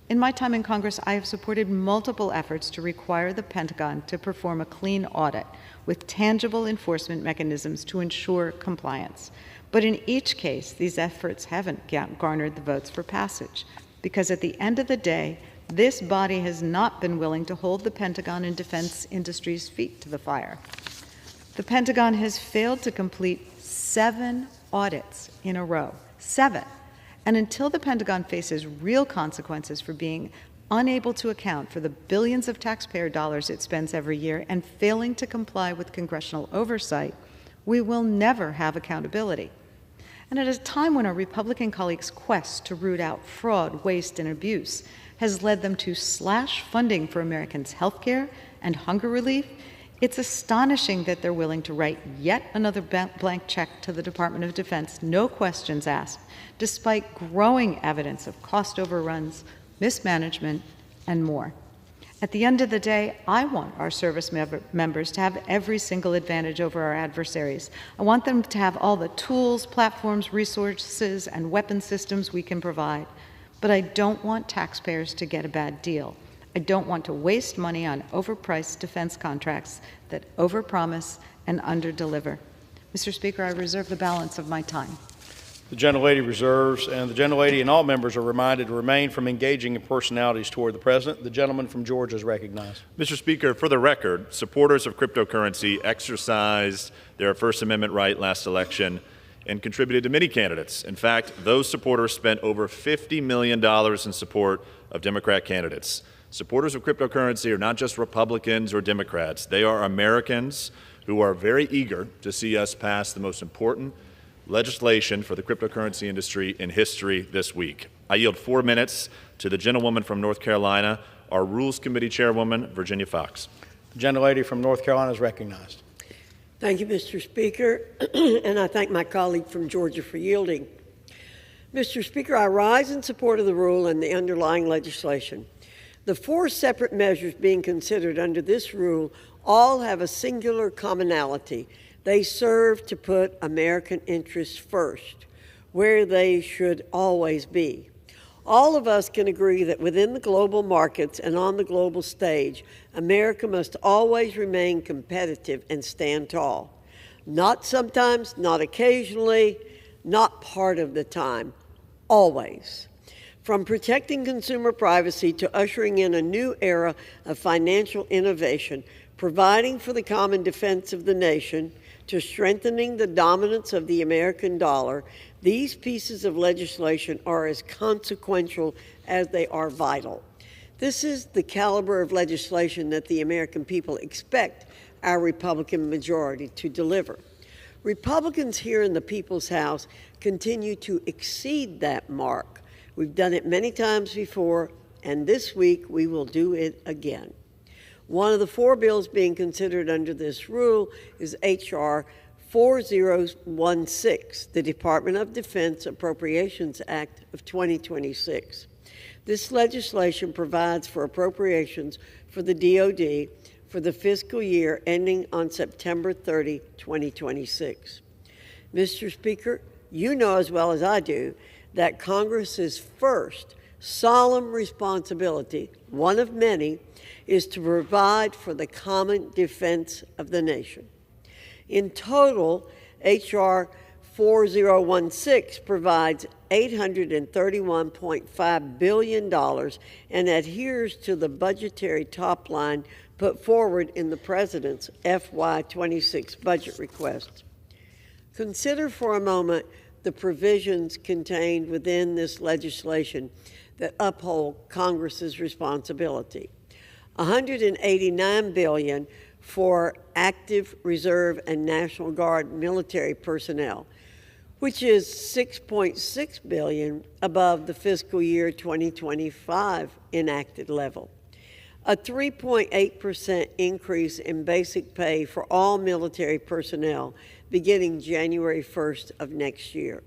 In my time in Congress, I have supported multiple efforts to require the Pentagon to perform a clean audit with tangible enforcement mechanisms to ensure compliance. But in each case, these efforts haven't garnered the votes for passage, because at the end of the day, this body has not been willing to hold the Pentagon and defense industry's feet to the fire. The Pentagon has failed to complete 7 audits in a row. 7. And until the Pentagon faces real consequences for being unable to account for the billions of taxpayer dollars it spends every year and failing to comply with congressional oversight, we will never have accountability. And at a time when our Republican colleagues' quest to root out fraud, waste, and abuse has led them to slash funding for Americans' health care, and hunger relief, it's astonishing that they're willing to write yet another blank check to the Department of Defense, no questions asked, despite growing evidence of cost overruns, mismanagement, and more. At the end of the day, I want our service members to have every single advantage over our adversaries. I want them to have all the tools, platforms, resources, and weapon systems we can provide. But I don't want taxpayers to get a bad deal. I don't want to waste money on overpriced defense contracts that overpromise and underdeliver. Mr. Speaker, I reserve the balance of my time. The gentlelady reserves, and the gentlelady and all members are reminded to refrain from engaging in personalities toward the President. The gentleman from Georgia is recognized. Mr. Speaker, for the record, supporters of cryptocurrency exercised their First Amendment right last election and contributed to many candidates. In fact, those supporters spent over $50 million in support of Democrat candidates. Supporters of cryptocurrency are not just Republicans or Democrats. They are Americans who are very eager to see us pass the most important legislation for the cryptocurrency industry in history this week. I yield 4 minutes to the gentlewoman from North Carolina, our Rules Committee Chairwoman, Virginia Fox. The gentlelady from North Carolina is recognized. Thank you, Mr. Speaker, and I thank my colleague from Georgia for yielding. Mr. Speaker, I rise in support of the rule and the underlying legislation. The 4 separate measures being considered under this rule all have a singular commonality. They serve to put American interests first, where they should always be. All of us can agree that within the global markets and on the global stage, America must always remain competitive and stand tall. Not sometimes, not occasionally, not part of the time, always. From protecting consumer privacy to ushering in a new era of financial innovation, providing for the common defense of the nation, to strengthening the dominance of the American dollar, these pieces of legislation are as consequential as they are vital. This is the caliber of legislation that the American people expect our Republican majority to deliver. Republicans here in the People's House continue to exceed that mark. We've done it many times before, and this week we will do it again. One of the 4 bills being considered under this rule is H.R. 4016, the Department of Defense Appropriations Act of 2026. This legislation provides for appropriations for the DoD for the fiscal year ending on September 30, 2026. Mr. Speaker, you know as well as I do that Congress's first solemn responsibility, one of many, is to provide for the common defense of the nation. In total, H.R. 4016 provides $831.5 billion and adheres to the budgetary top line put forward in the President's FY26 budget request. Consider for a moment the provisions contained within this legislation that uphold Congress's responsibility. $189 billion for active reserve and National Guard military personnel, which is $6.6 billion above the fiscal year 2025 enacted level. A 3.8% increase in basic pay for all military personnel beginning January 1st of next year.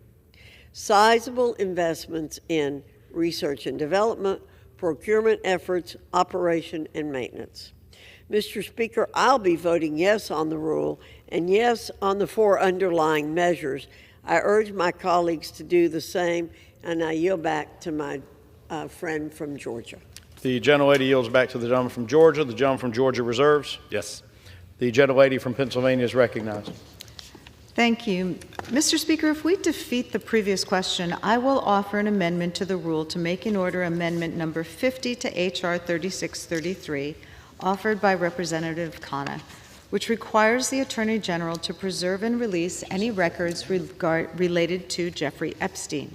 Sizable investments in research and development, procurement efforts, operation, and maintenance. Mr. Speaker, I'll be voting yes on the rule and yes on the 4 underlying measures. I urge my colleagues to do the same, and I yield back to my friend from Georgia. The gentlelady yields back to the gentleman from Georgia. The gentleman from Georgia reserves. Yes. The gentlelady from Pennsylvania is recognized. Thank you. Mr. Speaker, if we defeat the previous question, I will offer an amendment to the rule to make in order amendment number 50 to H.R. 3633, offered by Representative Khanna, which requires the Attorney General to preserve and release any records related to Jeffrey Epstein.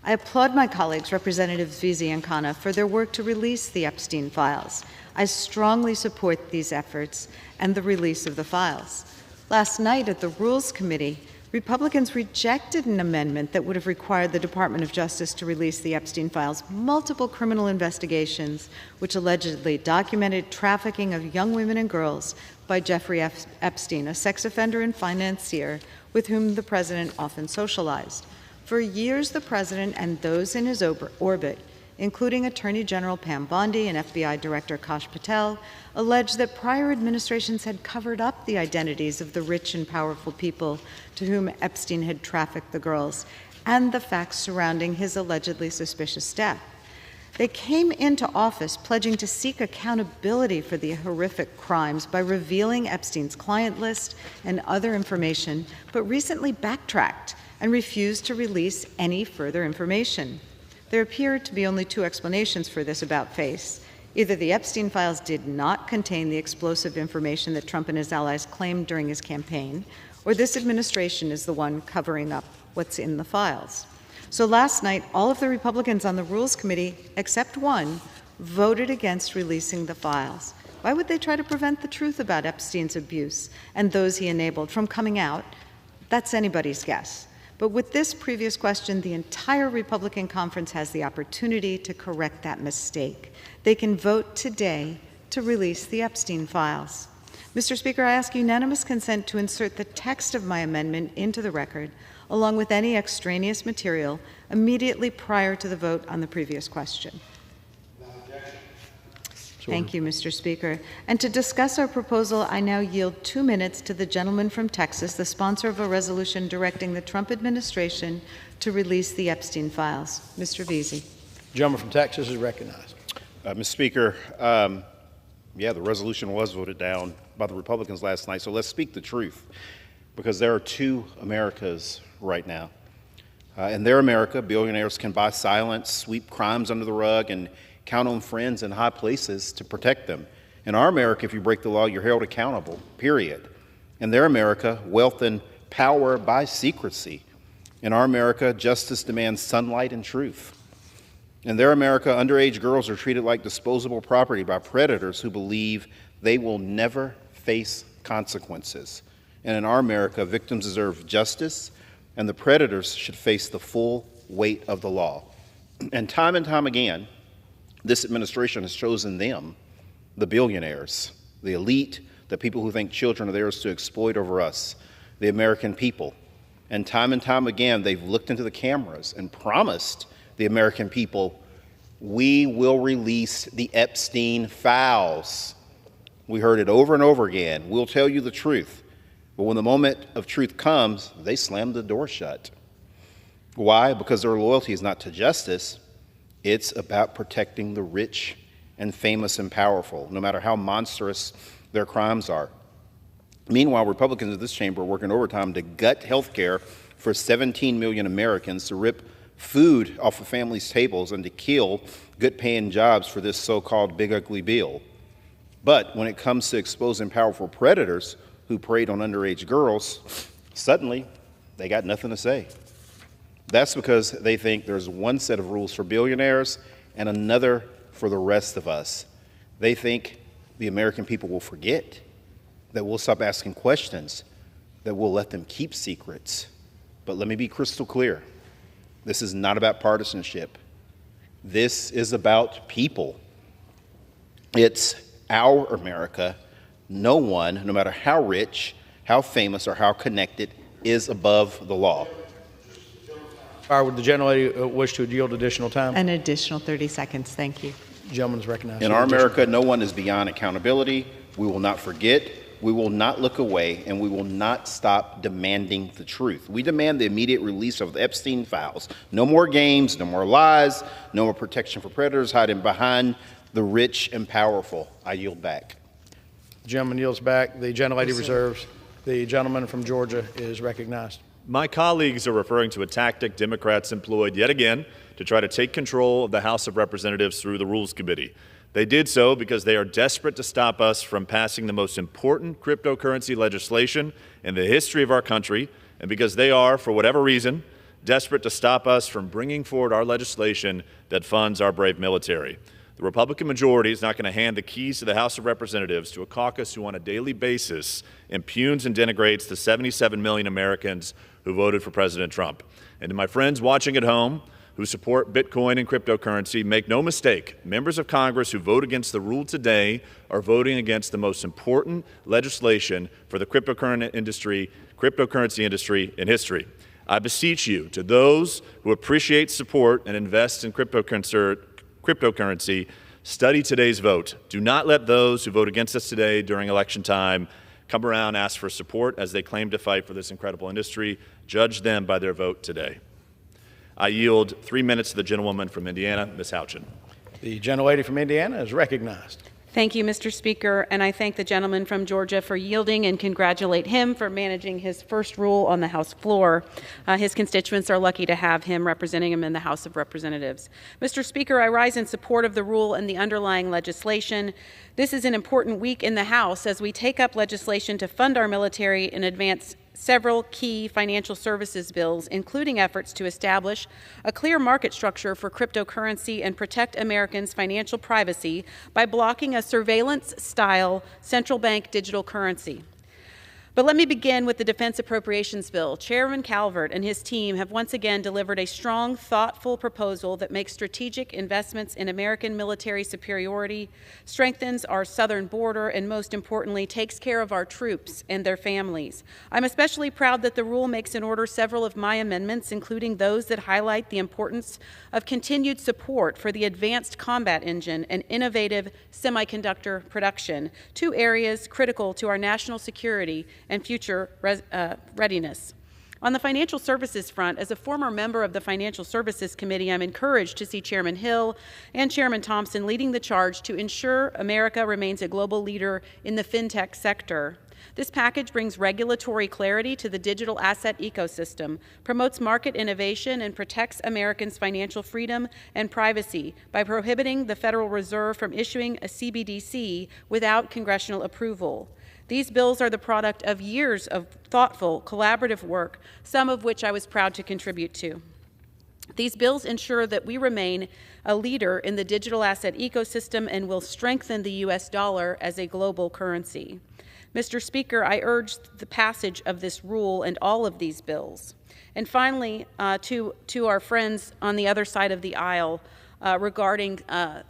I applaud my colleagues, Representatives Veazey and Khanna, for their work to release the Epstein files. I strongly support these efforts and the release of the files. Last night at the Rules Committee, Republicans rejected an amendment that would have required the Department of Justice to release the Epstein files' multiple criminal investigations, which allegedly documented trafficking of young women and girls by Jeffrey Epstein, a sex offender and financier with whom the president often socialized. For years, the president and those in his orbit, including Attorney General Pam Bondi and FBI Director Kash Patel, alleged that prior administrations had covered up the identities of the rich and powerful people to whom Epstein had trafficked the girls and the facts surrounding his allegedly suspicious death. They came into office pledging to seek accountability for the horrific crimes by revealing Epstein's client list and other information, but recently backtracked and refused to release any further information. There appear to be only two explanations for this about-face. Either the Epstein files did not contain the explosive information that Trump and his allies claimed during his campaign, or this administration is the one covering up what's in the files. So last night, all of the Republicans on the Rules Committee, except one, voted against releasing the files. Why would they try to prevent the truth about Epstein's abuse and those he enabled from coming out? That's anybody's guess. But with this previous question, the entire Republican conference has the opportunity to correct that mistake. They can vote today to release the Epstein files. Mr. Speaker, I ask unanimous consent to insert the text of my amendment into the record, along with any extraneous material, immediately prior to the vote on the previous question. Thank you, Mr. Speaker. And to discuss our proposal, I now yield 2 minutes to the gentleman from Texas, the sponsor of a resolution directing the Trump administration to release the Epstein files. Mr. Veazey. The gentleman from Texas is recognized. Mr. Speaker, the resolution was voted down by the Republicans last night, so let's speak the truth, because there are two Americas right now. In their America, billionaires can buy silence, sweep crimes under the rug, and count on friends in high places to protect them. In our America, if you break the law, you're held accountable, period. In their America, wealth and power buy secrecy. In our America, justice demands sunlight and truth. In their America, underage girls are treated like disposable property by predators who believe they will never face consequences. And in our America, victims deserve justice, and the predators should face the full weight of the law. And time again, this administration has chosen them, the billionaires, the elite, the people who think children are theirs to exploit over us, the American people. And time again, they've looked into the cameras and promised the American people, we will release the Epstein files. We heard it over and over again. We'll tell you the truth. But when the moment of truth comes, they slam the door shut. Why? Because their loyalty is not to justice. It's about protecting the rich and famous and powerful, no matter how monstrous their crimes are. Meanwhile, Republicans in this chamber are working overtime to gut health care for 17 million Americans, to rip food off of families' tables, and to kill good-paying jobs for this so-called big ugly bill. But when it comes to exposing powerful predators who preyed on underage girls, suddenly they got nothing to say. That's because they think there's one set of rules for billionaires and another for the rest of us. They think the American people will forget, that we'll stop asking questions, that we'll let them keep secrets. But let me be crystal clear. This is not about partisanship. This is about people. It's our America. No one, no matter how rich, how famous, or how connected, is above the law. Would the gentlelady wish to yield additional time? An additional 30 seconds. Thank you. The gentleman is recognized. In our America, no one is beyond accountability. We will not forget. We will not look away, and we will not stop demanding the truth. We demand the immediate release of the Epstein files. No more games, no more lies, no more protection for predators hiding behind the rich and powerful. I yield back. The gentleman yields back. The gentlelady reserves. The gentleman from Georgia is recognized. My colleagues are referring to a tactic Democrats employed yet again to try to take control of the House of Representatives through the Rules Committee. They did so because they are desperate to stop us from passing the most important cryptocurrency legislation in the history of our country, and because they are, for whatever reason, desperate to stop us from bringing forward our legislation that funds our brave military. The Republican majority is not going to hand the keys to the House of Representatives to a caucus who on a daily basis impugns and denigrates the 77 million Americans who voted for President Trump. And to my friends watching at home who support Bitcoin and cryptocurrency, make no mistake, members of Congress who vote against the rule today are voting against the most important legislation for the cryptocurrency industry in history. I beseech you, to those who appreciate, support, and invest in cryptocurrency, study today's vote. Do not let those who vote against us today during election time come around and ask for support as they claim to fight for this incredible industry. Judge them by their vote today. I yield 3 minutes to the gentlewoman from Indiana, Ms. Houchin. The gentlelady from Indiana is recognized. Thank you, Mr. Speaker, and I thank the gentleman from Georgia for yielding and congratulate him for managing his first rule on the House floor. His constituents are lucky to have him representing him in the House of Representatives. Mr. Speaker, I rise in support of the rule and the underlying legislation. This is an important week in the House as we take up legislation to fund our military and advance several key financial services bills, including efforts to establish a clear market structure for cryptocurrency and protect Americans' financial privacy by blocking a surveillance-style central bank digital currency. But let me begin with the Defense Appropriations Bill. Chairman Calvert and his team have once again delivered a strong, thoughtful proposal that makes strategic investments in American military superiority, strengthens our southern border, and most importantly, takes care of our troops and their families. I'm especially proud that the rule makes in order several of my amendments, including those that highlight the importance of continued support for the Advanced Combat Engine and innovative semiconductor production, two areas critical to our national security and future readiness. On the financial services front, as a former member of the Financial Services Committee, I'm encouraged to see Chairman Hill and Chairman Thompson leading the charge to ensure America remains a global leader in the fintech sector. This package brings regulatory clarity to the digital asset ecosystem, promotes market innovation, and protects Americans' financial freedom and privacy by prohibiting the Federal Reserve from issuing a CBDC without congressional approval. These bills are the product of years of thoughtful, collaborative work, some of which I was proud to contribute to. These bills ensure that we remain a leader in the digital asset ecosystem and will strengthen the U.S. dollar as a global currency. Mr. Speaker, I urge the passage of this rule and all of these bills. And finally, to our friends on the other side of the aisle, regarding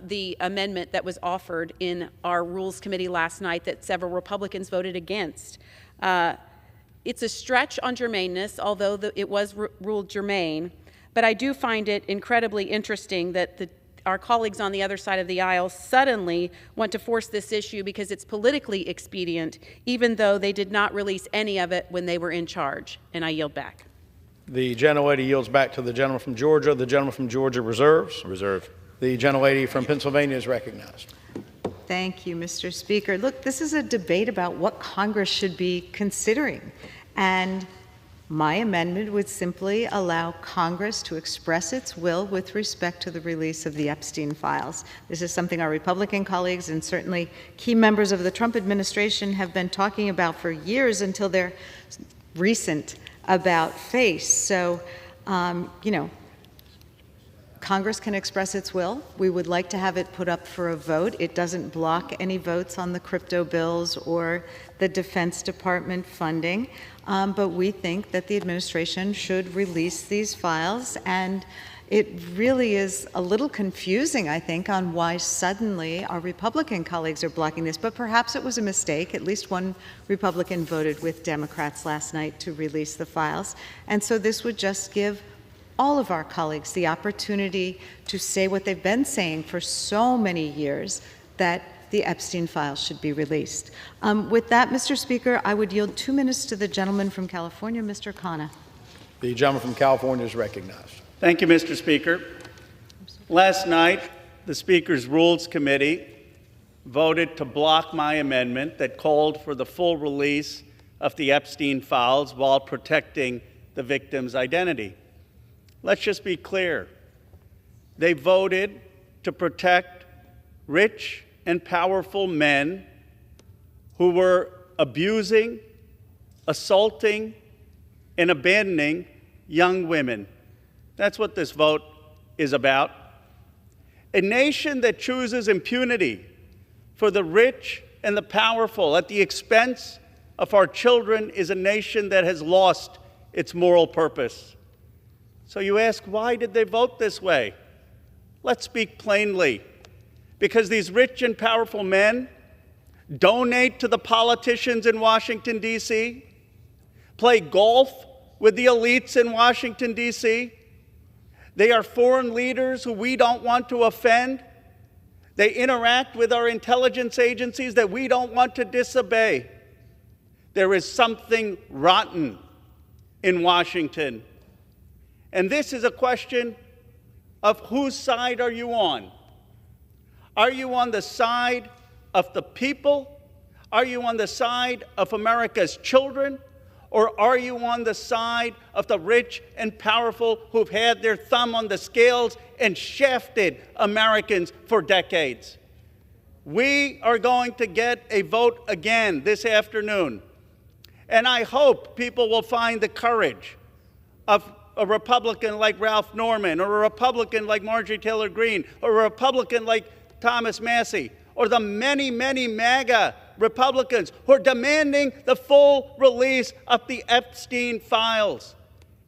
the amendment that was offered in our Rules Committee last night that several Republicans voted against. It's a stretch on germaneness, although it was ruled germane, but I do find it incredibly interesting that our colleagues on the other side of the aisle suddenly want to force this issue because it's politically expedient, even though they did not release any of it when they were in charge. And I yield back. The gentlelady yields back to the gentleman from Georgia. The gentleman from Georgia reserves. Reserve. The gentlelady from Pennsylvania is recognized. Thank you, Mr. Speaker. Look, this is a debate about what Congress should be considering. And my amendment would simply allow Congress to express its will with respect to the release of the Epstein files. This is something our Republican colleagues and certainly key members of the Trump administration have been talking about for years until their recent about face. So, Congress can express its will. We would like to have it put up for a vote. It doesn't block any votes on the crypto bills or the Defense Department funding, but we think that the administration should release these files, and it really is a little confusing, I think, on why suddenly our Republican colleagues are blocking this, but perhaps it was a mistake. At least one Republican voted with Democrats last night to release the files, and so this would just give all of our colleagues the opportunity to say what they've been saying for so many years, that the Epstein files should be released. With that, Mr. Speaker, I would yield 2 minutes to the gentleman from California, Mr. Khanna. The gentleman from California is recognized. Thank you, Mr. Speaker. Last night, the Speaker's Rules Committee voted to block my amendment that called for the full release of the Epstein files while protecting the victim's identity. Let's just be clear. They voted to protect rich and powerful men who were abusing, assaulting, and abandoning young women. That's what this vote is about. A nation that chooses impunity for the rich and the powerful at the expense of our children is a nation that has lost its moral purpose. So you ask, why did they vote this way? Let's speak plainly. Because these rich and powerful men donate to the politicians in Washington, D.C., play golf with the elites in Washington, D.C., they are foreign leaders who we don't want to offend. They interact with our intelligence agencies that we don't want to disobey. There is something rotten in Washington. And this is a question of whose side are you on? Are you on the side of the people? Are you on the side of America's children? Or are you on the side of the rich and powerful who've had their thumb on the scales and shafted Americans for decades? We are going to get a vote again this afternoon. And I hope people will find the courage of a Republican like Ralph Norman, or a Republican like Marjorie Taylor Greene, or a Republican like Thomas Massey, or the many, many MAGA Republicans who are demanding the full release of the Epstein files.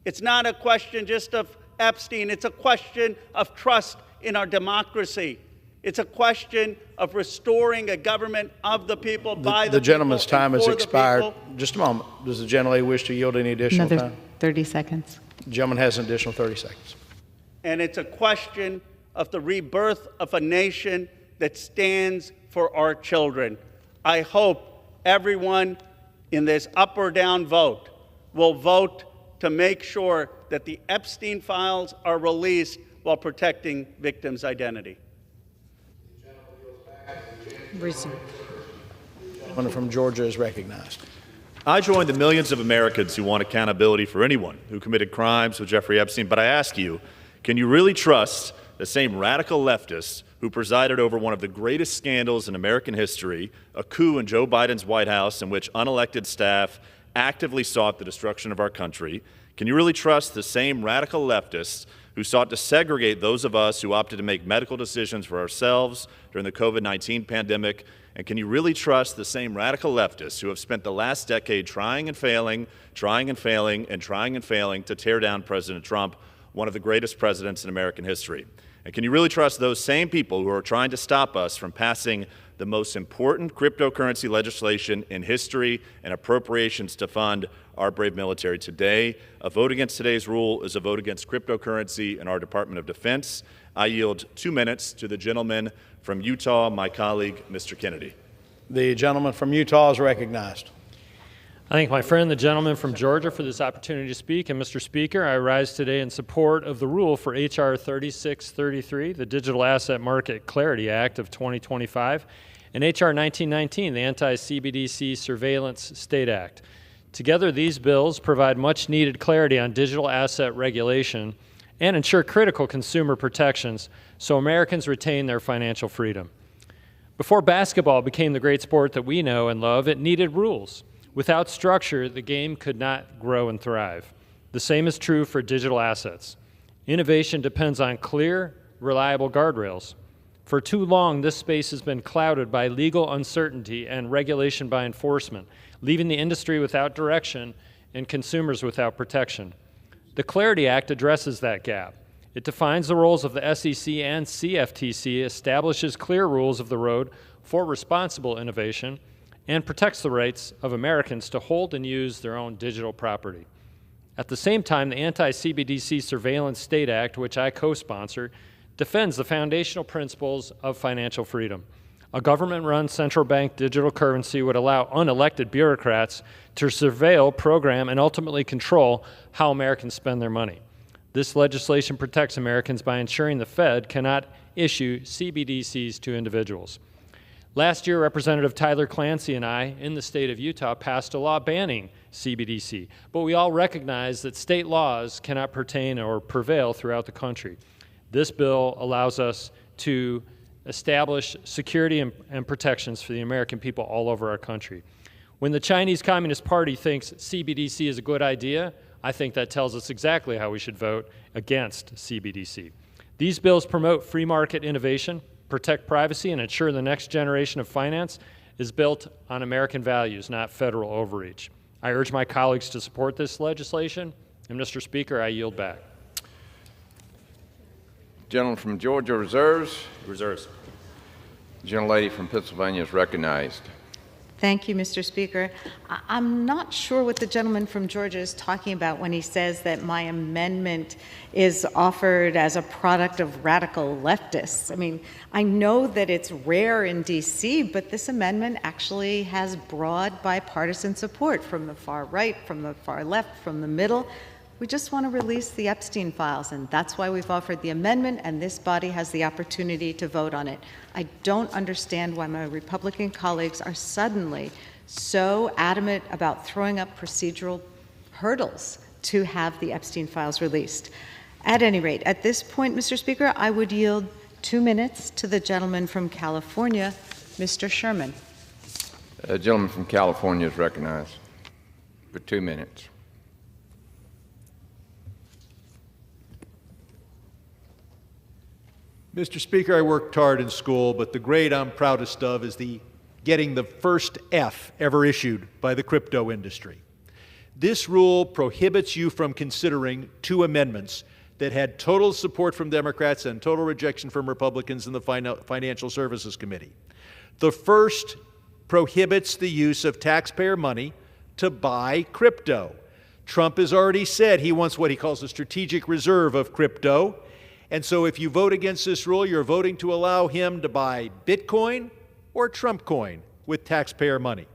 It's not a question just of Epstein. It's a question of trust in our democracy. It's a question of restoring a government of the people, by the people. The gentleman's time has expired. People. Just a moment. Does the gentlelady wish to yield any additional Another time? 30 seconds. The gentleman has an additional 30 seconds. And it's a question of the rebirth of a nation that stands for our children. I hope everyone in this up or down vote will vote to make sure that the Epstein files are released while protecting victims' identity. The gentleman from Georgia is recognized. I join the millions of Americans who want accountability for anyone who committed crimes with Jeffrey Epstein, but I ask you, can you really trust the same radical leftists who presided over one of the greatest scandals in American history, a coup in Joe Biden's White House in which unelected staff actively sought the destruction of our country? Can you really trust the same radical leftists who sought to segregate those of us who opted to make medical decisions for ourselves during the COVID-19 pandemic? And can you really trust the same radical leftists who have spent the last decade trying and failing, trying and failing, and trying and failing to tear down President Trump, one of the greatest presidents in American history? And can you really trust those same people who are trying to stop us from passing the most important cryptocurrency legislation in history and appropriations to fund our brave military today? A vote against today's rule is a vote against cryptocurrency and our Department of Defense. I yield 2 minutes to the gentleman from Utah, my colleague, Mr. Kennedy. The gentleman from Utah is recognized. I thank my friend, the gentleman from Georgia, for this opportunity to speak. And Mr. Speaker, I rise today in support of the rule for H.R. 3633, the Digital Asset Market Clarity Act of 2025, and H.R. 1919, the Anti-CBDC Surveillance State Act. Together, these bills provide much-needed clarity on digital asset regulation and ensure critical consumer protections so Americans retain their financial freedom. Before basketball became the great sport that we know and love, it needed rules. Without structure, the game could not grow and thrive. The same is true for digital assets. Innovation depends on clear, reliable guardrails. For too long, this space has been clouded by legal uncertainty and regulation by enforcement, leaving the industry without direction and consumers without protection. The Clarity Act addresses that gap. It defines the roles of the SEC and CFTC, establishes clear rules of the road for responsible innovation, and protects the rights of Americans to hold and use their own digital property. At the same time, the Anti-CBDC Surveillance State Act, which I co-sponsor, defends the foundational principles of financial freedom. A government-run central bank digital currency would allow unelected bureaucrats to surveil, program, and ultimately control how Americans spend their money. This legislation protects Americans by ensuring the Fed cannot issue CBDCs to individuals. Last year, Representative Tyler Clancy and I, in the state of Utah, passed a law banning CBDC, but we all recognize that state laws cannot pertain or prevail throughout the country. This bill allows us to establish security and protections for the American people all over our country. When the Chinese Communist Party thinks CBDC is a good idea, I think that tells us exactly how we should vote against CBDC. These bills promote free market innovation, protect privacy, and ensure the next generation of finance is built on American values, not federal overreach. I urge my colleagues to support this legislation, and Mr. Speaker, I yield back. Gentleman from Georgia reserves. Reserves. The gentlelady from Pennsylvania is recognized. Thank you, Mr. Speaker. I'm not sure what the gentleman from Georgia is talking about when he says that my amendment is offered as a product of radical leftists. I mean, I know that it's rare in D.C., but this amendment actually has broad bipartisan support from the far right, from the far left, from the middle. We just want to release the Epstein files, and that's why we've offered the amendment, and this body has the opportunity to vote on it. I don't understand why my Republican colleagues are suddenly so adamant about throwing up procedural hurdles to have the Epstein files released. At any rate, at this point, Mr. Speaker, I would yield 2 minutes to the gentleman from California, Mr. Sherman. The gentleman from California is recognized for 2 minutes. Mr. Speaker, I worked hard in school, but the grade I'm proudest of is getting the first F ever issued by the crypto industry. This rule prohibits you from considering 2 amendments that had total support from Democrats and total rejection from Republicans in the Financial Services Committee. The first prohibits the use of taxpayer money to buy crypto. Trump has already said he wants what he calls a strategic reserve of crypto. And so if you vote against this rule, you're voting to allow him to buy Bitcoin or Trump coin with taxpayer money.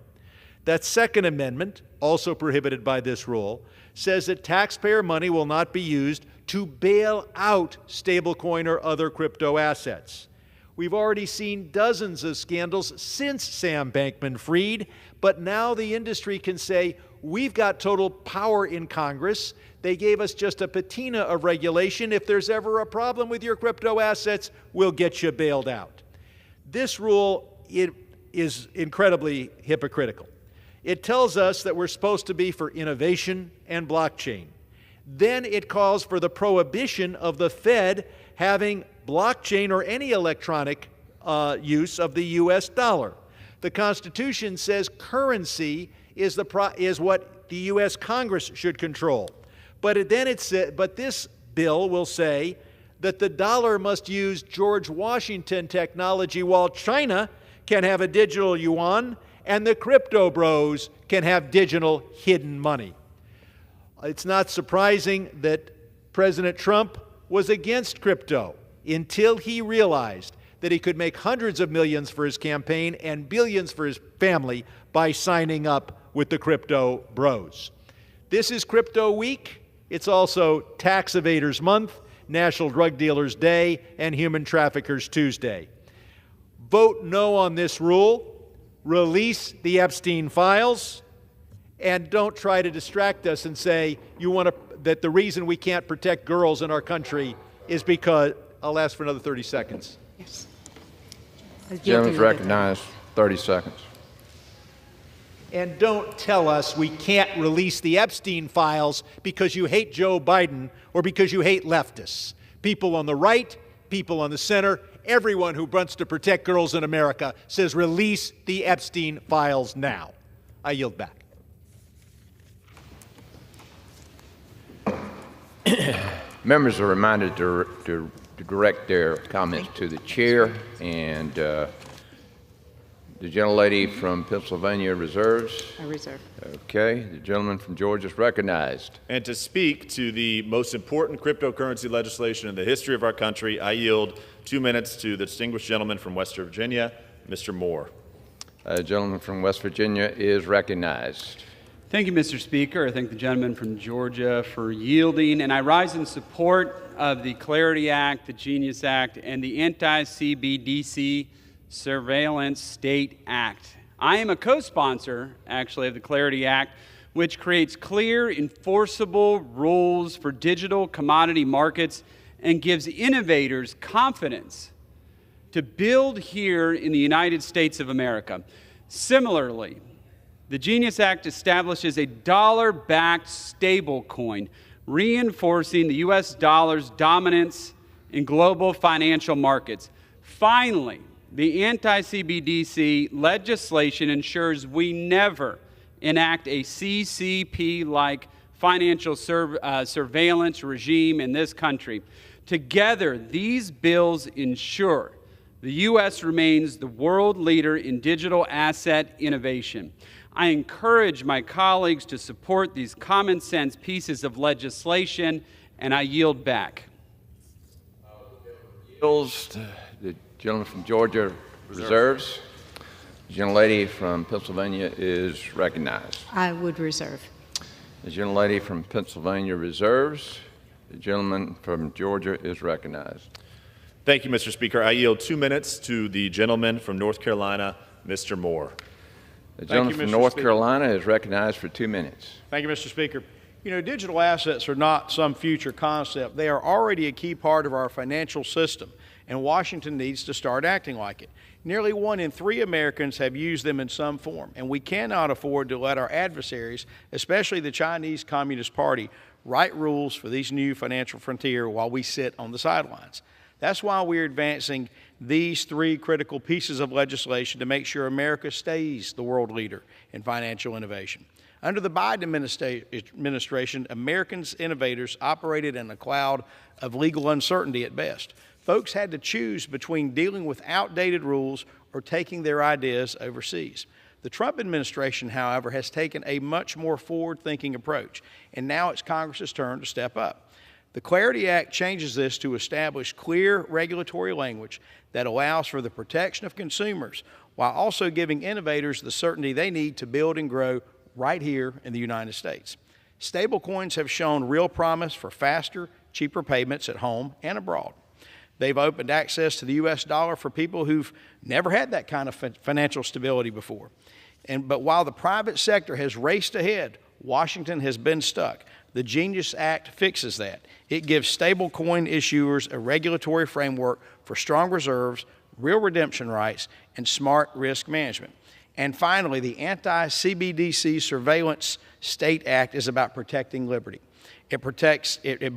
That second amendment, also prohibited by this rule, says that taxpayer money will not be used to bail out stablecoin or other crypto assets. We've already seen dozens of scandals since Sam Bankman-Fried, but now the industry can say, we've got total power in Congress. They gave us just a patina of regulation. If there's ever a problem with your crypto assets, we'll get you bailed out. This rule is incredibly hypocritical. It tells us that we're supposed to be for innovation and blockchain. Then it calls for the prohibition of the Fed having blockchain or any electronic use of the U.S. dollar. The Constitution says currency is what the U.S. Congress should control. But this bill will say that the dollar must use George Washington technology while China can have a digital yuan and the crypto bros can have digital hidden money. It's not surprising that President Trump was against crypto until he realized that he could make hundreds of millions for his campaign and billions for his family by signing up with the crypto bros. This is Crypto Week. It's also Tax Evaders Month, National Drug Dealers Day, and Human Traffickers Tuesday. Vote no on this rule. Release the Epstein files. And don't try to distract us and say that the reason we can't protect girls in our country is because... I'll ask for another 30 seconds. Yes. The gentleman is recognized. 30 seconds. And don't tell us we can't release the Epstein files because you hate Joe Biden or because you hate leftists. People on the right, people on the center, everyone who wants to protect girls in America says release the Epstein files now. I yield back. Members are reminded to direct their comments to the chair, and the gentlelady from Pennsylvania reserves. I reserve. Okay. The gentleman from Georgia is recognized. And to speak to the most important cryptocurrency legislation in the history of our country, I yield 2 minutes to the distinguished gentleman from West Virginia, Mr. Moore. The gentleman from West Virginia is recognized. Thank you, Mr. Speaker. I thank the gentleman from Georgia for yielding, and I rise in support of the Clarity Act, the Genius Act, and the Anti-CBDC Surveillance State Act. I am a co-sponsor, actually, of the Clarity Act, which creates clear, enforceable rules for digital commodity markets and gives innovators confidence to build here in the United States of America. Similarly, the Genius Act establishes a dollar-backed stablecoin, reinforcing the U.S. dollar's dominance in global financial markets. Finally, the anti-CBDC legislation ensures we never enact a CCP-like financial surveillance regime in this country. Together, these bills ensure the U.S. remains the world leader in digital asset innovation. I encourage my colleagues to support these common sense pieces of legislation, and I yield back. The gentleman from Georgia reserves. The gentlelady from Pennsylvania is recognized. I would reserve. The gentlelady from Pennsylvania reserves. The gentleman from Georgia is recognized. Thank you, Mr. Speaker. I yield 2 minutes to the gentleman from North Carolina, Mr. Moore. The gentleman from North Carolina is recognized for 2 minutes. Thank you, Mr. Speaker. You know, digital assets are not some future concept. They are already a key part of our financial system, and Washington needs to start acting like it. Nearly 1 in 3 Americans have used them in some form, and we cannot afford to let our adversaries, especially the Chinese Communist Party, write rules for these new financial frontier while we sit on the sidelines. That's why we're advancing these 3 critical pieces of legislation to make sure America stays the world leader in financial innovation. Under the Biden administration, Americans' innovators operated in a cloud of legal uncertainty at best. Folks had to choose between dealing with outdated rules or taking their ideas overseas. The Trump administration, however, has taken a much more forward-thinking approach, and now it's Congress's turn to step up. The Clarity Act changes this to establish clear regulatory language that allows for the protection of consumers while also giving innovators the certainty they need to build and grow right here in the United States. Stablecoins have shown real promise for faster, cheaper payments at home and abroad. They've opened access to the U.S. dollar for people who've never had that kind of financial stability before. But while the private sector has raced ahead, Washington has been stuck. The Genius Act fixes that. It gives stablecoin issuers a regulatory framework for strong reserves, real redemption rights, and smart risk management. And finally, the Anti-CBDC Surveillance State Act is about protecting liberty. It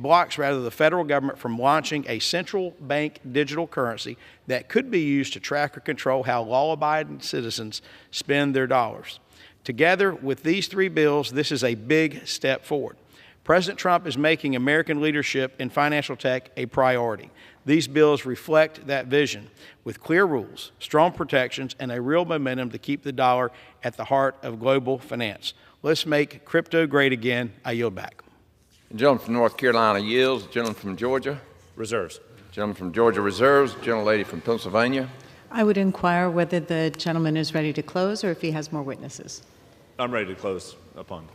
blocks the federal government from launching a central bank digital currency that could be used to track or control how law-abiding citizens spend their dollars. Together with these 3 bills, this is a big step forward. President Trump is making American leadership in financial tech a priority. These bills reflect that vision with clear rules, strong protections, and a real momentum to keep the dollar at the heart of global finance. Let's make crypto great again. I yield back. The gentleman from North Carolina yields. The gentleman from Georgia reserves. The gentleman from Georgia reserves. The gentlelady from Pennsylvania. I would inquire whether the gentleman is ready to close or if he has more witnesses. I'm ready to close upon.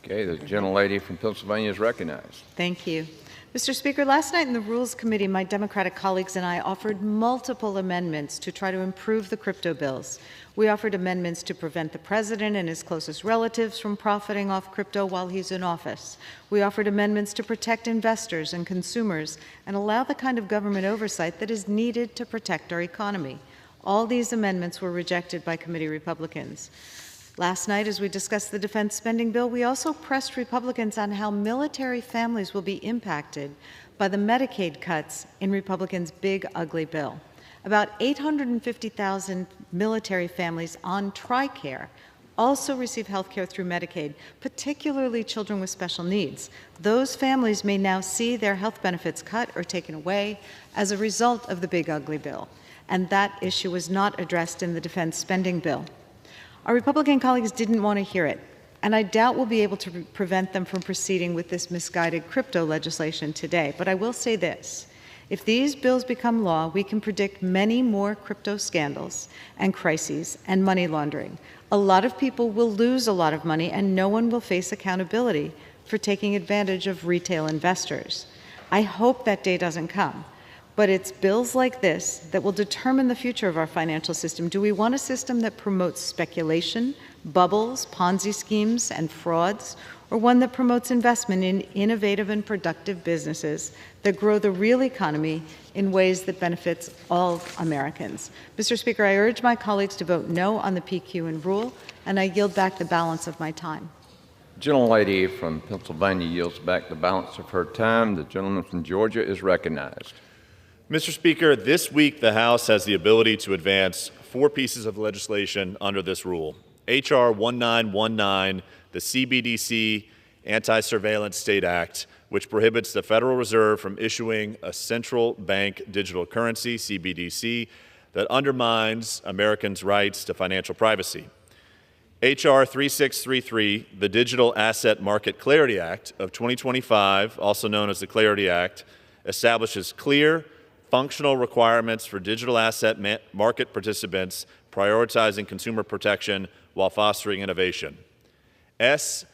Okay, the gentlelady from Pennsylvania is recognized. Thank you. Mr. Speaker, last night in the Rules Committee, my Democratic colleagues and I offered multiple amendments to try to improve the crypto bills. We offered amendments to prevent the president and his closest relatives from profiting off crypto while he's in office. We offered amendments to protect investors and consumers and allow the kind of government oversight that is needed to protect our economy. All these amendments were rejected by committee Republicans. Last night, as we discussed the defense spending bill, we also pressed Republicans on how military families will be impacted by the Medicaid cuts in Republicans' big, ugly bill. About 850,000 military families on TRICARE also receive health care through Medicaid, particularly children with special needs. Those families may now see their health benefits cut or taken away as a result of the big, ugly bill. And that issue was not addressed in the defense spending bill. Our Republican colleagues didn't want to hear it, and I doubt we'll be able to prevent them from proceeding with this misguided crypto legislation today. But I will say this. If these bills become law, we can predict many more crypto scandals and crises and money laundering. A lot of people will lose a lot of money, and no one will face accountability for taking advantage of retail investors. I hope that day doesn't come. But it's bills like this that will determine the future of our financial system. Do we want a system that promotes speculation, bubbles, Ponzi schemes, and frauds, or one that promotes investment in innovative and productive businesses that grow the real economy in ways that benefits all Americans? Mr. Speaker, I urge my colleagues to vote no on the PQ and rule, and I yield back the balance of my time. Gentlelady from Pennsylvania yields back the balance of her time. The gentleman from Georgia is recognized. Mr. Speaker, this week the House has the ability to advance 4 pieces of legislation under this rule. H.R. 1919, the CBDC Anti-Surveillance State Act, which prohibits the Federal Reserve from issuing a central bank digital currency, CBDC, that undermines Americans' rights to financial privacy. H.R. 3633, the Digital Asset Market Clarity Act of 2025, also known as the Clarity Act, establishes clear, functional requirements for digital asset market participants, prioritizing consumer protection while fostering innovation. S.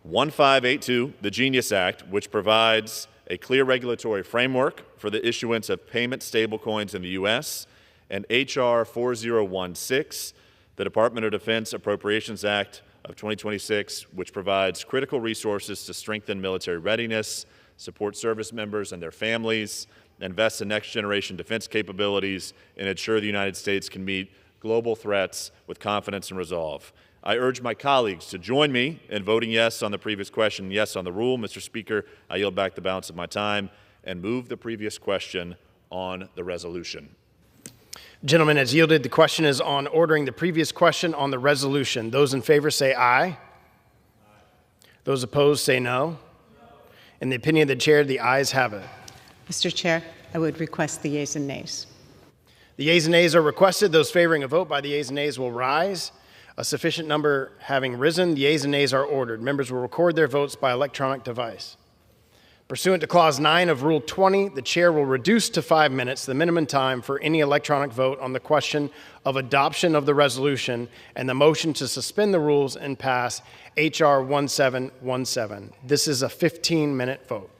1582, the Genius Act, which provides a clear regulatory framework for the issuance of payment stablecoins in the U.S., and H.R. 4016, the Department of Defense Appropriations Act of 2026, which provides critical resources to strengthen military readiness, support service members and their families, invest in next-generation defense capabilities, and ensure the United States can meet global threats with confidence and resolve. I urge my colleagues to join me in voting yes on the previous question, yes on the rule. Mr. Speaker, I yield back the balance of my time and move the previous question on the resolution. Gentleman has yielded. The question is on ordering the previous question on the resolution. Those in favor say aye. Aye. Those opposed say no. In the opinion of the chair, the ayes have it. Mr. Chair, I would request the yeas and nays. The yeas and nays are requested. Those favoring a vote by the yeas and nays will rise. A sufficient number having risen, the yeas and nays are ordered. Members will record their votes by electronic device. Pursuant to Clause 9 of Rule 20, the chair will reduce to 5 minutes the minimum time for any electronic vote on the question of adoption of the resolution and the motion to suspend the rules and pass H.R. 1717. This is a 15-minute vote.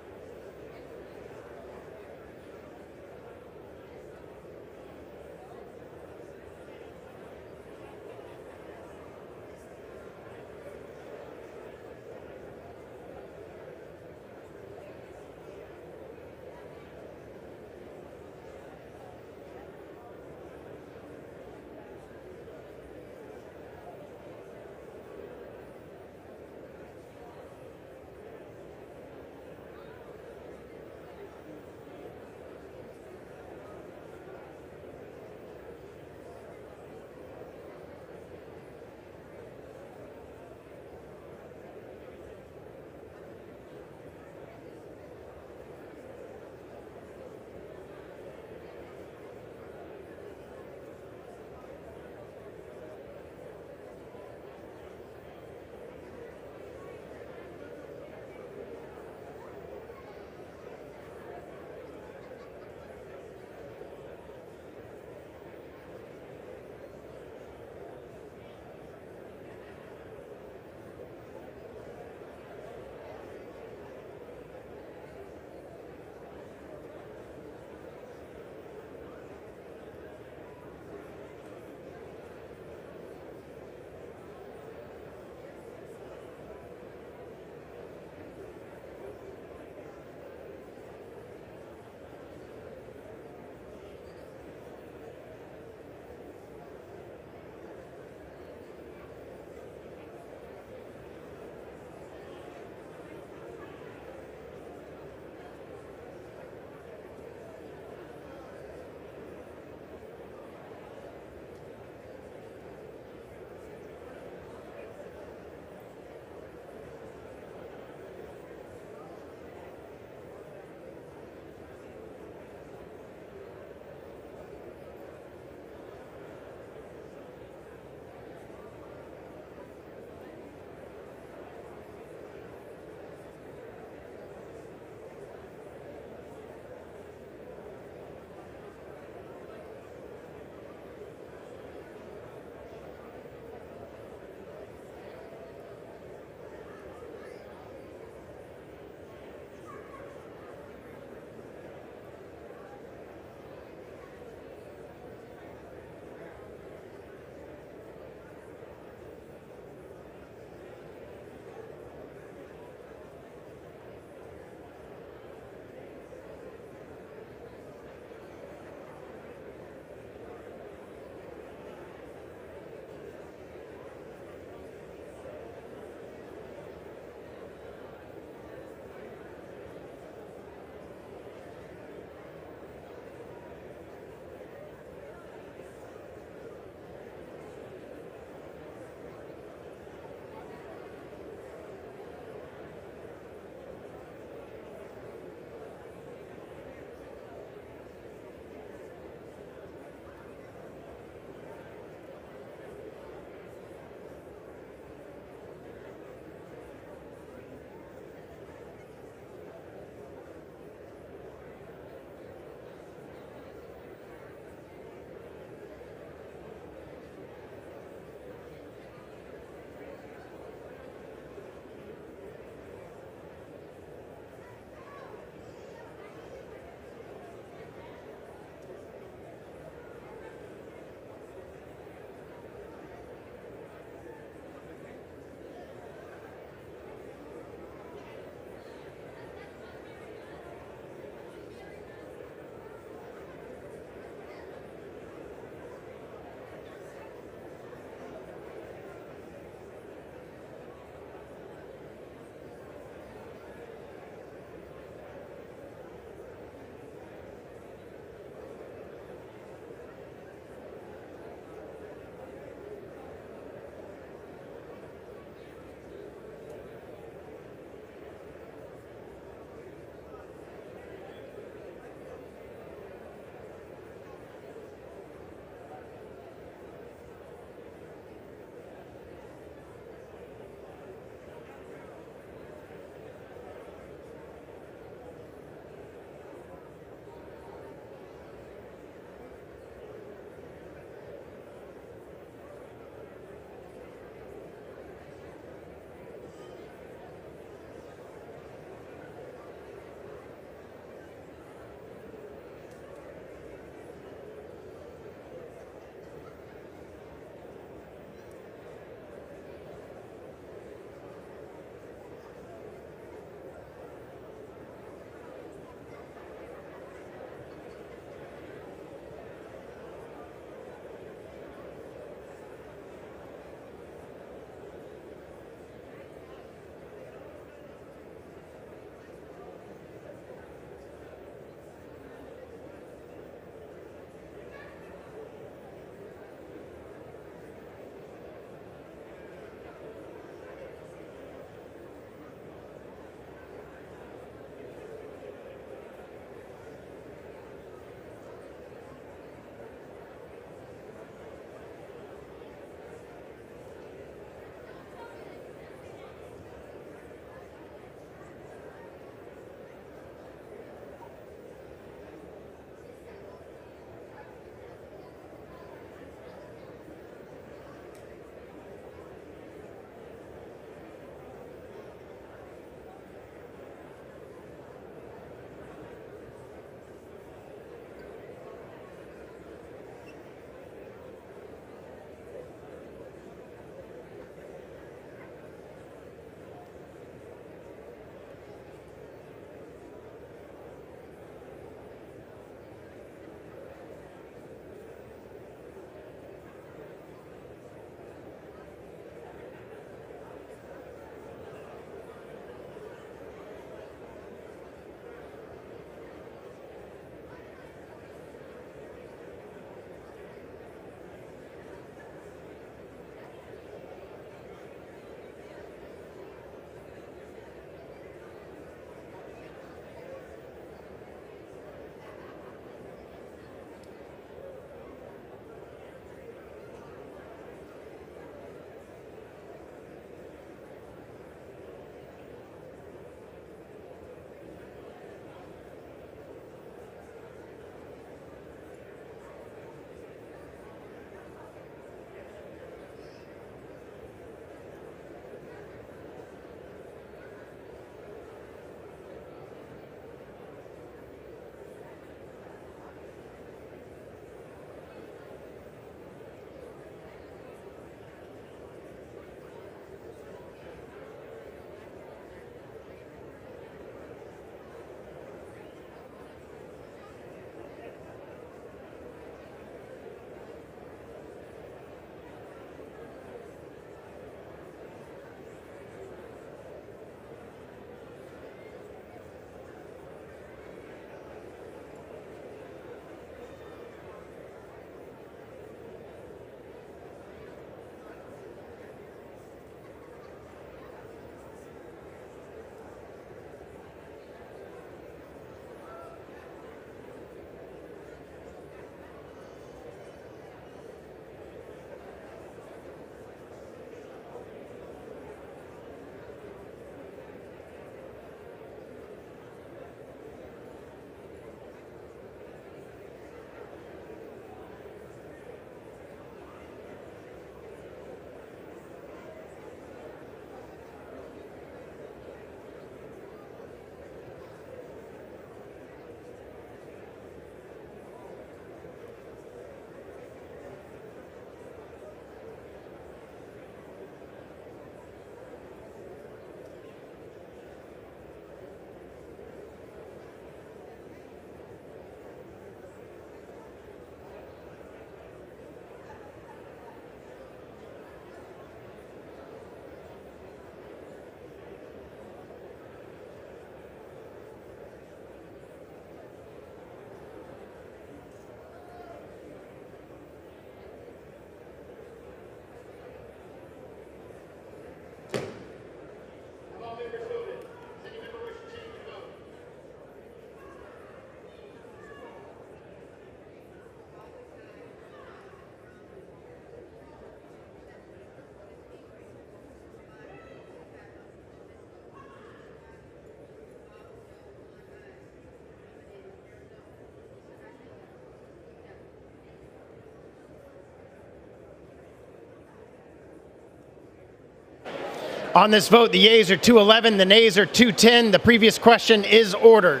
On this vote, the yeas are 211, the nays are 210. The previous question is ordered.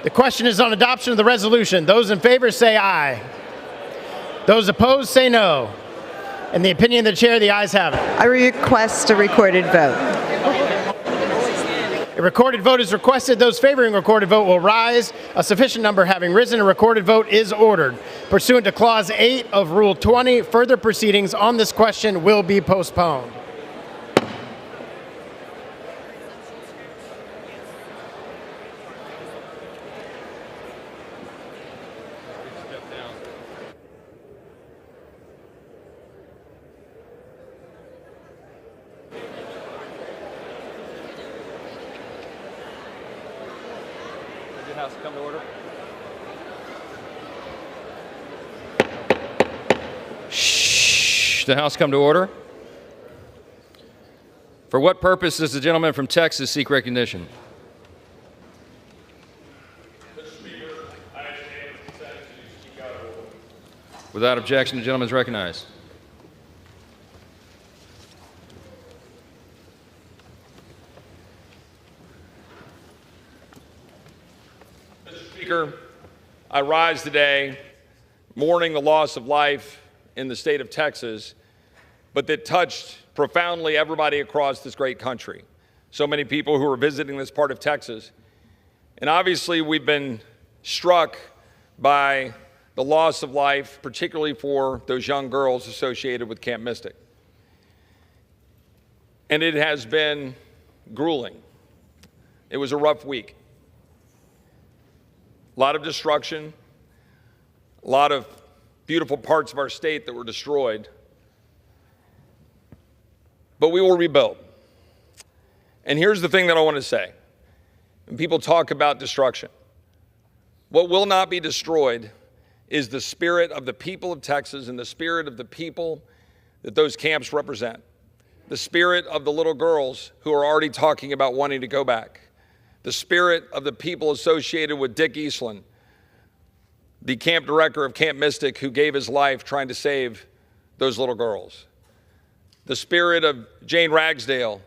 The question is on adoption of the resolution. Those in favor say aye. Those opposed say no. In the opinion of the chair, the ayes have it. I request a recorded vote. A recorded vote is requested. Those favoring a recorded vote will rise. A sufficient number having risen, a recorded vote is ordered. Pursuant to Clause 8 of Rule 20, further proceedings on this question will be postponed. House come to order. Shh. The House come to order. For what purpose does the gentleman from Texas seek recognition? Mr. Speaker, I understand the consent to speak out of order. Without objection, the gentleman is recognized. Speaker, I rise today mourning the loss of life in the state of Texas, but that touched profoundly everybody across this great country. So many people who are visiting this part of Texas. And obviously we've been struck by the loss of life, particularly for those young girls associated with Camp Mystic. And it has been grueling. It was a rough week. A lot of destruction, a lot of beautiful parts of our state that were destroyed. But we will rebuild. And here's the thing that I want to say. When people talk about destruction, what will not be destroyed is the spirit of the people of Texas and the spirit of the people that those camps represent. The spirit of the little girls who are already talking about wanting to go back. The spirit of the people associated with Dick Eastland, the camp director of Camp Mystic, who gave his life trying to save those little girls. The spirit of Jane Ragsdale,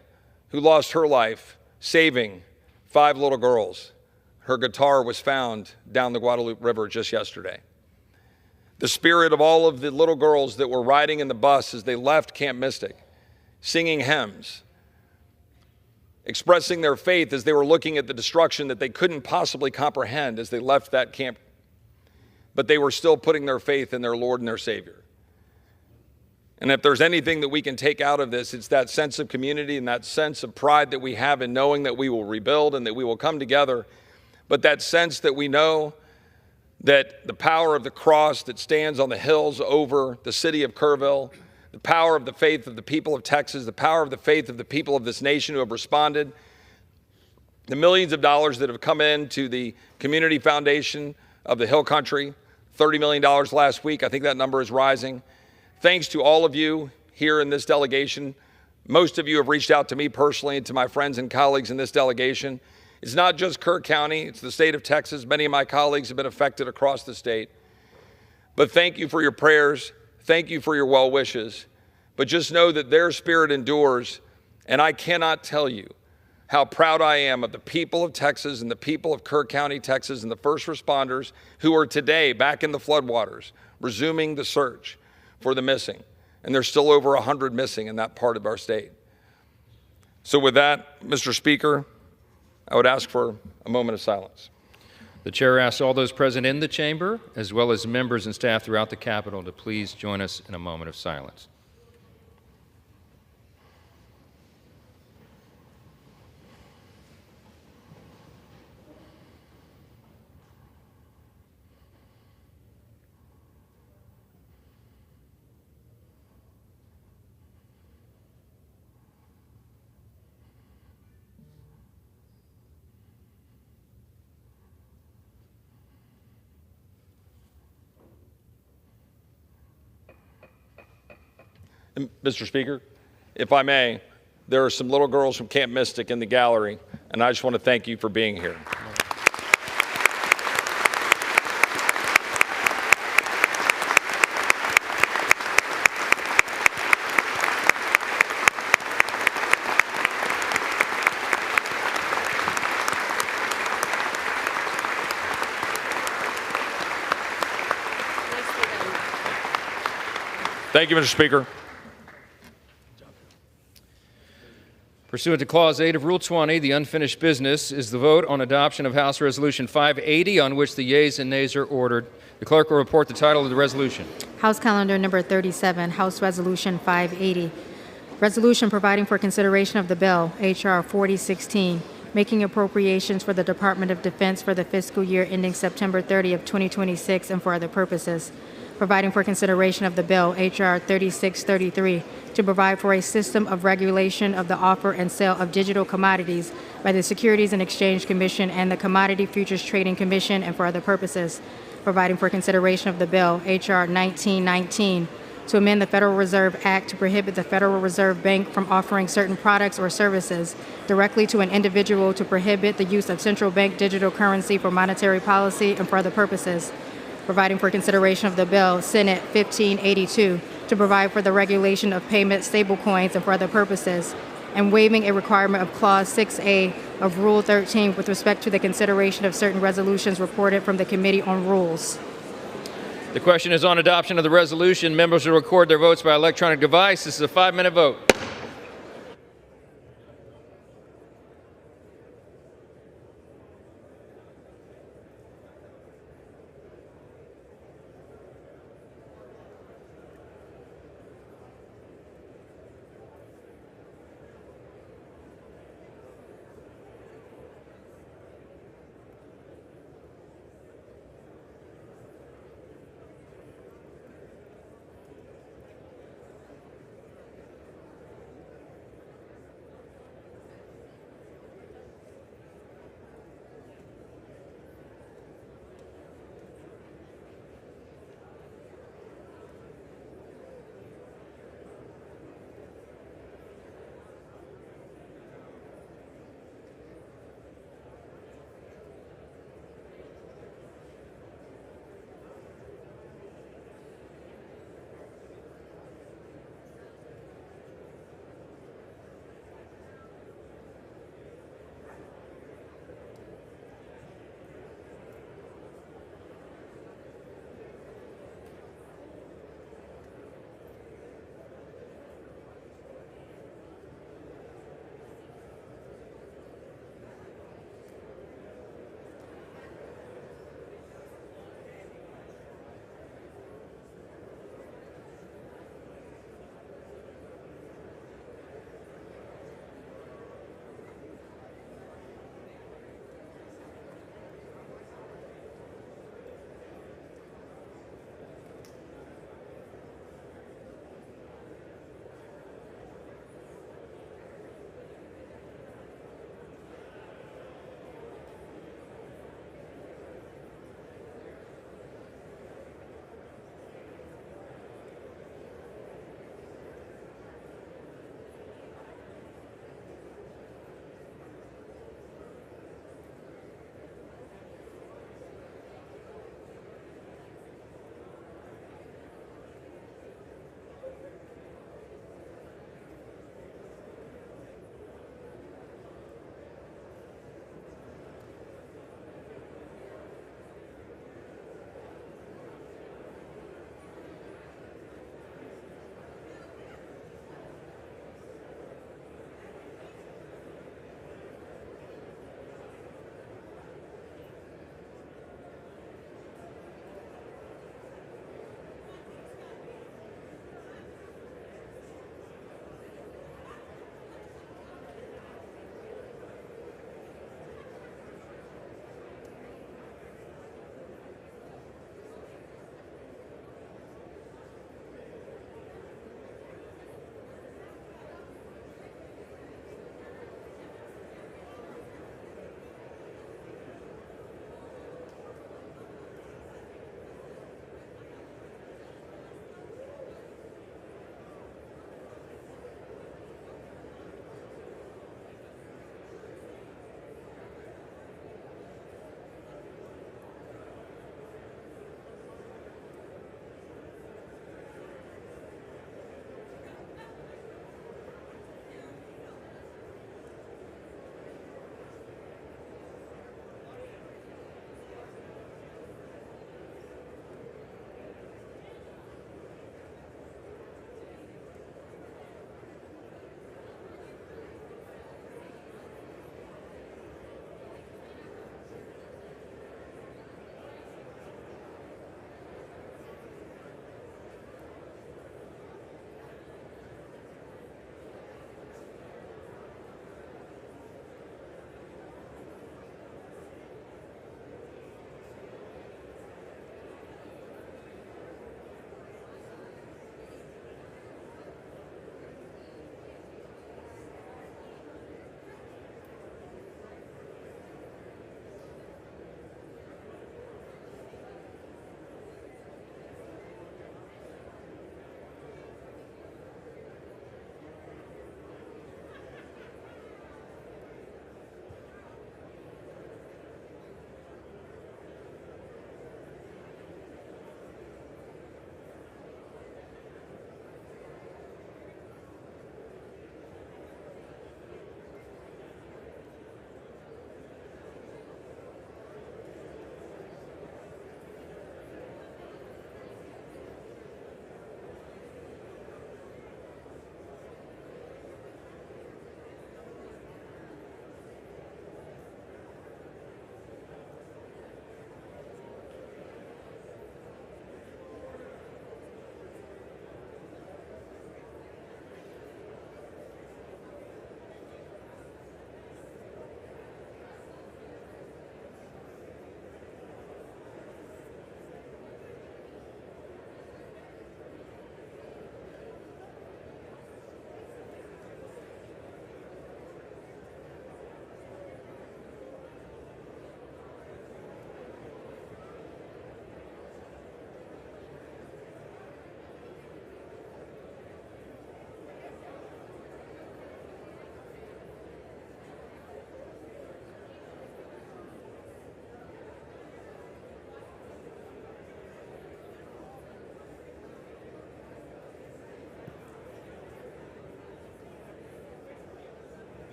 who lost her life saving 5 little girls. Her guitar was found down the Guadalupe River just yesterday. The spirit of all of the little girls that were riding in the bus as they left Camp Mystic, singing hymns, expressing their faith as they were looking at the destruction that they couldn't possibly comprehend as they left that camp. But they were still putting their faith in their Lord and their Savior. And if there's anything that we can take out of this, it's that sense of community and that sense of pride that we have in knowing that we will rebuild and that we will come together. But that sense that we know that the power of the cross that stands on the hills over the city of Kerrville, the power of the faith of the people of Texas, the power of the faith of the people of this nation who have responded, the millions of dollars that have come into the community foundation of the Hill Country, $30 million last week. I think that number is rising. Thanks to all of you here in this delegation. Most of you have reached out to me personally and to my friends and colleagues in this delegation. It's not just Kirk County, it's the state of Texas. Many of my colleagues have been affected across the state. But thank you for your prayers. Thank you for your well wishes, but just know that their spirit endures, and I cannot tell you how proud I am of the people of Texas and the people of Kirk County, Texas, and the first responders who are today back in the floodwaters, resuming the search for the missing. And there's still over 100 missing in that part of our state. So with that, Mr. Speaker, I would ask for a moment of silence. The chair asks all those present in the chamber, as well as members and staff throughout the Capitol, to please join us in a moment of silence. And Mr. Speaker, if I may, there are some little girls from Camp Mystic in the gallery, and I just want to thank you for being here. Thank you, Mr. Speaker. Pursuant to Clause 8 of Rule 20, the unfinished business is the vote on adoption of House Resolution 580, on which the yeas and nays are ordered. The clerk will report the title of the resolution. House Calendar Number 37, House Resolution 580. Resolution providing for consideration of the bill, H.R. 4016, making appropriations for the Department of Defense for the fiscal year ending September 30 of 2026 and for other purposes. Providing for consideration of the bill, H.R. 3633, to provide for a system of regulation of the offer and sale of digital commodities by the Securities and Exchange Commission and the Commodity Futures Trading Commission and for other purposes. Providing for consideration of the bill, H.R. 1919, to amend the Federal Reserve Act to prohibit the Federal Reserve Bank from offering certain products or services directly to an individual, to prohibit the use of central bank digital currency for monetary policy and for other purposes. Providing for consideration of the bill, Senate 1582, to provide for the regulation of payment stablecoins and for other purposes, and waiving a requirement of Clause 6A of Rule 13 with respect to the consideration of certain resolutions reported from the Committee on Rules. The question is on adoption of the resolution. Members will record their votes by electronic device. This is a 5-minute vote.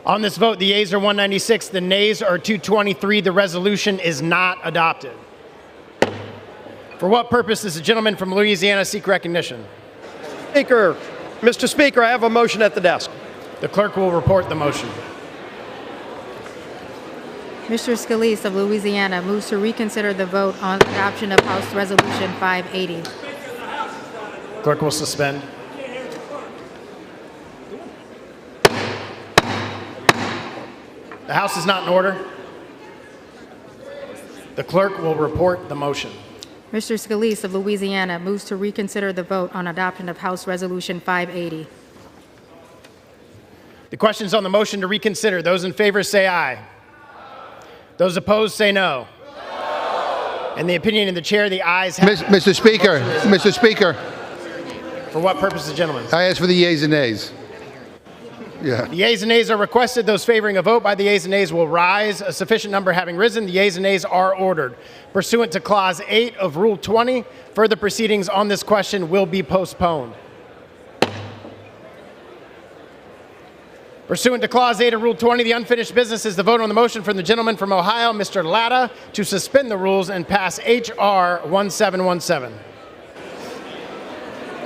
On this vote, the yeas are 196, the nays are 223. The resolution is not adopted. For what purpose does the gentleman from Louisiana seek recognition? Speaker, Mr. Speaker, I have a motion at the desk. The clerk will report the motion. Mr. Scalise of Louisiana moves to reconsider the vote on adoption of House Resolution 580. Clerk will suspend. The House is not in order. The clerk will report the motion. Mr. Scalise of Louisiana moves to reconsider the vote on adoption of House Resolution 580. The questions on the motion to reconsider. Those in favor say aye. Those opposed say no. In the opinion of the chair, the ayes have it. Mr. Speaker, Mr. Speaker. For what purpose, the gentleman? I ask for the yeas and nays. Yeah. The yeas and nays are requested. Those favoring a vote by the yeas and nays will rise. A sufficient number having risen, the yeas and nays are ordered. Pursuant to Clause 8 of Rule 20, further proceedings on this question will be postponed. Pursuant to Clause 8 of Rule 20, the unfinished business is the vote on the motion from the gentleman from Ohio, Mr. Latta, to suspend the rules and pass H.R. 1717,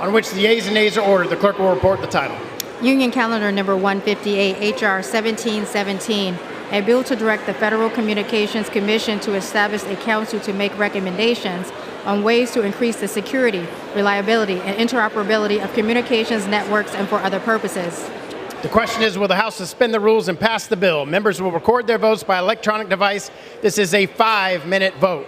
on which the yeas and nays are ordered. The clerk will report the title. Union Calendar Number 158, H.R. 1717, a bill to direct the Federal Communications Commission to establish a council to make recommendations on ways to increase the security, reliability, and interoperability of communications networks and for other purposes. The question is, will the House suspend the rules and pass the bill? Members will record their votes by electronic device. This is a 5-minute vote.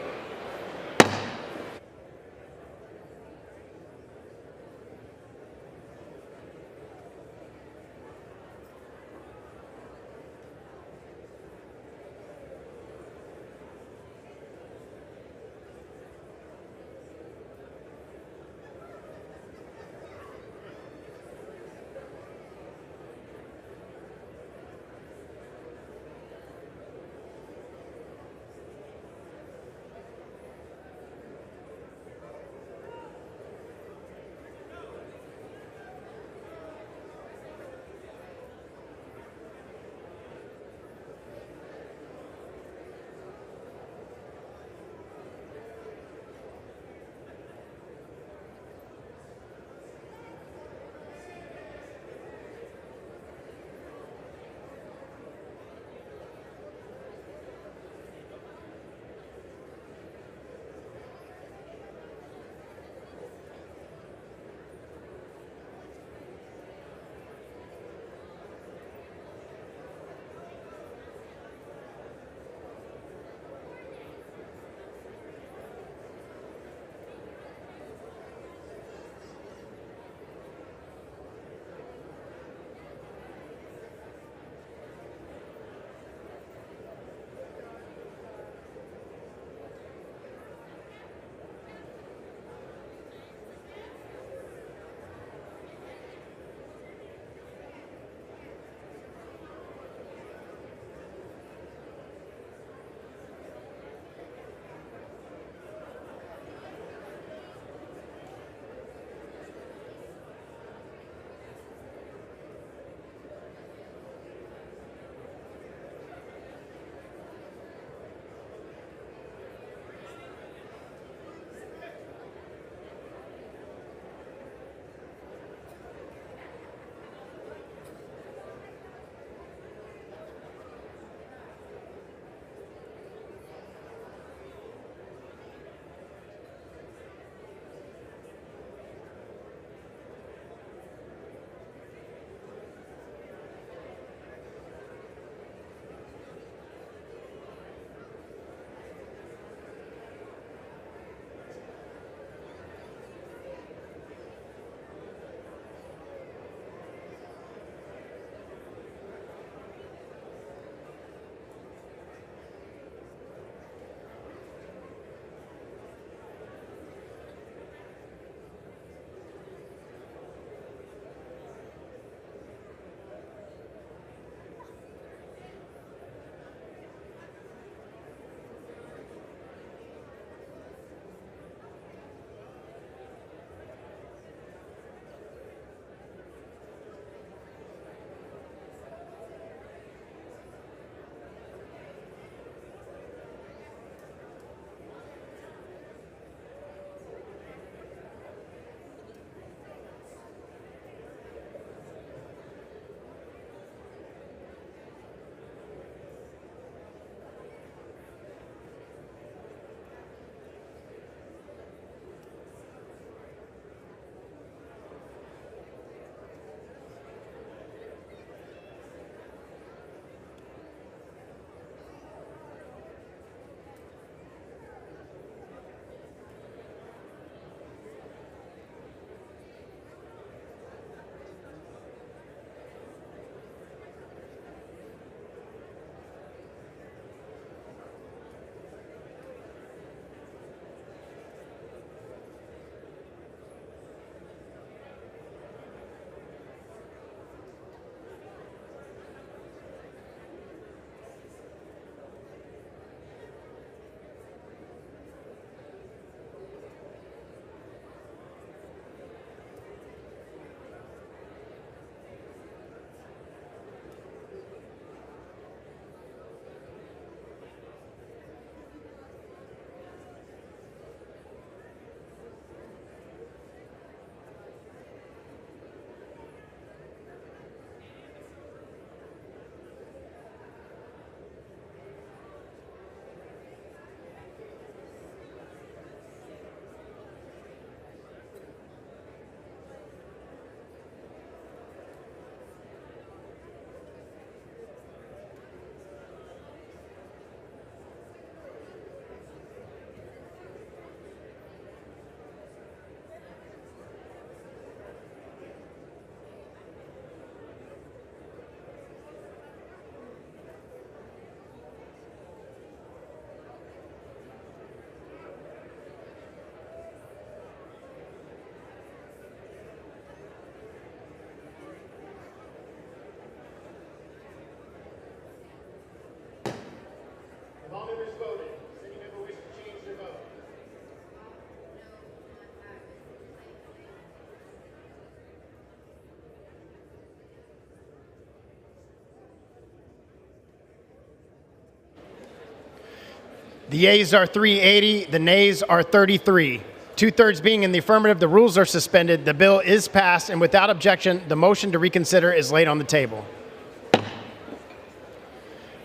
The yeas are 380, the nays are 33. Two-thirds being in the affirmative, the rules are suspended. The bill is passed, and without objection, the motion to reconsider is laid on the table.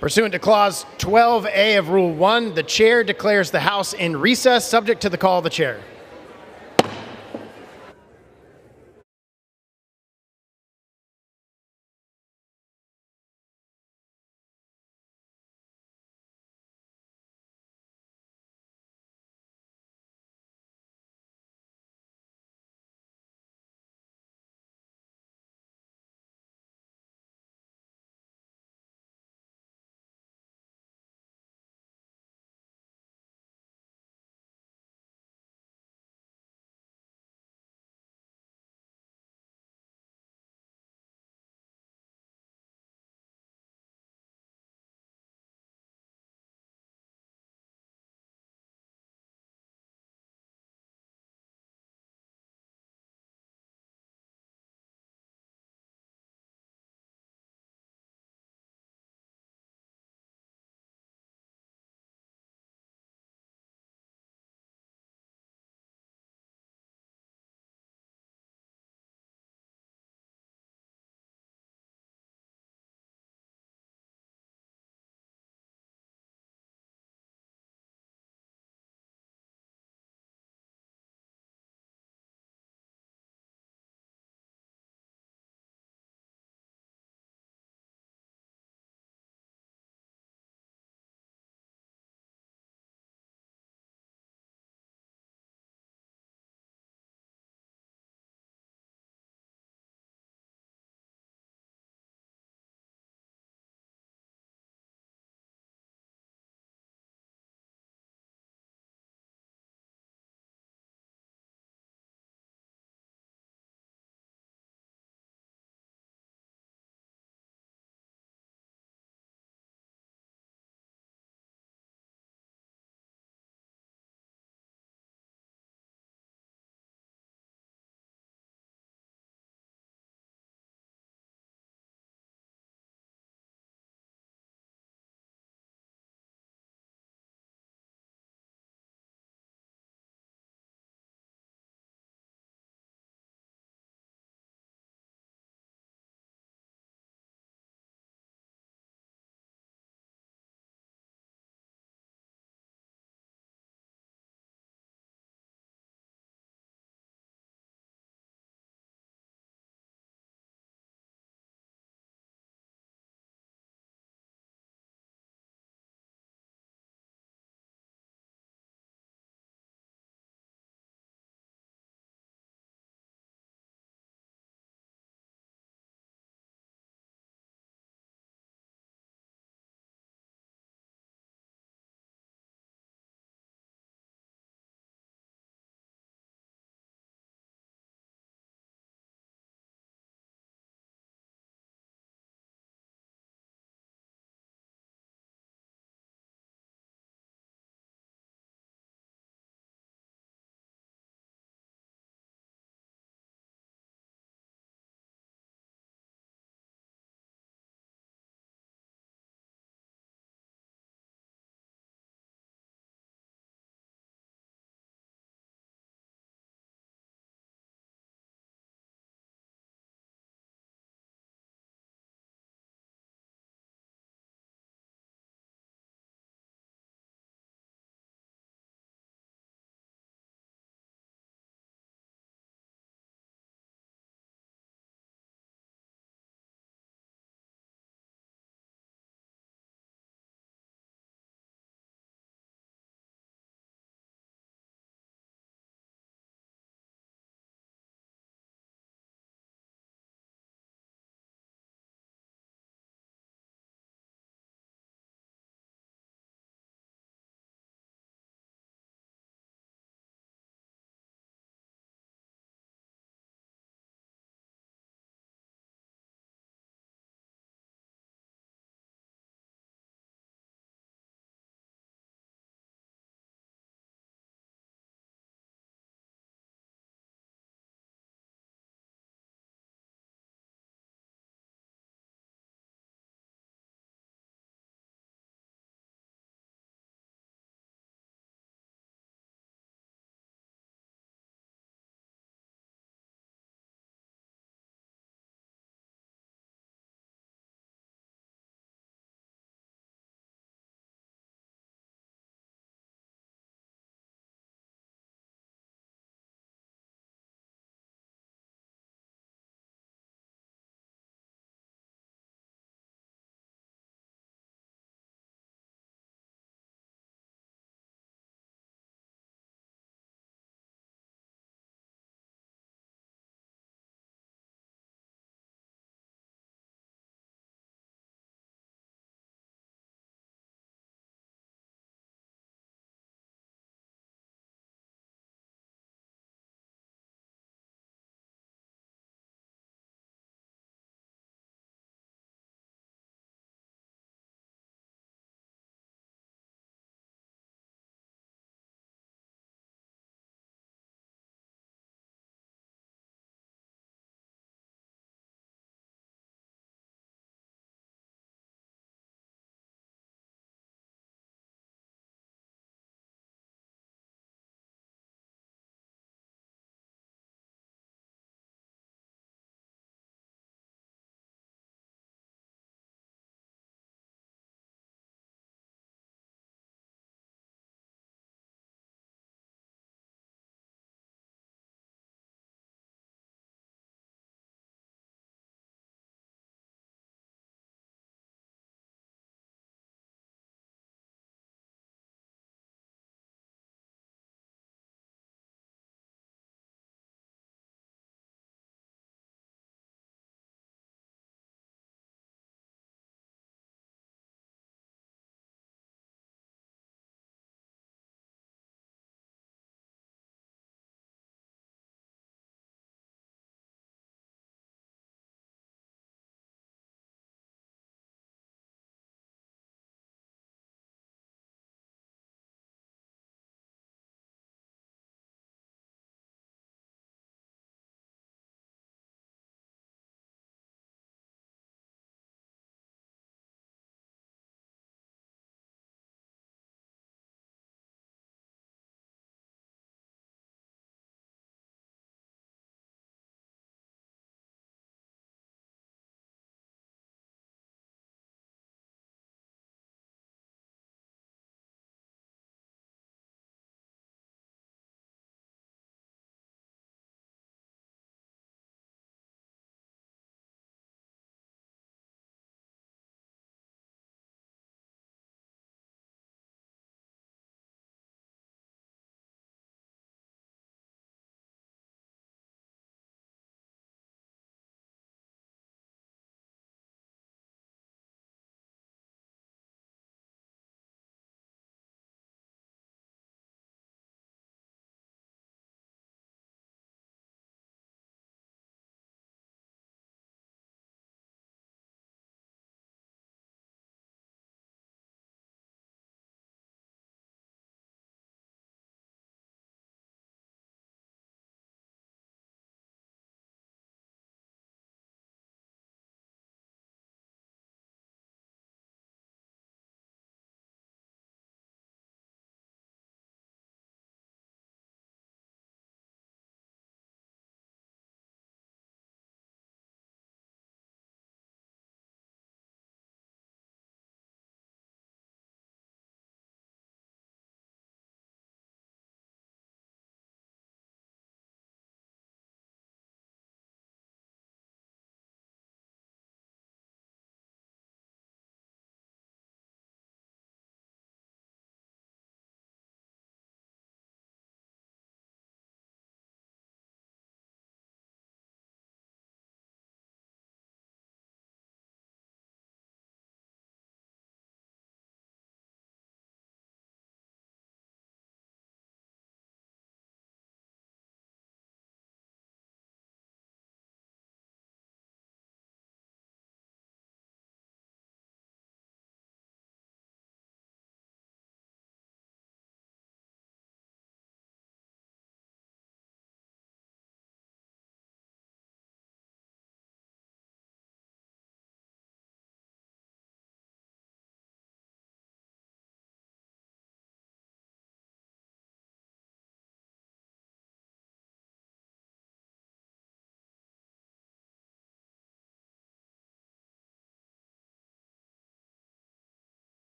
Pursuant to Clause 12A of Rule 1, the chair declares the House in recess, subject to the call of the chair.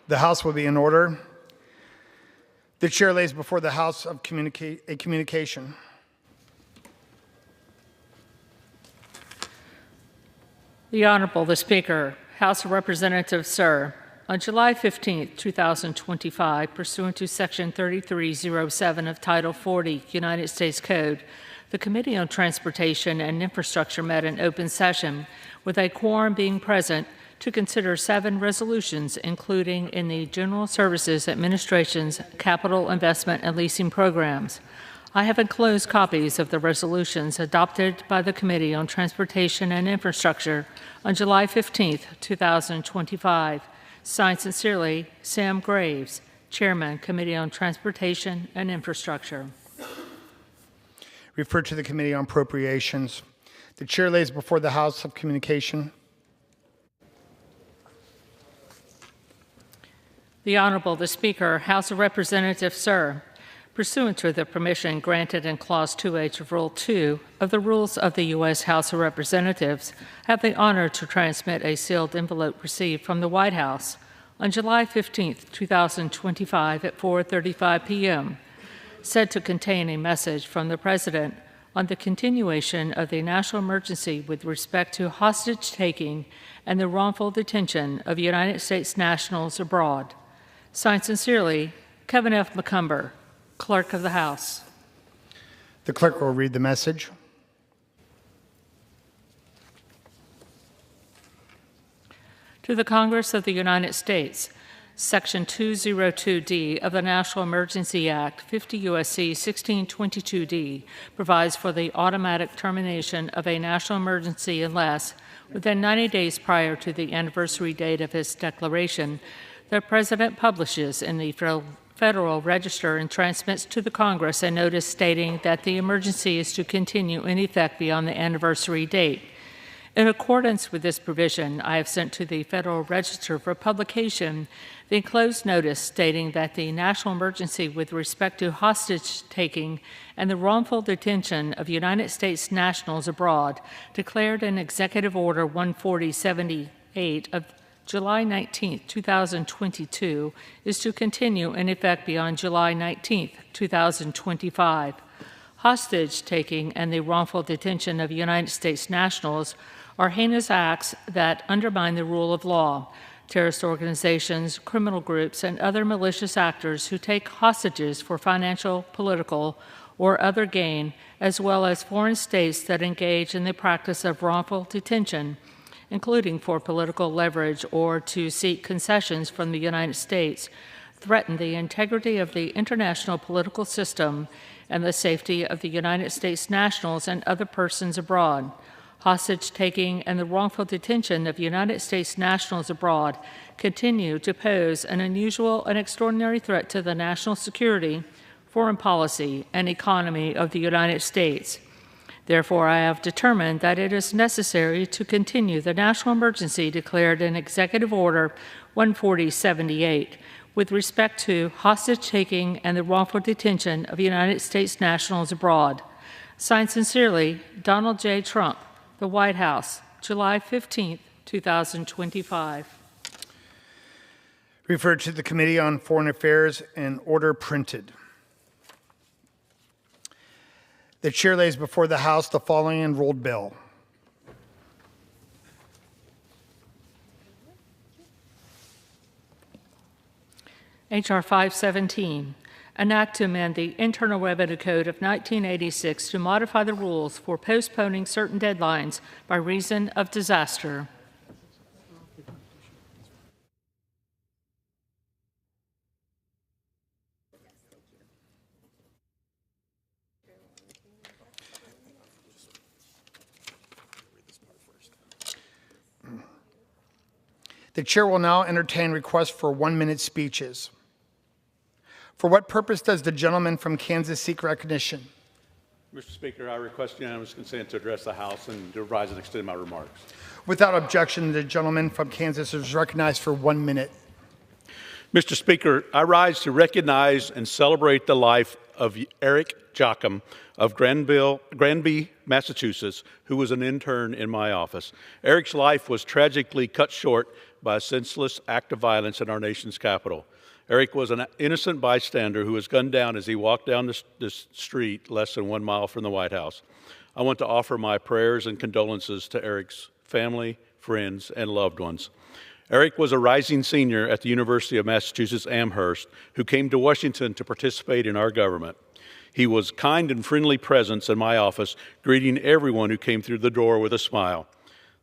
The House will be in order. The chair lays before the House a communication. The Honorable the Speaker, House of Representatives, sir. On July 15, 2025, pursuant to Section 3307 of Title 40, United States Code, the Committee on Transportation and Infrastructure met in open session, with a quorum being present, to consider 7 resolutions, including in the General Services Administration's capital investment and leasing programs. I have enclosed copies of the resolutions adopted by the Committee on Transportation and Infrastructure on July 15, 2025. Signed sincerely, Sam Graves, Chairman, Committee on Transportation and Infrastructure. Referred to the Committee on Appropriations. The chair lays before the House of communication. The Honorable the Speaker, House of Representatives, sir. Pursuant to the permission granted in Clause 2H of Rule 2 of the Rules of the U.S. House of Representatives, I have the honor to transmit a sealed envelope received from the White House on July 15, 2025 at 4:35 p.m., said to contain a message from the President on the continuation of the national emergency with respect to hostage-taking and the wrongful detention of United States nationals abroad. Signed sincerely, Kevin F. McCumber, Clerk of the House. The clerk will read the message. To the Congress of the United States, Section 202D of the National Emergency Act, 50 U.S.C. 1622D, provides for the automatic termination of a national emergency unless, within 90 days prior to the anniversary date of its declaration, the President publishes in the Federal Register and transmits to the Congress a notice stating that the emergency is to continue in effect beyond the anniversary date. In accordance with this provision, I have sent to the Federal Register for publication the enclosed notice stating that the national emergency with respect to hostage-taking and the wrongful detention of United States nationals abroad, declared in Executive Order 14078 of July 19, 2022, is to continue in effect beyond July 19, 2025. Hostage-taking and the wrongful detention of United States nationals are heinous acts that undermine the rule of law. Terrorist organizations, criminal groups, and other malicious actors who take hostages for financial, political, or other gain, as well as foreign states that engage in the practice of wrongful detention, including for political leverage or to seek concessions from the United States, threaten the integrity of the international political system and the safety of the United States nationals and other persons abroad. Hostage-taking and the wrongful detention of United States nationals abroad continue to pose an unusual and extraordinary threat to the national security, foreign policy, and economy of the United States. Therefore, I have determined that it is necessary to continue the national emergency declared in Executive Order 14078 with respect to hostage-taking and the wrongful detention of United States nationals abroad. Signed sincerely, Donald J. Trump, the White House, July 15, 2025. Referred to the Committee on Foreign Affairs and order printed. The chair lays before the House the following enrolled bill. H.R. 517, an act to amend the Internal Revenue Code of 1986 to modify the rules for postponing certain deadlines by reason of disaster. The chair will now entertain requests for 1-minute speeches. For what purpose does the gentleman from Kansas seek recognition? Mr. Speaker, I request unanimous consent to address the House and to rise and extend my remarks. Without objection, the gentleman from Kansas is recognized for 1 minute. Mr. Speaker, I rise to recognize and celebrate the life of Eric Jocham of Granby, Massachusetts, who was an intern in my office. Eric's life was tragically cut short by a senseless act of violence in our nation's capital. Eric was an innocent bystander who was gunned down as he walked down the street less than 1 mile from the White House. I want to offer my prayers and condolences to Eric's family, friends, and loved ones. Eric was a rising senior at the University of Massachusetts Amherst who came to Washington to participate in our government. He was kind and friendly presence in my office, greeting everyone who came through the door with a smile.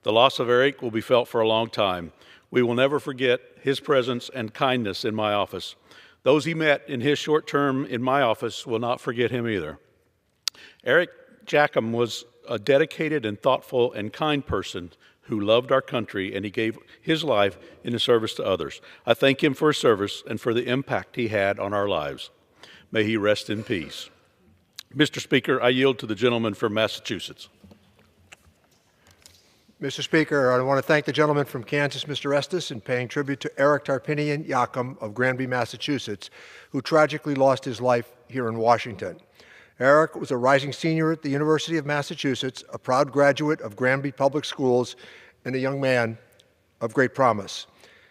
The loss of Eric will be felt for a long time. We will never forget his presence and kindness in my office. Those he met in his short term in my office will not forget him either. Eric Jackham was a dedicated and thoughtful and kind person who loved our country, and he gave his life in the service to others. I thank him for his service and for the impact he had on our lives. May he rest in peace. Mr. Speaker, I yield to the gentleman from Massachusetts. Mr. Speaker, I want to thank the gentleman from Kansas, Mr. Estes, in paying tribute to Eric Tarpinian Jackham of Granby, Massachusetts, who tragically lost his life here in Washington. Eric was a rising senior at the University of Massachusetts, a proud graduate of Granby Public Schools, and a young man of great promise.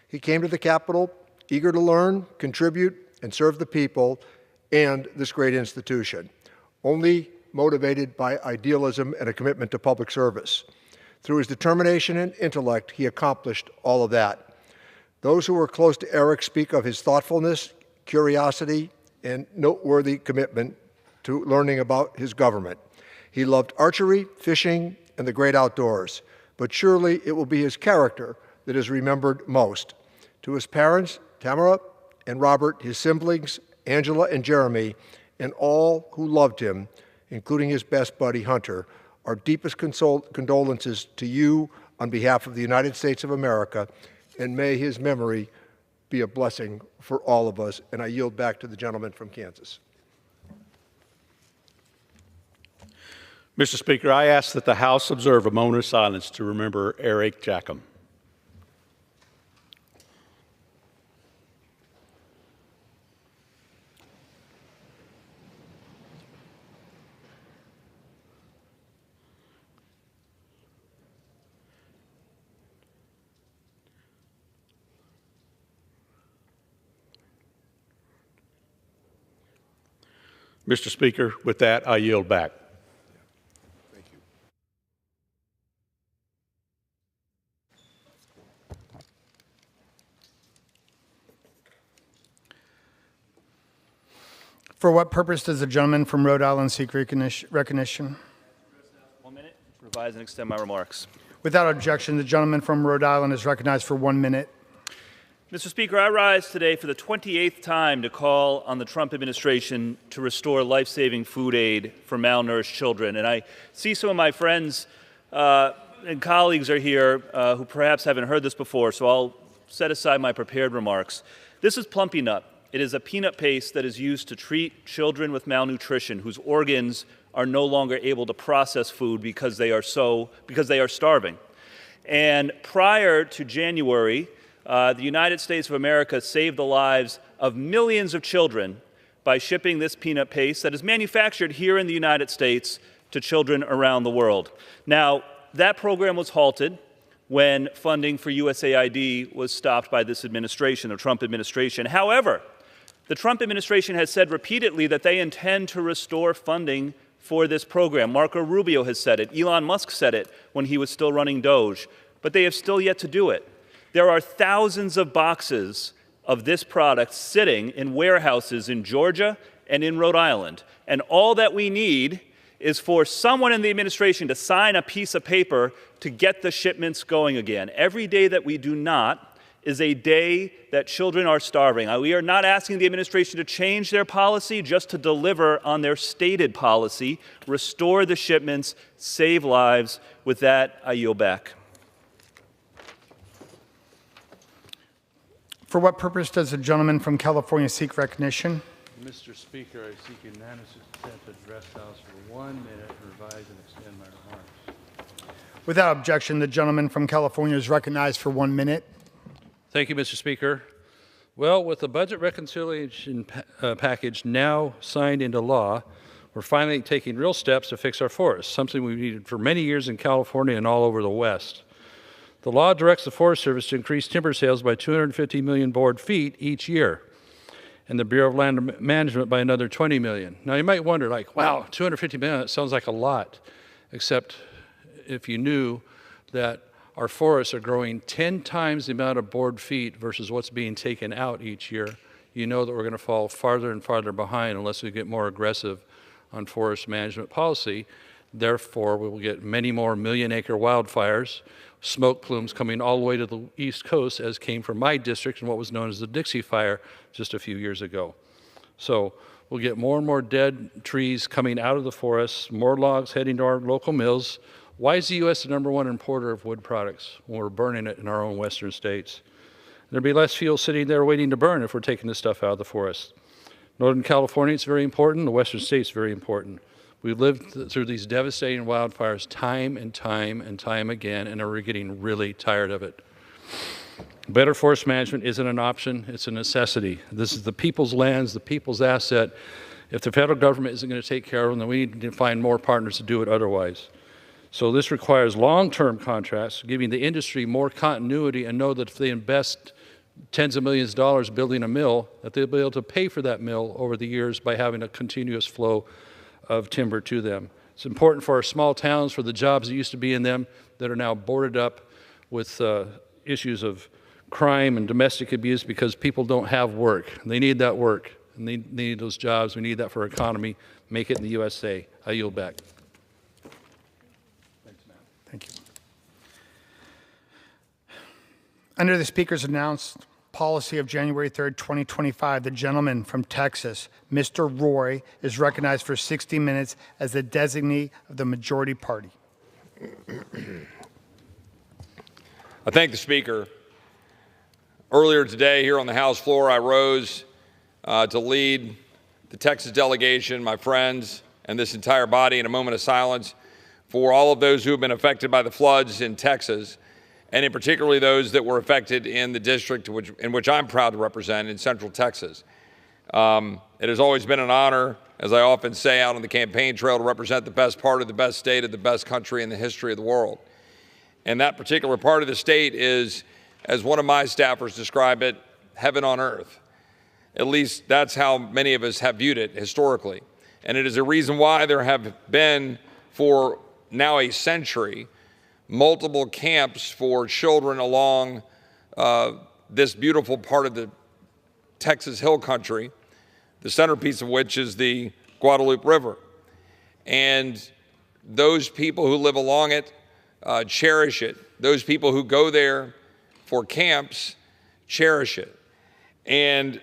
He came to the Capitol eager to learn, contribute, and serve the people and this great institution, only motivated by idealism and a commitment to public service. Through his determination and intellect, he accomplished all of that. Those who were close to Eric speak of his thoughtfulness, curiosity, and noteworthy commitment to learning about his government. He loved archery, fishing, and the great outdoors, but surely it will be his character that is remembered most. To his parents, Tamara and Robert, his siblings, Angela and Jeremy, and all who loved him, including his best buddy, Hunter, our deepest condolences to you on behalf of the United States of America, and may his memory be a blessing for all of us. And I yield back to the gentleman from Kansas. Mr. Speaker, I ask that the House observe a moment of silence to remember Eric Jackham. Mr. Speaker, with that, I yield back. Thank you. For what purpose does the gentleman from Rhode Island seek recognition? 1 minute. Revise and extend my remarks. Without objection, the gentleman from Rhode Island is recognized for 1 minute. Mr. Speaker, I rise today for the 28th time to call on the Trump administration to restore life-saving food aid for malnourished children. And I see some of my friends and colleagues are here who perhaps haven't heard this before, so I'll set aside my prepared remarks. This is Plumpy Nut. It is a peanut paste that is used to treat children with malnutrition whose organs are no longer able to process food because they are starving. And prior to January, the United States of America saved the lives of millions of children by shipping this peanut paste that is manufactured here in the United States to children around the world. Now, that program was halted when funding for USAID was stopped by this administration, the Trump administration. However, the Trump administration has said repeatedly that they intend to restore funding for this program. Marco Rubio has said it. Elon Musk said it when he was still running Doge. But they have still yet to do it. There are thousands of boxes of this product sitting in warehouses in Georgia and in Rhode Island. And all that we need is for someone in the administration to sign a piece of paper to get the shipments going again. Every day that we do not is a day that children are starving. We are not asking the administration to change their policy, just to deliver on their stated policy, restore the shipments, save lives. With that, I yield back. For what purpose does the gentleman from California seek recognition? Mr. Speaker, I seek unanimous consent to address the House for 1 minute and revise and extend my remarks. Without objection, the gentleman from California is recognized for 1 minute. Thank you, Mr. Speaker. Well, with the budget reconciliation package now signed into law, we're finally taking real steps to fix our forests, something we've needed for many years in California and all over the West. The law directs the Forest Service to increase timber sales by 250 million board feet each year, and the Bureau of Land Management by another 20 million. Now you might wonder, like, wow, 250 million, that sounds like a lot, except if you knew that our forests are growing 10 times the amount of board feet versus what's being taken out each year, you know that we're going to fall farther and farther behind unless we get more aggressive on forest management policy. Therefore, we will get many more million-acre wildfires, smoke plumes coming all the way to the East Coast, as came from my district and what was known as the Dixie Fire just a few years ago. So we'll get more and more dead trees coming out of the forests, more logs heading to our local mills. Why is the U.S. the #1 importer of wood products when we're burning it in our own western states? There'd be less fuel sitting there waiting to burn if we're taking this stuff out of the forest. Northern California is very important. The western states very important. We've lived through these devastating wildfires time and time and time again, and we're getting really tired of it. Better forest management isn't an option, it's a necessity. This is the people's lands, the people's asset. If the federal government isn't going to take care of them, then we need to find more partners to do it otherwise. So this requires long-term contracts, giving the industry more continuity and know that if they invest tens of millions of dollars building a mill, that they'll be able to pay for that mill over the years by having a continuous flow of timber to them. It's important for our small towns, for the jobs that used to be in them that are now boarded up with issues of crime and domestic abuse because people don't have work. They need that work, and they need those jobs. We need that for our economy. Make it in the USA. I yield back. Thank you. Under the Speaker's announced policy of January 3rd, 2025, the gentleman from Texas, Mr. Roy, is recognized for 60 minutes as the designee of the majority party. I thank the Speaker. Earlier today here on the House floor, I rose to lead the Texas delegation, my friends, and this entire body in a moment of silence for all of those who have been affected by the floods in Texas, and in particularly those that were affected in the district in which I'm proud to represent in Central Texas. It has always been an honor, as I often say out on the campaign trail, to represent the best part of the best state of the best country in the history of the world. And that particular part of the state is, as one of my staffers described it, heaven on earth. At least that's how many of us have viewed it historically. And it is a reason why there have been, for now a century, multiple camps for children along this beautiful part of the Texas Hill Country, the centerpiece of which is the Guadalupe River. And those people who live along it cherish it. Those people who go there for camps cherish it. And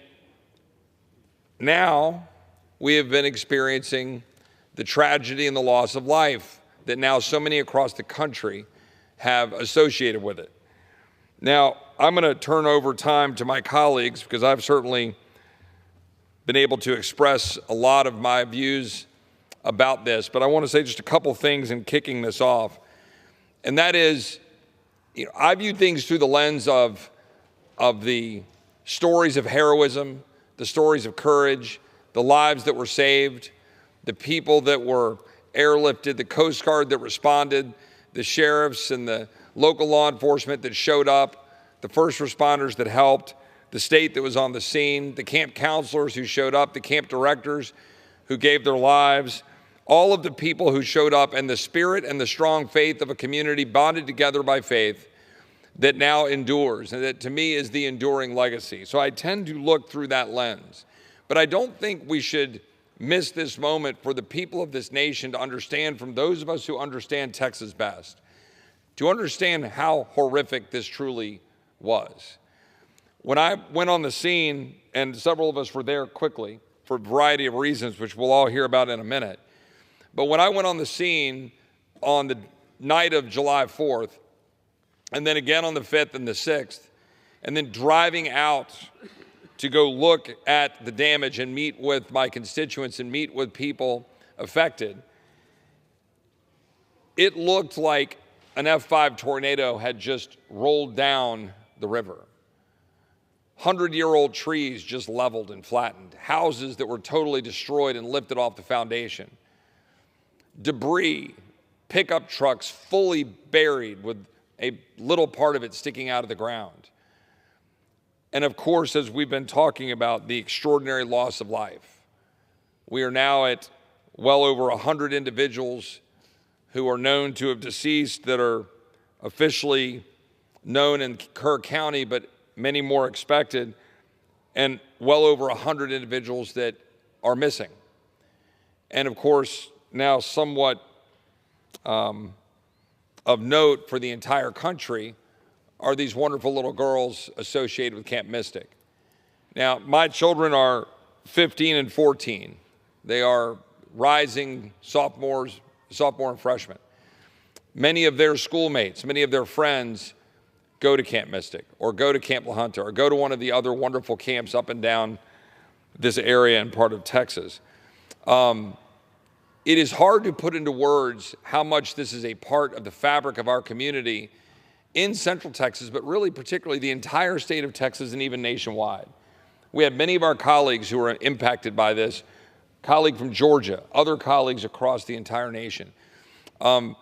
now we have been experiencing the tragedy and the loss of life that now so many across the country have associated with it. Now, I'm going to turn over time to my colleagues because I've certainly been able to express a lot of my views about this, but I want to say just a couple things in kicking this off. And that is, I view things through the lens of the stories of heroism, the stories of courage, the lives that were saved, the people that were airlifted, the Coast Guard that responded, the sheriffs and the local law enforcement that showed up, the first responders that helped, the state that was on the scene, the camp counselors who showed up, the camp directors who gave their lives, all of the people who showed up, and the spirit and the strong faith of a community bonded together by faith that now endures, and that to me is the enduring legacy. So I tend to look through that lens. But I don't think we should miss this moment for the people of this nation to understand, from those of us who understand Texas best, to understand how horrific this truly was. When I went on the scene, and several of us were there quickly for a variety of reasons, which we'll all hear about in a minute, but when I went on the scene on the night of July 4th, and then again on the 5th and the 6th, and then driving out to go look at the damage and meet with my constituents and meet with people affected, it looked like an F5 tornado had just rolled down the river. 100-year-old trees just leveled and flattened, houses that were totally destroyed and lifted off the foundation, debris, pickup trucks fully buried with a little part of it sticking out of the ground. And of course, as we've been talking about the extraordinary loss of life, we are now at well over 100 individuals who are known to have deceased that are officially known in Kerr County, but many more expected, and well over 100 individuals that are missing. And of course, now somewhat of note for the entire country are these wonderful little girls associated with Camp Mystic. Now, my children are 15 and 14. They are rising sophomore and freshmen. Many of their schoolmates, many of their friends go to Camp Mystic or go to Camp La Junta or go to one of the other wonderful camps up and down this area and part of Texas. It is hard to put into words how much this is a part of the fabric of our community in Central Texas, but really particularly the entire state of Texas and even nationwide. We have many of our colleagues who are impacted by this, colleague from Georgia, other colleagues across the entire nation. I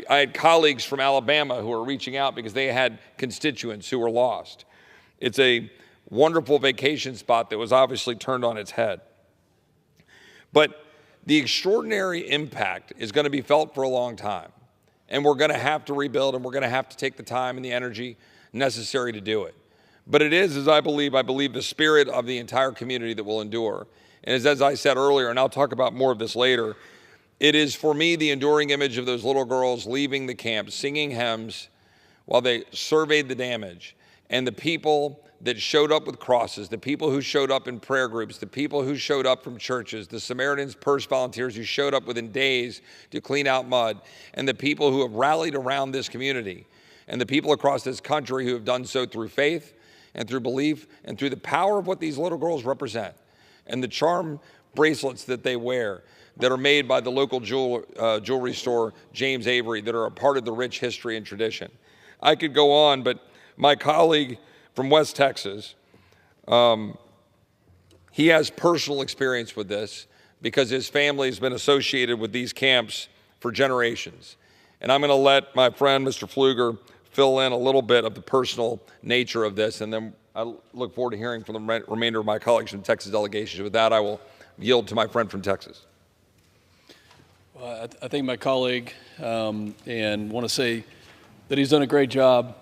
had colleagues from Alabama who are reaching out because they had constituents who were lost. It's a wonderful vacation spot that was obviously turned on its head. But the extraordinary impact is going to be felt for a long time. And we're going to have to rebuild, and we're going to have to take the time and the energy necessary to do it. But it is, as I believe the spirit of the entire community that will endure. And as I said earlier, and I'll talk about more of this later, it is for me the enduring image of those little girls leaving the camp, singing hymns while they surveyed the damage, and the people that showed up with crosses, the people who showed up in prayer groups, the people who showed up from churches, the Samaritan's Purse volunteers who showed up within days to clean out mud, and the people who have rallied around this community, and the people across this country who have done so through faith and through belief and through the power of what these little girls represent, and the charm bracelets that they wear that are made by the local jewelry store, James Avery, that are a part of the rich history and tradition. I could go on, but my colleague from West Texas, he has personal experience with this because his family has been associated with these camps for generations. And I'm going to let my friend, Mr. Pfluger, fill in a little bit of the personal nature of this, and then I look forward to hearing from the remainder of my colleagues from the Texas delegation. With that, I will yield to my friend from Texas. Well, I thank my colleague and want to say that he's done a great job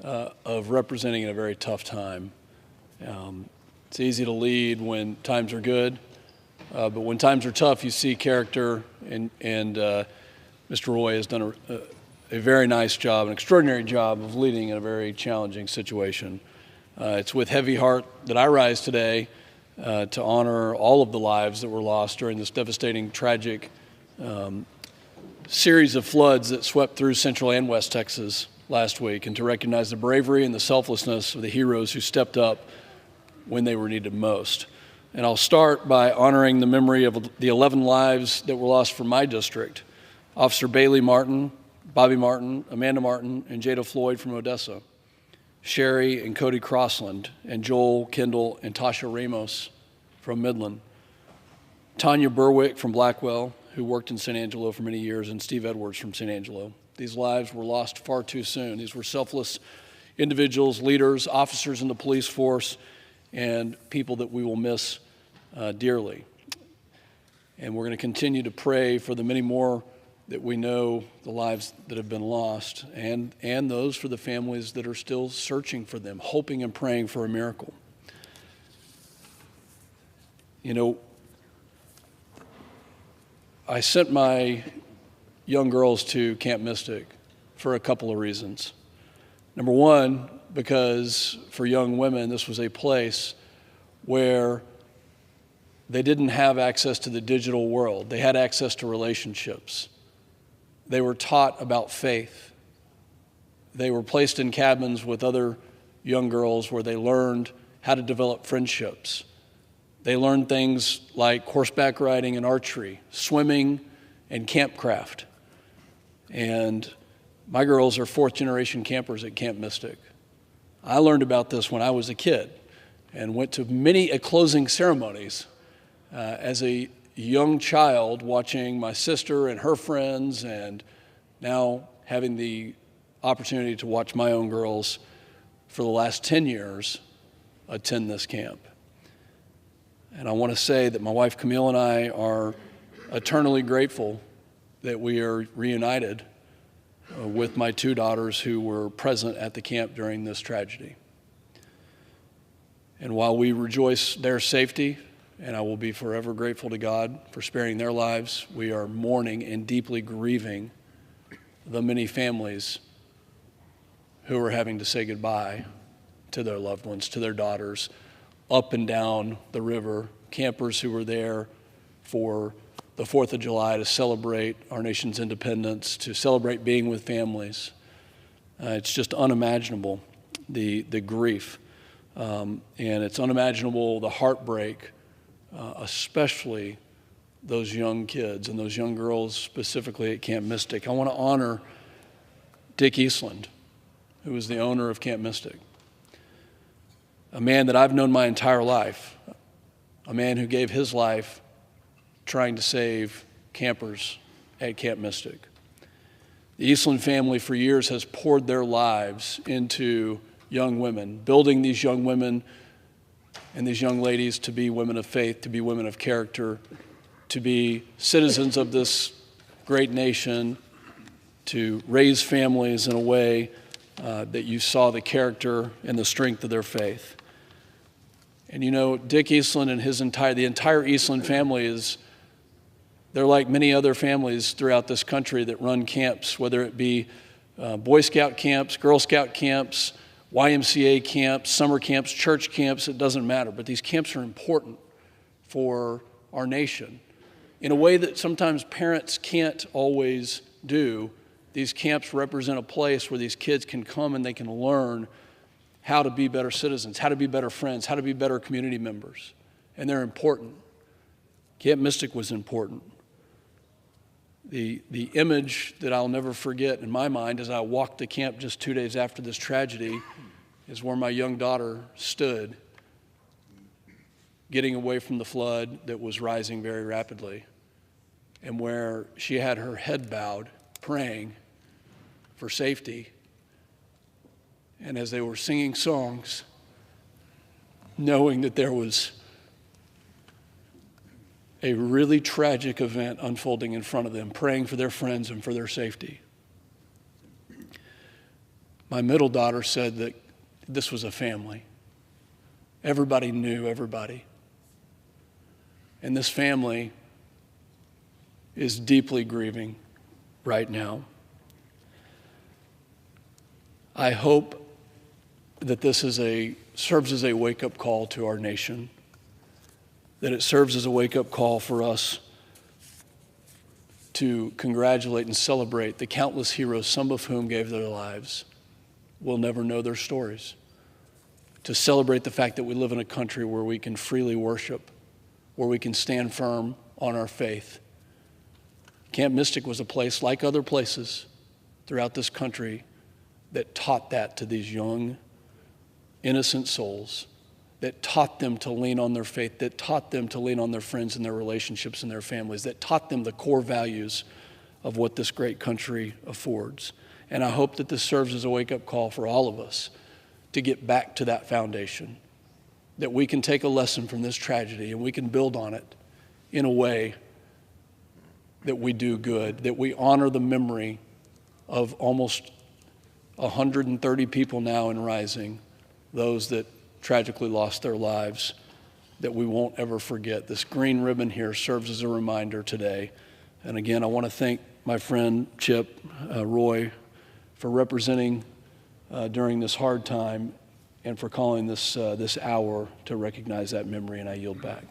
of representing in a very tough time. It's easy to lead when times are good, but when times are tough, you see character, and Mr. Roy has done a very nice job, an extraordinary job of leading in a very challenging situation. It's with heavy heart that I rise today to honor all of the lives that were lost during this devastating, tragic series of floods that swept through Central and West Texas last week, and to recognize the bravery and the selflessness of the heroes who stepped up when they were needed most. And I'll start by honoring the memory of the 11 lives that were lost from my district: Officer Bailey Martin, Bobby Martin, Amanda Martin, and Jada Floyd from Odessa, Sherry and Cody Crossland, and Joel Kendall and Tasha Ramos from Midland, Tanya Berwick from Blackwell, who worked in San Angelo for many years, and Steve Edwards from San Angelo. These lives were lost far too soon. These were selfless individuals, leaders, officers in the police force, and people that we will miss dearly. And we're going to continue to pray for the many more that we know, the lives that have been lost, and those for the families that are still searching for them, hoping and praying for a miracle. You know, I sent my young girls to Camp Mystic for a couple of reasons. Number one, because for young women, this was a place where they didn't have access to the digital world. They had access to relationships. They were taught about faith. They were placed in cabins with other young girls where they learned how to develop friendships. They learned things like horseback riding and archery, swimming and campcraft. And my girls are fourth-generation campers at Camp Mystic. I learned about this when I was a kid and went to many closing ceremonies as a young child, watching my sister and her friends, and now having the opportunity to watch my own girls for the last 10 years attend this camp. And I want to say that my wife Camille and I are eternally grateful that we are reunited with my two daughters who were present at the camp during this tragedy. And while we rejoice their safety, and I will be forever grateful to God for sparing their lives, we are mourning and deeply grieving the many families who are having to say goodbye to their loved ones, to their daughters, up and down the river, campers who were there for the 4th of July to celebrate our nation's independence, to celebrate being with families. It's just unimaginable, the grief. And it's unimaginable the heartbreak, especially those young kids and those young girls specifically at Camp Mystic. I want to honor Dick Eastland, who is the owner of Camp Mystic, a man that I've known my entire life, a man who gave his life trying to save campers at Camp Mystic. The Eastland family for years has poured their lives into young women, building these young women and these young ladies to be women of faith, to be women of character, to be citizens of this great nation, to raise families in a way that you saw the character and the strength of their faith. And you know, Dick Eastland and the entire Eastland family they're like many other families throughout this country that run camps, whether it be Boy Scout camps, Girl Scout camps, YMCA camps, summer camps, church camps, it doesn't matter. But these camps are important for our nation. In a way that sometimes parents can't always do, these camps represent a place where these kids can come and they can learn how to be better citizens, how to be better friends, how to be better community members. And they're important. Camp Mystic was important. The image that I'll never forget in my mind as I walked the camp just 2 days after this tragedy is where my young daughter stood, getting away from the flood that was rising very rapidly, and where she had her head bowed, praying for safety. And as they were singing songs, knowing that there was a really tragic event unfolding in front of them, praying for their friends and for their safety. My middle daughter said that this was a family. Everybody knew everybody. And this family is deeply grieving right now. I hope that this serves as a wake-up call to our nation, that it serves as a wake-up call for us to congratulate and celebrate the countless heroes, some of whom gave their lives. We'll never know their stories. To celebrate the fact that we live in a country where we can freely worship, where we can stand firm on our faith. Camp Mystic was a place, like other places throughout this country, that taught that to these young, innocent souls, that taught them to lean on their faith, that taught them to lean on their friends and their relationships and their families, that taught them the core values of what this great country affords. And I hope that this serves as a wake-up call for all of us to get back to that foundation, that we can take a lesson from this tragedy and we can build on it in a way that we do good, that we honor the memory of almost 130 people now in Rising, those that tragically lost their lives, that we won't ever forget. This green ribbon here serves as a reminder today. And again, I want to thank my friend Chip Roy for representing during this hard time and for calling this hour to recognize that memory, and I yield back.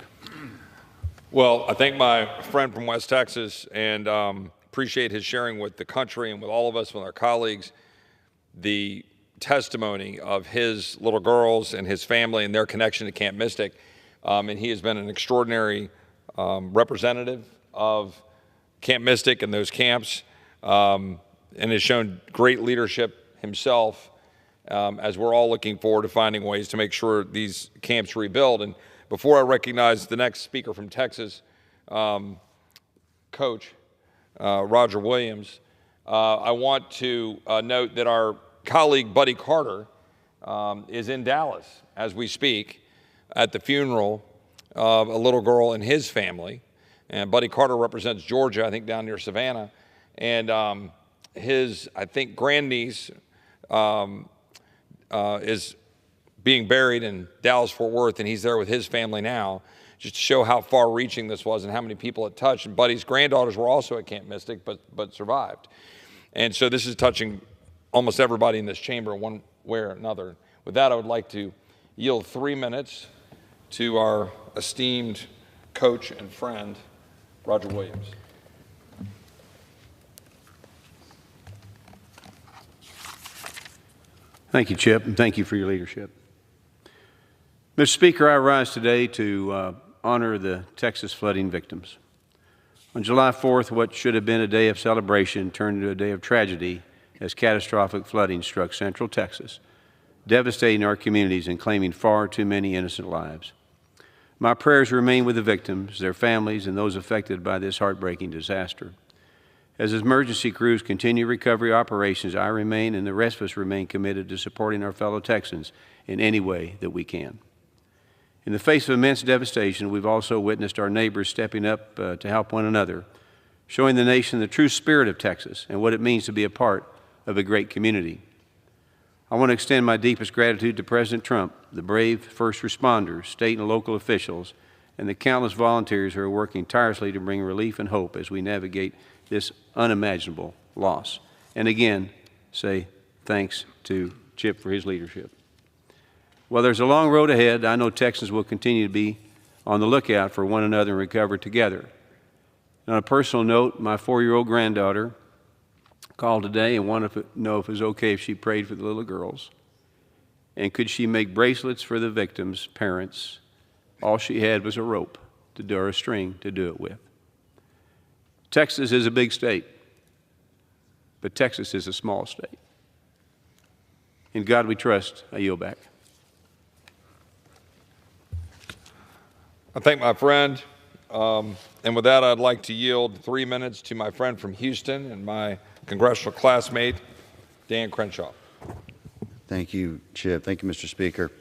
Well, I thank my friend from West Texas and appreciate his sharing with the country and with all of us, with our colleagues, the testimony of his little girls and his family and their connection to Camp Mystic. And he has been an extraordinary representative of Camp Mystic and those camps, and has shown great leadership himself as we're all looking forward to finding ways to make sure these camps rebuild. And before I recognize the next speaker from Texas, Coach Roger Williams, I want to note that our colleague Buddy Carter is in Dallas as we speak at the funeral of a little girl and his family. And Buddy Carter represents Georgia, I think down near Savannah. And his, I think, grandniece is being buried in Dallas-Fort Worth, and he's there with his family now, just to show how far-reaching this was and how many people it touched. And Buddy's granddaughters were also at Camp Mystic, but survived. And so this is touching almost everybody in this chamber one way or another. With that, I would like to yield 3 minutes to our esteemed coach and friend, Roger Williams. Thank you, Chip, and thank you for your leadership. Mr. Speaker, I rise today to honor the Texas flooding victims. On July 4th, what should have been a day of celebration turned into a day of tragedy as catastrophic flooding struck central Texas, devastating our communities and claiming far too many innocent lives. My prayers remain with the victims, their families, and those affected by this heartbreaking disaster. As emergency crews continue recovery operations, I remain and the rest of us remain committed to supporting our fellow Texans in any way that we can. In the face of immense devastation, we've also witnessed our neighbors stepping up to help one another, showing the nation the true spirit of Texas and what it means to be a part of a great community. I want to extend my deepest gratitude to President Trump, the brave first responders, state and local officials, and the countless volunteers who are working tirelessly to bring relief and hope as we navigate this unimaginable loss. And again, say thanks to Chip for his leadership. While there's a long road ahead, I know Texans will continue to be on the lookout for one another and recover together. And on a personal note, my 4-year-old granddaughter called today and wanted to know if it was okay if she prayed for the little girls. And could she make bracelets for the victims' parents? All she had was a rope or a string to do it with. Texas is a big state, but Texas is a small state. In God we trust. I yield back. I thank my friend, and with that, I'd like to yield 3 minutes to my friend from Houston and my congressional classmate, Dan Crenshaw. Thank you, Chip. Thank you, Mr. Speaker.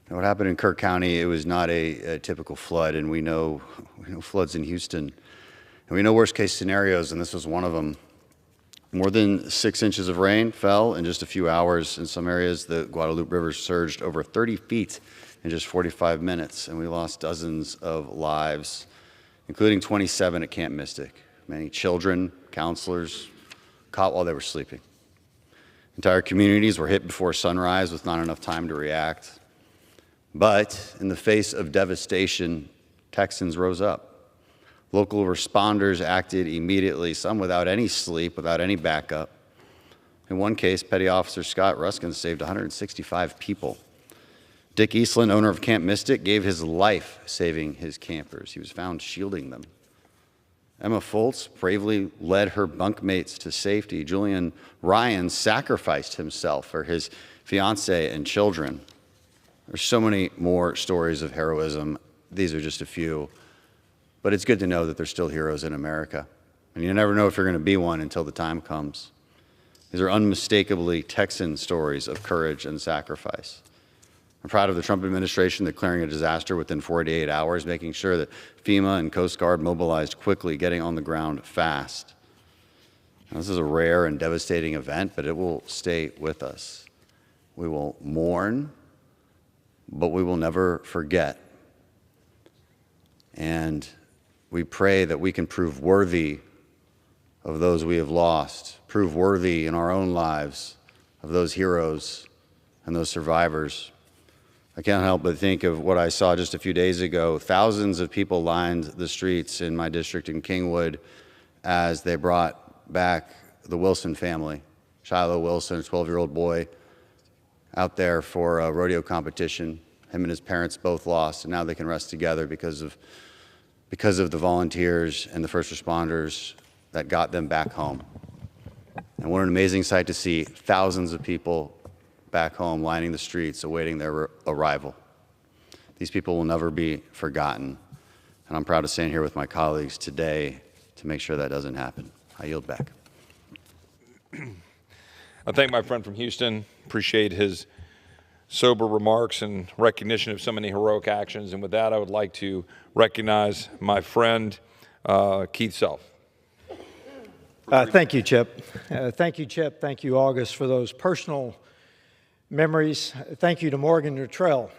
What happened in Kirk County, it was not a typical flood, and we know floods in Houston. And we know worst-case scenarios, and this was one of them. More than 6 inches of rain fell in just a few hours. In some areas, the Guadalupe River surged over 30 feet in just 45 minutes, and we lost dozens of lives, including 27 at Camp Mystic. Many children, counselors, caught while they were sleeping. Entire communities were hit before sunrise with not enough time to react. But in the face of devastation, Texans rose up. Local responders acted immediately, some without any sleep, without any backup. In one case, Petty Officer Scott Ruskin saved 165 people. Dick Eastland, owner of Camp Mystic, gave his life saving his campers. He was found shielding them. Emma Foltz bravely led her bunkmates to safety. Julian Ryan sacrificed himself for his fiancée and children. There's so many more stories of heroism. These are just a few. But it's good to know that there's still heroes in America. And you never know if you're going to be one until the time comes. These are unmistakably Texan stories of courage and sacrifice. I'm proud of the Trump administration declaring a disaster within 48 hours, making sure that FEMA and Coast Guard mobilized quickly, getting on the ground fast. Now, this is a rare and devastating event, but it will stay with us. We will mourn, but we will never forget. And we pray that we can prove worthy of those we have lost, prove worthy in our own lives of those heroes and those survivors. I can't help but think of what I saw just a few days ago. Thousands of people lined the streets in my district in Kingwood as they brought back the Wilson family. Shiloh Wilson, a 12-year-old boy, out there for a rodeo competition. Him and his parents both lost, and now they can rest together because of the volunteers and the first responders that got them back home. And what an amazing sight to see thousands of people back home lining the streets awaiting their arrival. These people will never be forgotten, and I'm proud to stand here with my colleagues today to make sure that doesn't happen. I yield back. I thank my friend from Houston. Appreciate his sober remarks and recognition of so many heroic actions. And with that, I would like to recognize my friend, Keith Self. Thank you, Chip. Thank you, Chip. Thank you, August, for those personal memories. Thank you to Morgan Luttrell,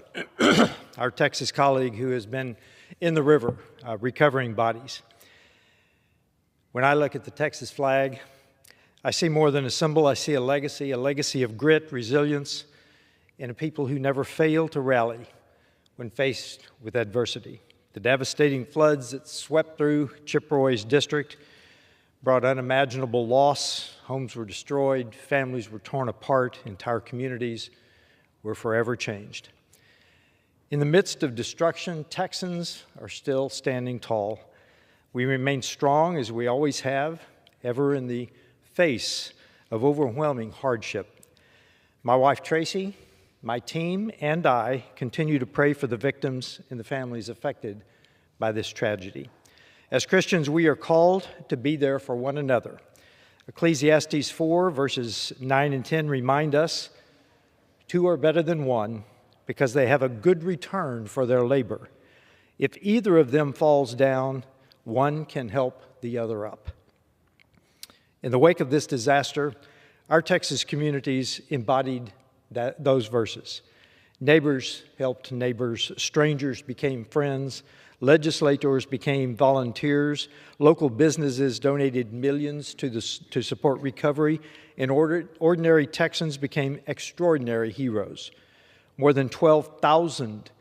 our Texas colleague who has been in the river recovering bodies. When I look at the Texas flag, I see more than a symbol. I see a legacy of grit, resilience, and a people who never fail to rally when faced with adversity. The devastating floods that swept through Chip Roy's district brought unimaginable loss. Homes were destroyed, families were torn apart, entire communities were forever changed. In the midst of destruction, Texans are still standing tall. We remain strong as we always have, ever in the face of overwhelming hardship. My wife Tracy, my team, and I continue to pray for the victims and the families affected by this tragedy. As Christians, we are called to be there for one another. Ecclesiastes 4, verses 9 and 10 remind us, 2 are better than 1 because they have a good return for their labor. If either of them falls down, one can help the other up. In the wake of this disaster, our Texas communities embodied those verses. Neighbors helped neighbors, strangers became friends, legislators became volunteers, local businesses donated millions to support recovery, and ordinary Texans became extraordinary heroes. More than 12,000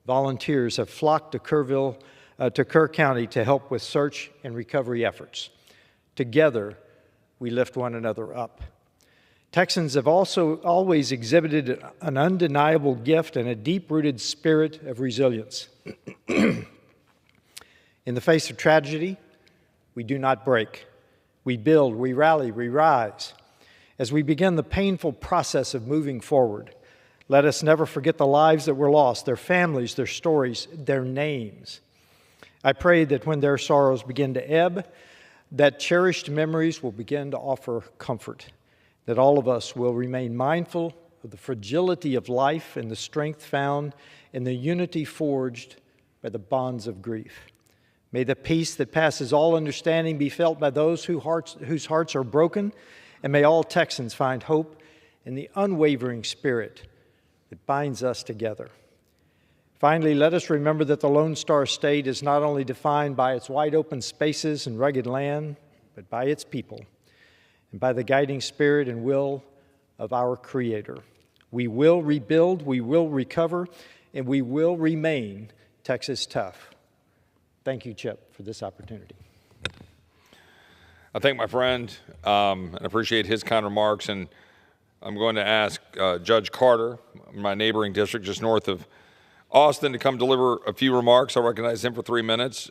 volunteers have flocked to Kerr County to help with search and recovery efforts. Together, we lift one another up. Texans have also always exhibited an undeniable gift and a deep-rooted spirit of resilience. In the face of tragedy, we do not break. We build, we rally, we rise. As we begin the painful process of moving forward, let us never forget the lives that were lost, their families, their stories, their names. I pray that when their sorrows begin to ebb, that cherished memories will begin to offer comfort, that all of us will remain mindful of the fragility of life and the strength found in the unity forged by the bonds of grief. May the peace that passes all understanding be felt by those whose hearts are broken, and may all Texans find hope in the unwavering spirit that binds us together. Finally, let us remember that the Lone Star State is not only defined by its wide open spaces and rugged land, but by its people and by the guiding spirit and will of our Creator. We will rebuild, we will recover, and we will remain Texas tough. Thank you, Chip, for this opportunity. I thank my friend and appreciate his kind remarks. And I'm going to ask Judge Carter, my neighboring district just north of Austin, to come deliver a few remarks. I'll recognize him for 3 minutes.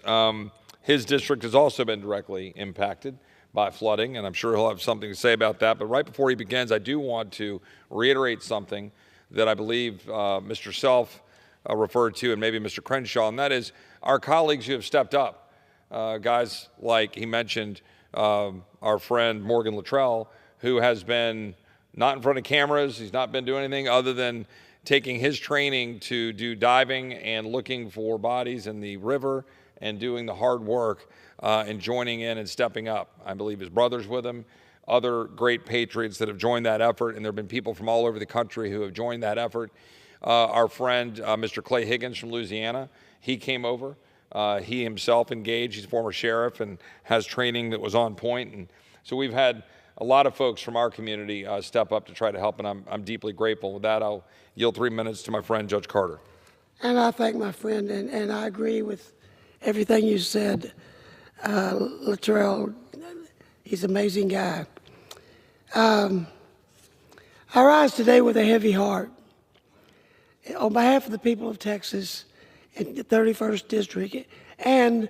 His district has also been directly impacted by flooding, and I'm sure he'll have something to say about that. But right before he begins, I do want to reiterate something that I believe Mr. Self referred to, and maybe Mr. Crenshaw, and that is our colleagues who have stepped up. Guys like he mentioned, our friend Morgan Luttrell, who has been not in front of cameras. He's not been doing anything other than taking his training to do diving and looking for bodies in the river and doing the hard work and joining in and stepping up. I believe his brother's with him, other great patriots that have joined that effort, and there have been people from all over the country who have joined that effort. Our friend, Mr. Clay Higgins from Louisiana, he came over. He himself engaged. He's a former sheriff and has training that was on point. And so we've had a lot of folks from our community step up to try to help, and I'm deeply grateful. With that, I'll yield 3 minutes to my friend, Judge Carter. And I thank my friend, and I agree with everything you said. Luttrell, he's an amazing guy. I rise today with a heavy heart. On behalf of the people of Texas and the 31st District and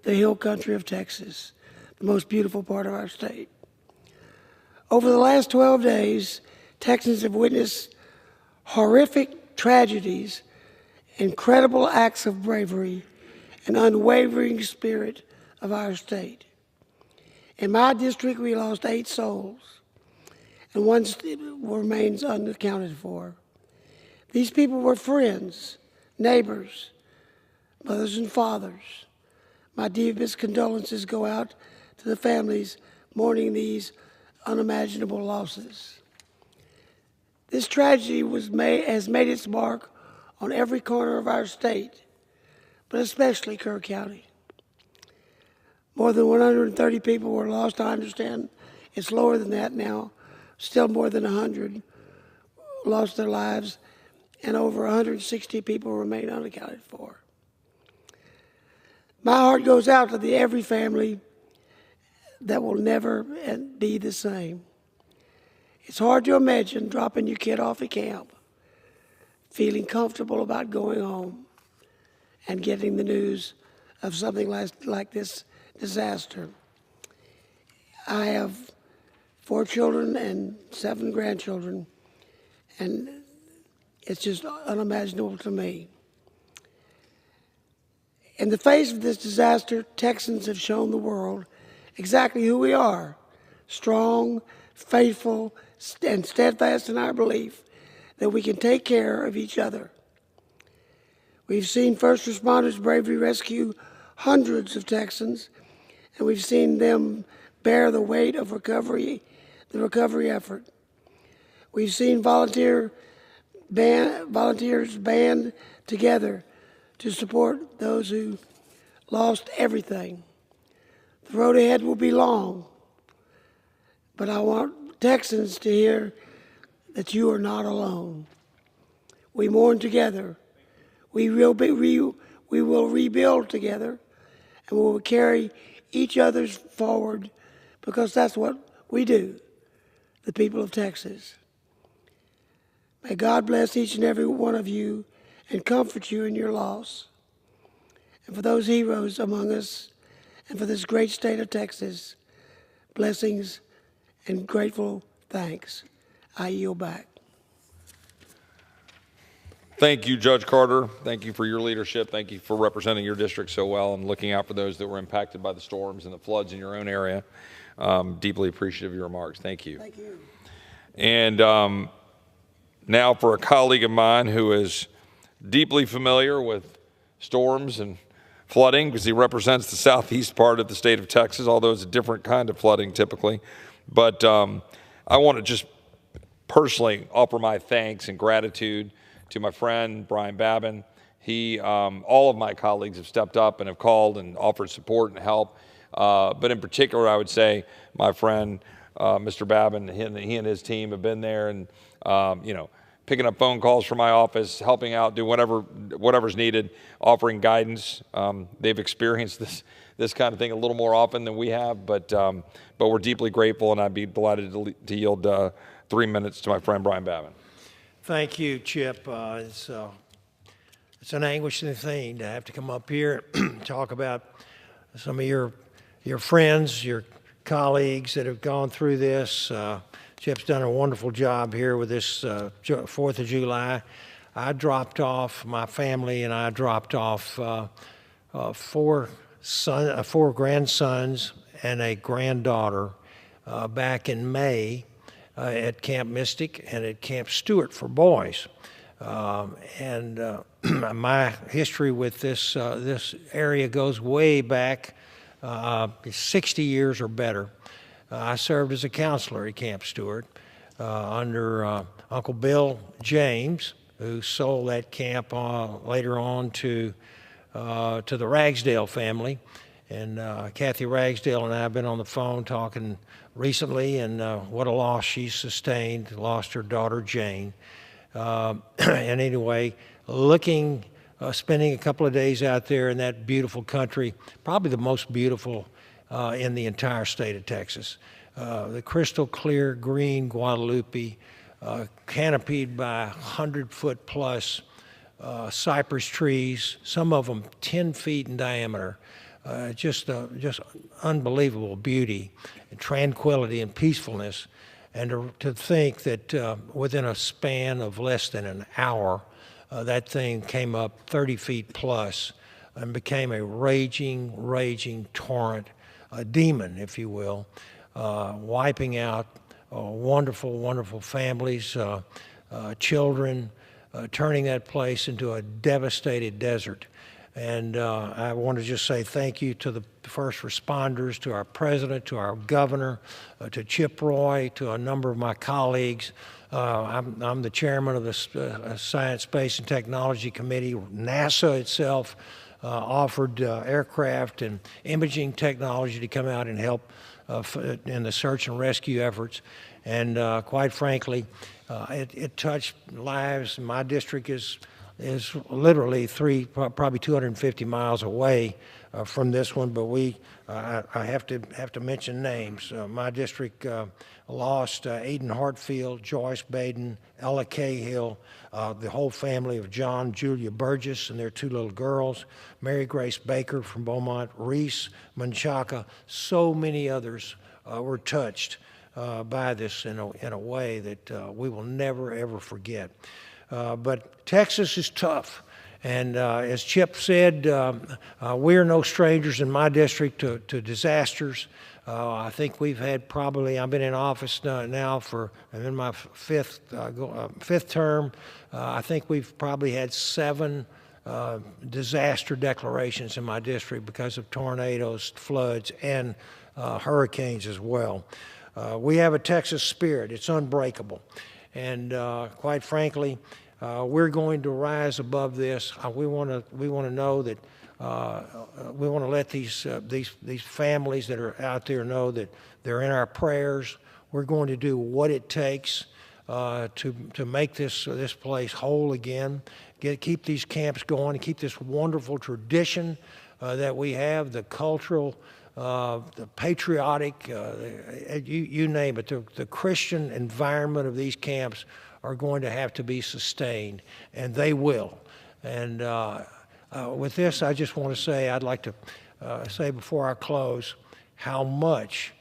the hill country of Texas, the most beautiful part of our state. Over the last 12 days, Texans have witnessed horrific tragedies, incredible acts of bravery, and unwavering spirit of our state. In my district, we lost 8 souls. and one remains unaccounted for. These people were friends, neighbors, mothers and fathers. My deepest condolences go out to the families mourning these unimaginable losses. This tragedy has made its mark on every corner of our state, but especially Kerr County. More than 130 people were lost. I understand it's lower than that now. Still more than 100 lost their lives, and over 160 people remain unaccounted for. My heart goes out to every family that will never be the same. It's hard to imagine dropping your kid off at camp, feeling comfortable about going home, and getting the news of something like this disaster. I have 4 children and 7 grandchildren, and it's just unimaginable to me. In the face of this disaster, Texans have shown the world exactly who we are: strong, faithful, and steadfast in our belief that we can take care of each other. We've seen first responders bravely rescue hundreds of Texans, and we've seen them bear the weight of the recovery effort. We've seen volunteers band together to support those who lost everything. The road ahead will be long, but I want Texans to hear that you are not alone. We mourn together. We will rebuild together, and we will carry each other's forward, because that's what we do, the people of Texas. May God bless each and every one of you and comfort you in your loss. And for those heroes among us, and for this great state of Texas, blessings and grateful thanks. I yield back. Thank you, Judge Carter. Thank you for your leadership. Thank you for representing your district so well and looking out for those that were impacted by the storms and the floods in your own area. Deeply appreciative of your remarks. Thank you. Thank you. And now for a colleague of mine who is deeply familiar with storms and flooding, because he represents the southeast part of the state of Texas, although it's a different kind of flooding typically. But I want to just personally offer my thanks and gratitude to my friend, Brian Babin. All of my colleagues have stepped up and have called and offered support and help. But in particular, I would say my friend, Mr. Babin, he and his team have been there and, picking up phone calls from my office, helping out, do whatever's needed, offering guidance. They've experienced this kind of thing a little more often than we have, but we're deeply grateful, and I'd be delighted to yield 3 minutes to my friend, Brian Babin. Thank you, Chip. It's an anguishing thing to have to come up here and talk about some of your friends, your colleagues that have gone through this. Chip's done a wonderful job here with this 4th of July. I dropped off, my family and I dropped off 4 grandsons and a granddaughter back in May at Camp Mystic and at Camp Stewart for boys. My history with this area goes way back 60 years or better. I served as a counselor at Camp Stewart under Uncle Bill James, who sold that camp later on to the Ragsdale family. And Kathy Ragsdale and I have been on the phone talking recently, and what a loss she sustained, lost her daughter Jane. And anyway, spending a couple of days out there in that beautiful country, probably the most beautiful in the entire state of Texas. The crystal clear green Guadalupe, canopied by 100-foot plus cypress trees, some of them 10 feet in diameter. Just unbelievable beauty and tranquility and peacefulness. And to think that within a span of less than an hour, that thing came up 30 feet plus and became a raging torrent, a demon, if you will, wiping out wonderful, wonderful families, children, turning that place into a devastated desert. And I want to just say thank you to the first responders, to our president, to our governor, to Chip Roy, to a number of my colleagues. I'm the chairman of the Science, Space, and Technology Committee. NASA itself offered aircraft and imaging technology to come out and help in the search and rescue efforts. And quite frankly, it touched lives. My district is literally probably 250 miles away from this one, but I have to mention names. My district lost Aiden Hartfield, Joyce Baden, Ella Cahill, the whole family of John, Julia Burgess, and their 2 little girls, Mary Grace Baker from Beaumont, Reese Menchaca. So many others were touched by this in a way that we will never, ever forget. But Texas is tough. And as Chip said, we're no strangers in my district to disasters. I think we've had I've been in office now I'm in my fifth term. I think we've probably had 7 disaster declarations in my district because of tornadoes, floods, and hurricanes as well. We have a Texas spirit. It's unbreakable. And quite frankly, we're going to rise above this. We want to know that we want to let these families that are out there know that they're in our prayers. We're going to do what it takes to make this place whole again. Keep these camps going, keep this wonderful tradition that we have, the cultural, the patriotic, you name it. The Christian environment of these camps are going to have to be sustained, and they will. And with this, I just want to say, I'd like to say before I close, how much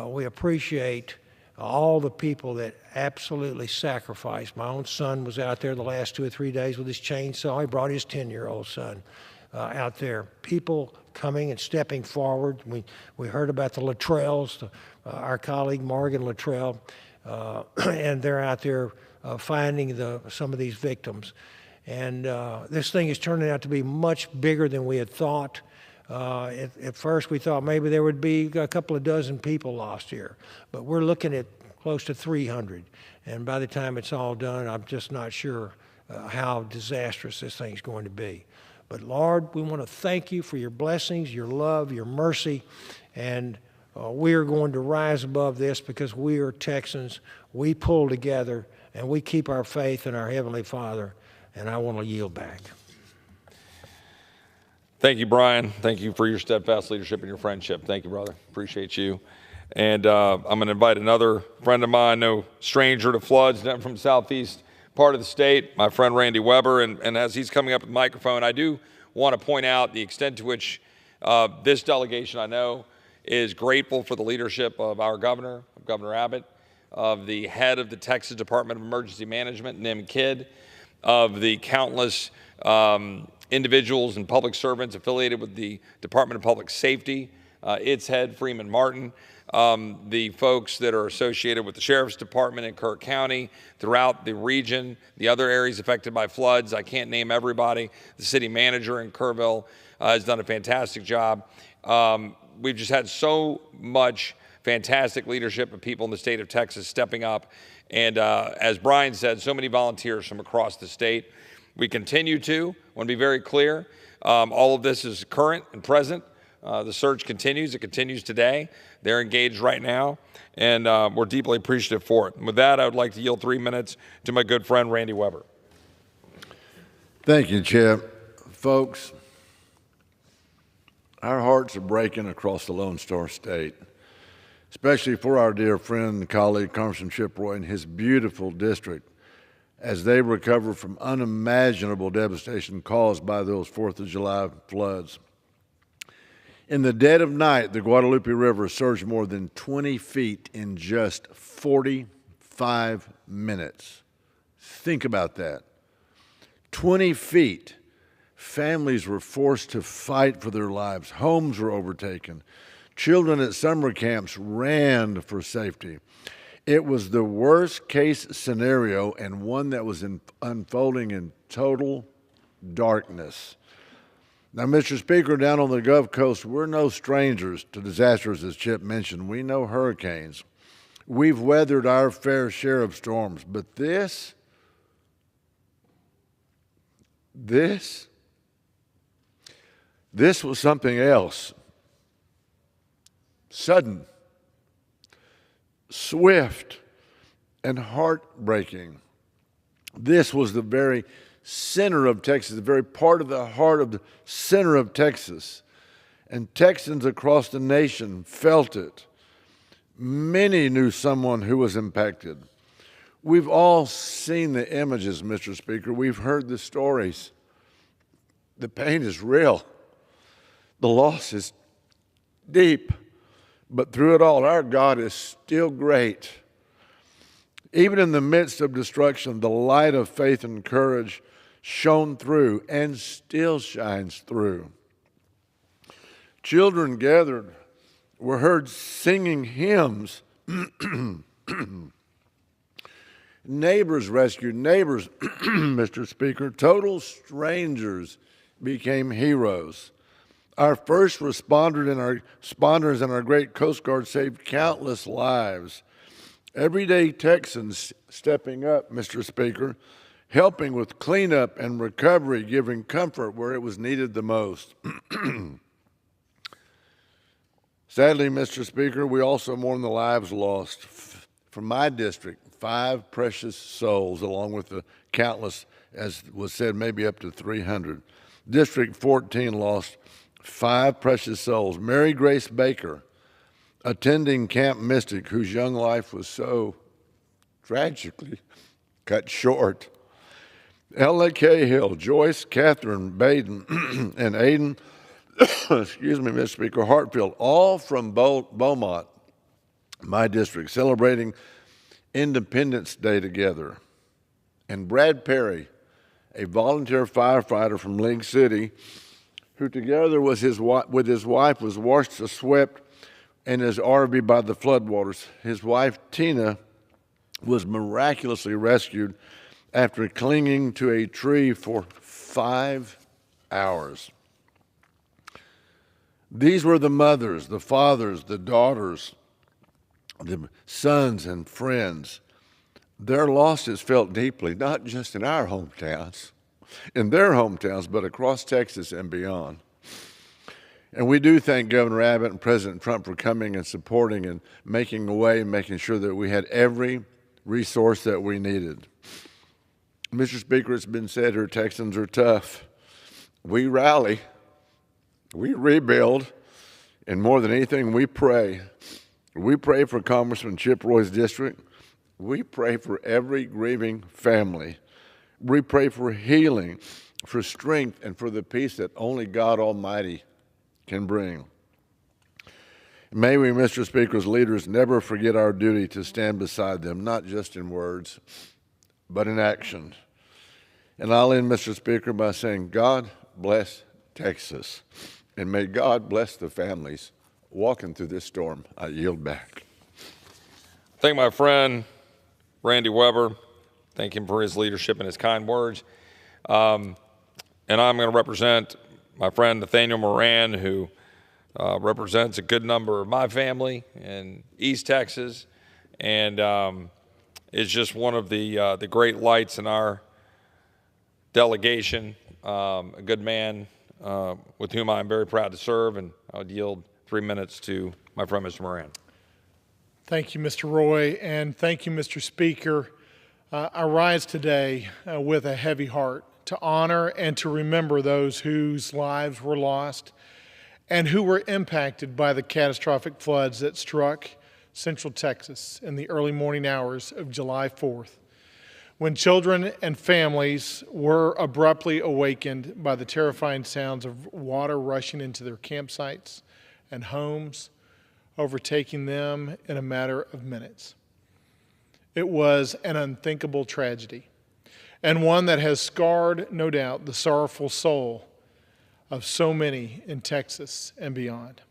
we appreciate all the people that absolutely sacrificed. My own son was out there the last 2 or 3 days with his chainsaw. He brought his 10-year-old son out there. People coming and stepping forward. We heard about the Luttrells, our colleague Morgan Luttrell, and they're out there finding some of these victims. And this thing is turning out to be much bigger than we had thought. At first we thought maybe there would be a couple of dozen people lost here, but we're looking at close to 300. And by the time it's all done, I'm just not sure how disastrous this thing's going to be. But Lord, we want to thank you for your blessings, your love, your mercy, and we are going to rise above this because we are Texans. We pull together and we keep our faith in our Heavenly Father, and I want to yield back. Thank you, Brian. Thank you for your steadfast leadership and your friendship. Thank you, brother. Appreciate you. And I'm going to invite another friend of mine, no stranger to floods, from southeast part of the state, my friend Randy Weber. And as he's coming up with the microphone, I do want to point out the extent to which this delegation, I know, is grateful for the leadership of our governor, of Governor Abbott, of the head of the Texas Department of Emergency Management, Nim Kidd, of the countless individuals and public servants affiliated with the Department of Public Safety, its head, Freeman Martin, the folks that are associated with the Sheriff's Department in Kirk County, throughout the region, the other areas affected by floods. I can't name everybody. The city manager in Kerrville has done a fantastic job. We've just had so much fantastic leadership of people in the state of Texas stepping up. And as Brian said, so many volunteers from across the state. We continue to, I want to be very clear, all of this is current and present. The search continues. It continues today. They're engaged right now, and we're deeply appreciative for it. And with that, I would like to yield 3 minutes to my good friend, Randy Weber. Thank you, Chip. Folks, our hearts are breaking across the Lone Star State, especially for our dear friend and colleague, Congressman Chip Roy, and his beautiful district, as they recover from unimaginable devastation caused by those 4th of July floods. In the dead of night, the Guadalupe River surged more than 20 feet in just 45 minutes. Think about that. 20 feet. Families were forced to fight for their lives. Homes were overtaken. Children at summer camps ran for safety. It was the worst case scenario and one that was unfolding in total darkness. Now, Mr. Speaker, down on the Gulf Coast, we're no strangers to disasters, as Chip mentioned. We know hurricanes. We've weathered our fair share of storms, but this was something else. Sudden, swift, and heartbreaking. This was the very center of Texas, the very part of the heart of the center of Texas. And Texans across the nation felt it. Many knew someone who was impacted. We've all seen the images, Mr. Speaker. We've heard the stories. The pain is real. The loss is deep. But through it all, our God is still great. Even in the midst of destruction, the light of faith and courage shone through and still shines through. Children gathered were heard singing hymns. Neighbors rescued neighbors, Mr. Speaker. Total strangers became heroes. Our first responders and our great Coast Guard saved countless lives. Everyday Texans stepping up, Mr. Speaker, helping with cleanup and recovery, giving comfort where it was needed the most. Sadly, Mr. Speaker, we also mourn the lives lost. From my district, 5 precious souls, along with the countless, as was said, maybe up to 300. District 14 lost 5 precious souls. Mary Grace Baker, attending Camp Mystic, whose young life was so tragically cut short. Ella Cahill, Joyce Catherine Baden, and Aiden, excuse me, Mr. Speaker, Hartfield, all from Beaumont, my district, celebrating Independence Day together. And Brad Perry, a volunteer firefighter from Link City, who together with his wife was washed or swept in his RV by the floodwaters. His wife, Tina, was miraculously rescued after clinging to a tree for 5 hours. These were the mothers, the fathers, the daughters, the sons and friends. Their losses felt deeply, not just in our hometowns, in their hometowns, but across Texas and beyond. And we do thank Governor Abbott and President Trump for coming and supporting and making a way and making sure that we had every resource that we needed. Mr. Speaker, it's been said here, Texans are tough. We rally, we rebuild, and more than anything, we pray. We pray for Congressman Chip Roy's district. We pray for every grieving family. We pray for healing, for strength, and for the peace that only God Almighty can bring. May we, Mr. Speaker, as leaders, never forget our duty to stand beside them, not just in words, but in action. And I'll end, Mr. Speaker, by saying, God bless Texas, and may God bless the families walking through this storm. I yield back. Thank my friend, Randy Weber. Thank him for his leadership and his kind words. And I'm going to represent my friend Nathaniel Moran, who represents a good number of my family in East Texas, and is just one of the great lights in our delegation, a good man with whom I'm very proud to serve, and I would yield 3 minutes to my friend, Mr. Moran. Thank you, Mr. Roy, and thank you, Mr. Speaker. I rise today with a heavy heart to honor and to remember those whose lives were lost and who were impacted by the catastrophic floods that struck Central Texas in the early morning hours of July 4th, when children and families were abruptly awakened by the terrifying sounds of water rushing into their campsites and homes, overtaking them in a matter of minutes. It was an unthinkable tragedy, and one that has scarred, no doubt, the sorrowful soul of so many in Texas and beyond.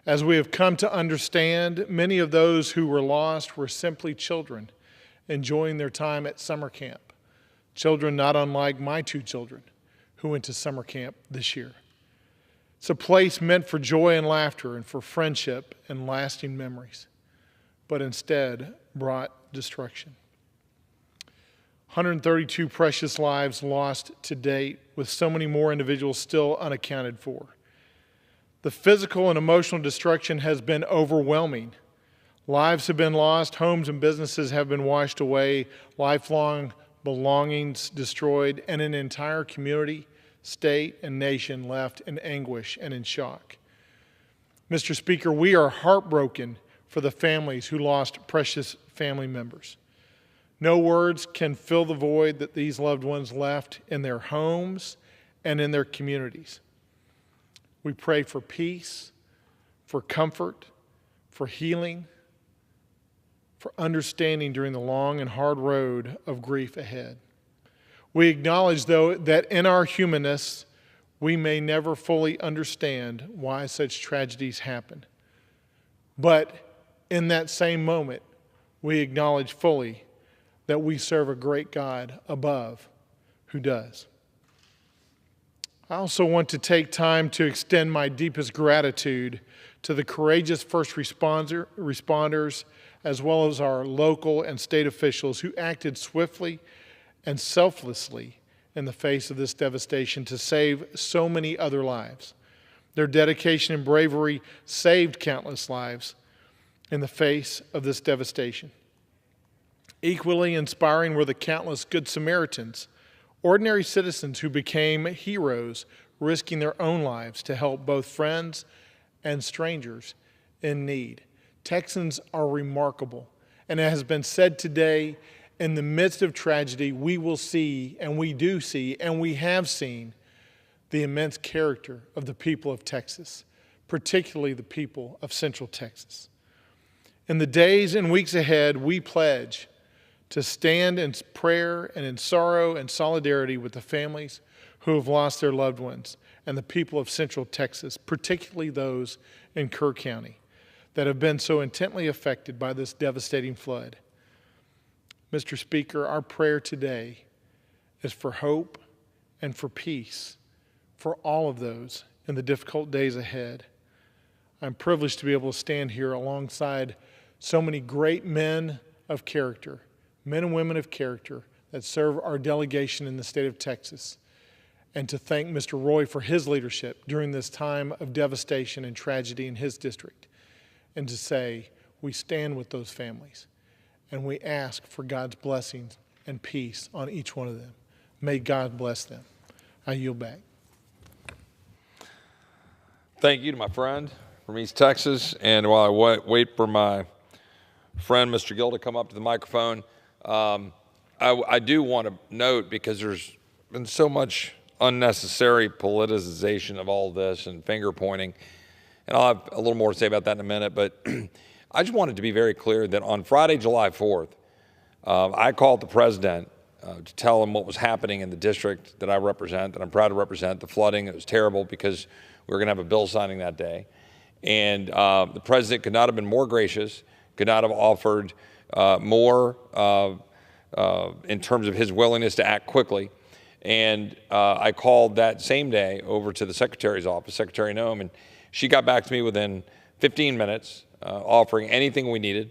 As we have come to understand, many of those who were lost were simply children enjoying their time at summer camp. Children not unlike my two children who went to summer camp this year. It's a place meant for joy and laughter and for friendship and lasting memories, but instead brought destruction. 132 precious lives lost to date, with so many more individuals still unaccounted for. The physical and emotional destruction has been overwhelming. Lives have been lost, homes and businesses have been washed away, lifelong belongings destroyed, and an entire community, state, and nation left in anguish and in shock. Mr. Speaker, we are heartbroken for the families who lost precious family members. No words can fill the void that these loved ones left in their homes and in their communities. We pray for peace, for comfort, for healing, for understanding during the long and hard road of grief ahead. We acknowledge, though, that in our humanness, we may never fully understand why such tragedies happen. But in that same moment, we acknowledge fully that we serve a great God above who does. I also want to take time to extend my deepest gratitude to the courageous first responders, as well as our local and state officials who acted swiftly and selflessly in the face of this devastation to save so many other lives. Their dedication and bravery saved countless lives in the face of this devastation. Equally inspiring were the countless Good Samaritans, ordinary citizens who became heroes, risking their own lives to help both friends and strangers in need. Texans are remarkable, and it has been said today, in the midst of tragedy, we will see, and we do see, and we have seen the immense character of the people of Texas, particularly the people of Central Texas. In the days and weeks ahead, we pledge to stand in prayer and in sorrow and solidarity with the families who have lost their loved ones and the people of Central Texas, particularly those in Kerr County that have been so intently affected by this devastating flood. Mr. Speaker, our prayer today is for hope and for peace for all of those in the difficult days ahead. I'm privileged to be able to stand here alongside so many great men of character, men and women of character that serve our delegation in the state of Texas, and to thank Mr. Roy for his leadership during this time of devastation and tragedy in his district, and to say we stand with those families and we ask for God's blessings and peace on each one of them. May God bless them. I yield back. Thank you to my friend from East Texas. And while I wait for my friend, Mr. Gill, to come up to the microphone, I do want to note, because there's been so much unnecessary politicization of all this and finger pointing, and I'll have a little more to say about that in a minute, but I just wanted to be very clear that on Friday, July 4th, I called the president to tell him what was happening in the district that I represent, that I'm proud to represent, the flooding. It was terrible because we were going to have a bill signing that day. And the president could not have been more gracious, could not have offered more in terms of his willingness to act quickly. And I called that same day over to the secretary's office, Secretary Noem, and she got back to me within 15 minutes, offering anything we needed,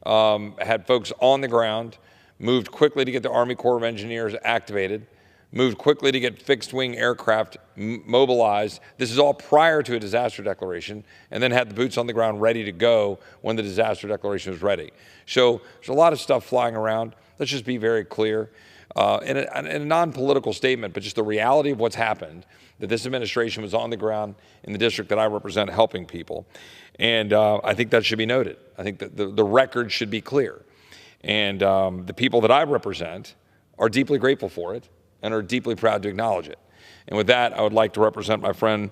had folks on the ground, moved quickly to get the Army Corps of Engineers activated, moved quickly to get fixed-wing aircraft mobilized. This is all prior to a disaster declaration, and then had the boots on the ground ready to go when the disaster declaration was ready. So there's a lot of stuff flying around. Let's just be very clear. In a non-political statement, but just the reality of what's happened, that this administration was on the ground in the district that I represent helping people. And I think that should be noted. I think that the record should be clear. And the people that I represent are deeply grateful for it and are deeply proud to acknowledge it. And with that, I would like to represent my friend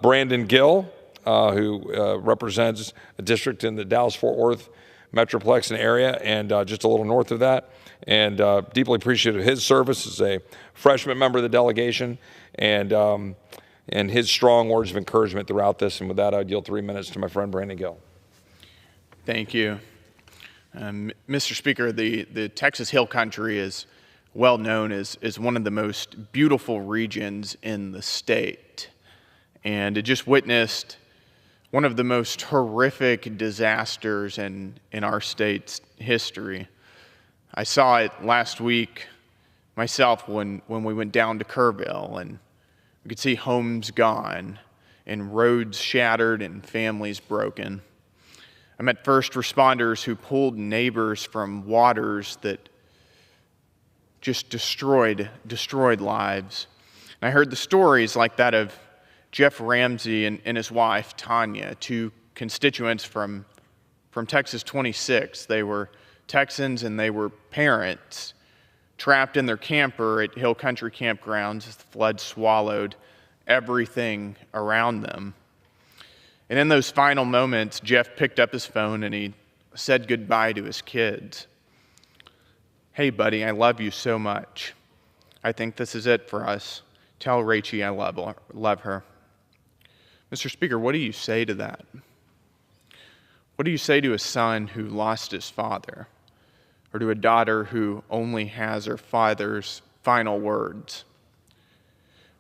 Brandon Gill, who represents a district in the Dallas-Fort Worth Metroplex and area, and just a little north of that. And deeply appreciative of his service as a freshman member of the delegation, and and his strong words of encouragement throughout this. And with that, I'd yield 3 minutes to my friend Brandon Gill. Thank you. Mr. Speaker, the Texas Hill Country is well known as one of the most beautiful regions in the state. And it just witnessed one of the most horrific disasters in our state's history. I saw it last week myself when we went down to Kerrville, and we could see homes gone and roads shattered and families broken. I met first responders who pulled neighbors from waters that just destroyed lives. And I heard the stories like that of Jeff Ramsey and his wife, Tanya, two constituents from Texas 26. They were Texans and they were parents trapped in their camper at Hill Country campgrounds as the flood swallowed everything around them. And in those final moments, Jeff picked up his phone and he said goodbye to his kids. "Hey, buddy, I love you so much. I think this is it for us. Tell Rachie I love her." Mr. Speaker, what do you say to that? What do you say to a son who lost his father, or to a daughter who only has her father's final words?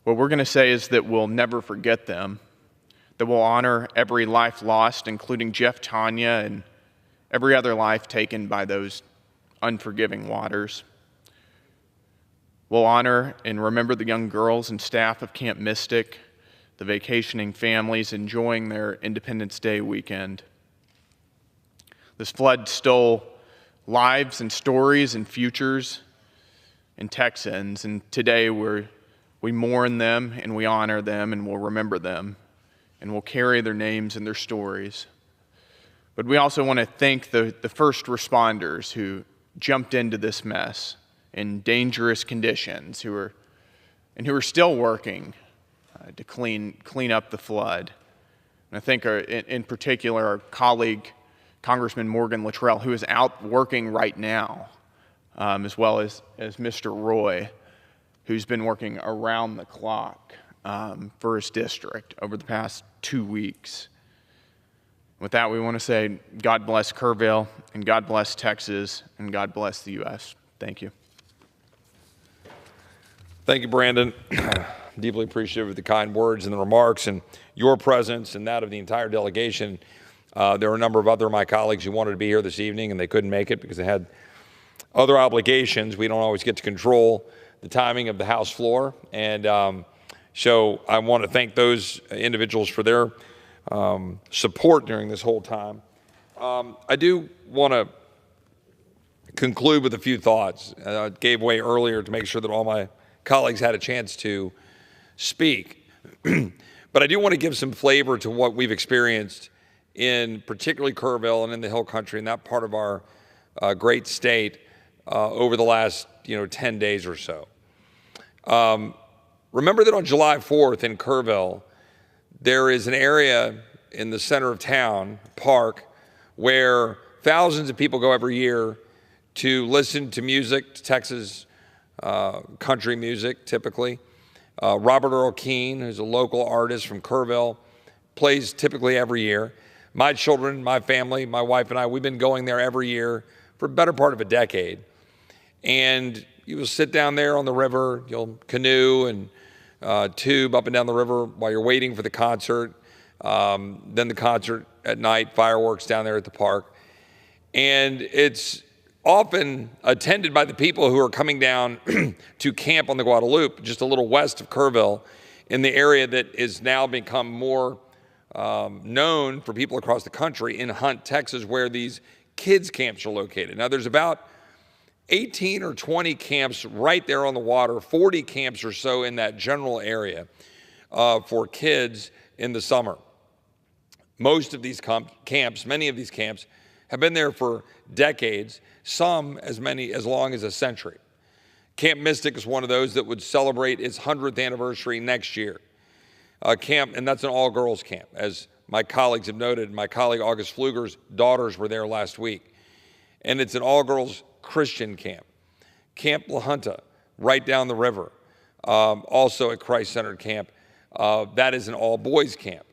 What we're going to say is that we'll never forget them, that we'll honor every life lost, including Jeff, Tanya, and every other life taken by those unforgiving waters. We'll honor and remember the young girls and staff of Camp Mystic, the vacationing families enjoying their Independence Day weekend. This flood stole lives and stories and futures in Texans, and today we mourn them and we honor them and we'll remember them and we'll carry their names and their stories. But we also want to thank the first responders who jumped into this mess in dangerous conditions, who are still working to clean up the flood. And I think in particular our colleague, Congressman Morgan Luttrell, who is out working right now, as well as Mr. Roy, who's been working around the clock for his district over the past 2 weeks. With that, we want to say God bless Kerrville, and God bless Texas, and God bless the U.S. Thank you. Thank you, Brandon. Deeply appreciative of the kind words and the remarks and your presence and that of the entire delegation. There were a number of other of my colleagues who wanted to be here this evening, and they couldn't make it because they had other obligations. We don't always get to control the timing of the House floor. And so I want to thank those individuals for their support during this whole time. I do want to conclude with a few thoughts. I gave way earlier to make sure that all my colleagues had a chance to speak. But I do want to give some flavor to what we've experienced in particularly Kerrville and in the Hill Country, in that part of our great state, over the last 10 days or so. Remember that on July 4th in Kerrville, there is an area in the center of town, park, where thousands of people go every year to listen to music, to Texas country music, typically. Robert Earl Keen, who's a local artist from Kerrville, plays typically every year. My children, my family, my wife and I, we've been going there every year for the better part of a decade. And you will sit down there on the river, you'll canoe and tube up and down the river while you're waiting for the concert. Then the concert at night, fireworks down there at the park. And it's often attended by the people who are coming down to camp on the Guadalupe, just a little west of Kerrville, in the area that is now become more known for people across the country in Hunt, Texas, where these kids camps are located. Now, there's about 18 or 20 camps right there on the water, 40 camps or so in that general area for kids in the summer. Most of these camps, many of these camps, have been there for decades, some as long as a century. Camp Mystic is one of those that would celebrate its 100th anniversary next year. And that's an all-girls camp, as my colleagues have noted. My colleague August Pfluger's daughters were there last week. And it's an all-girls Christian camp. Camp La Junta, right down the river, also a Christ-centered camp. That is an all-boys camp.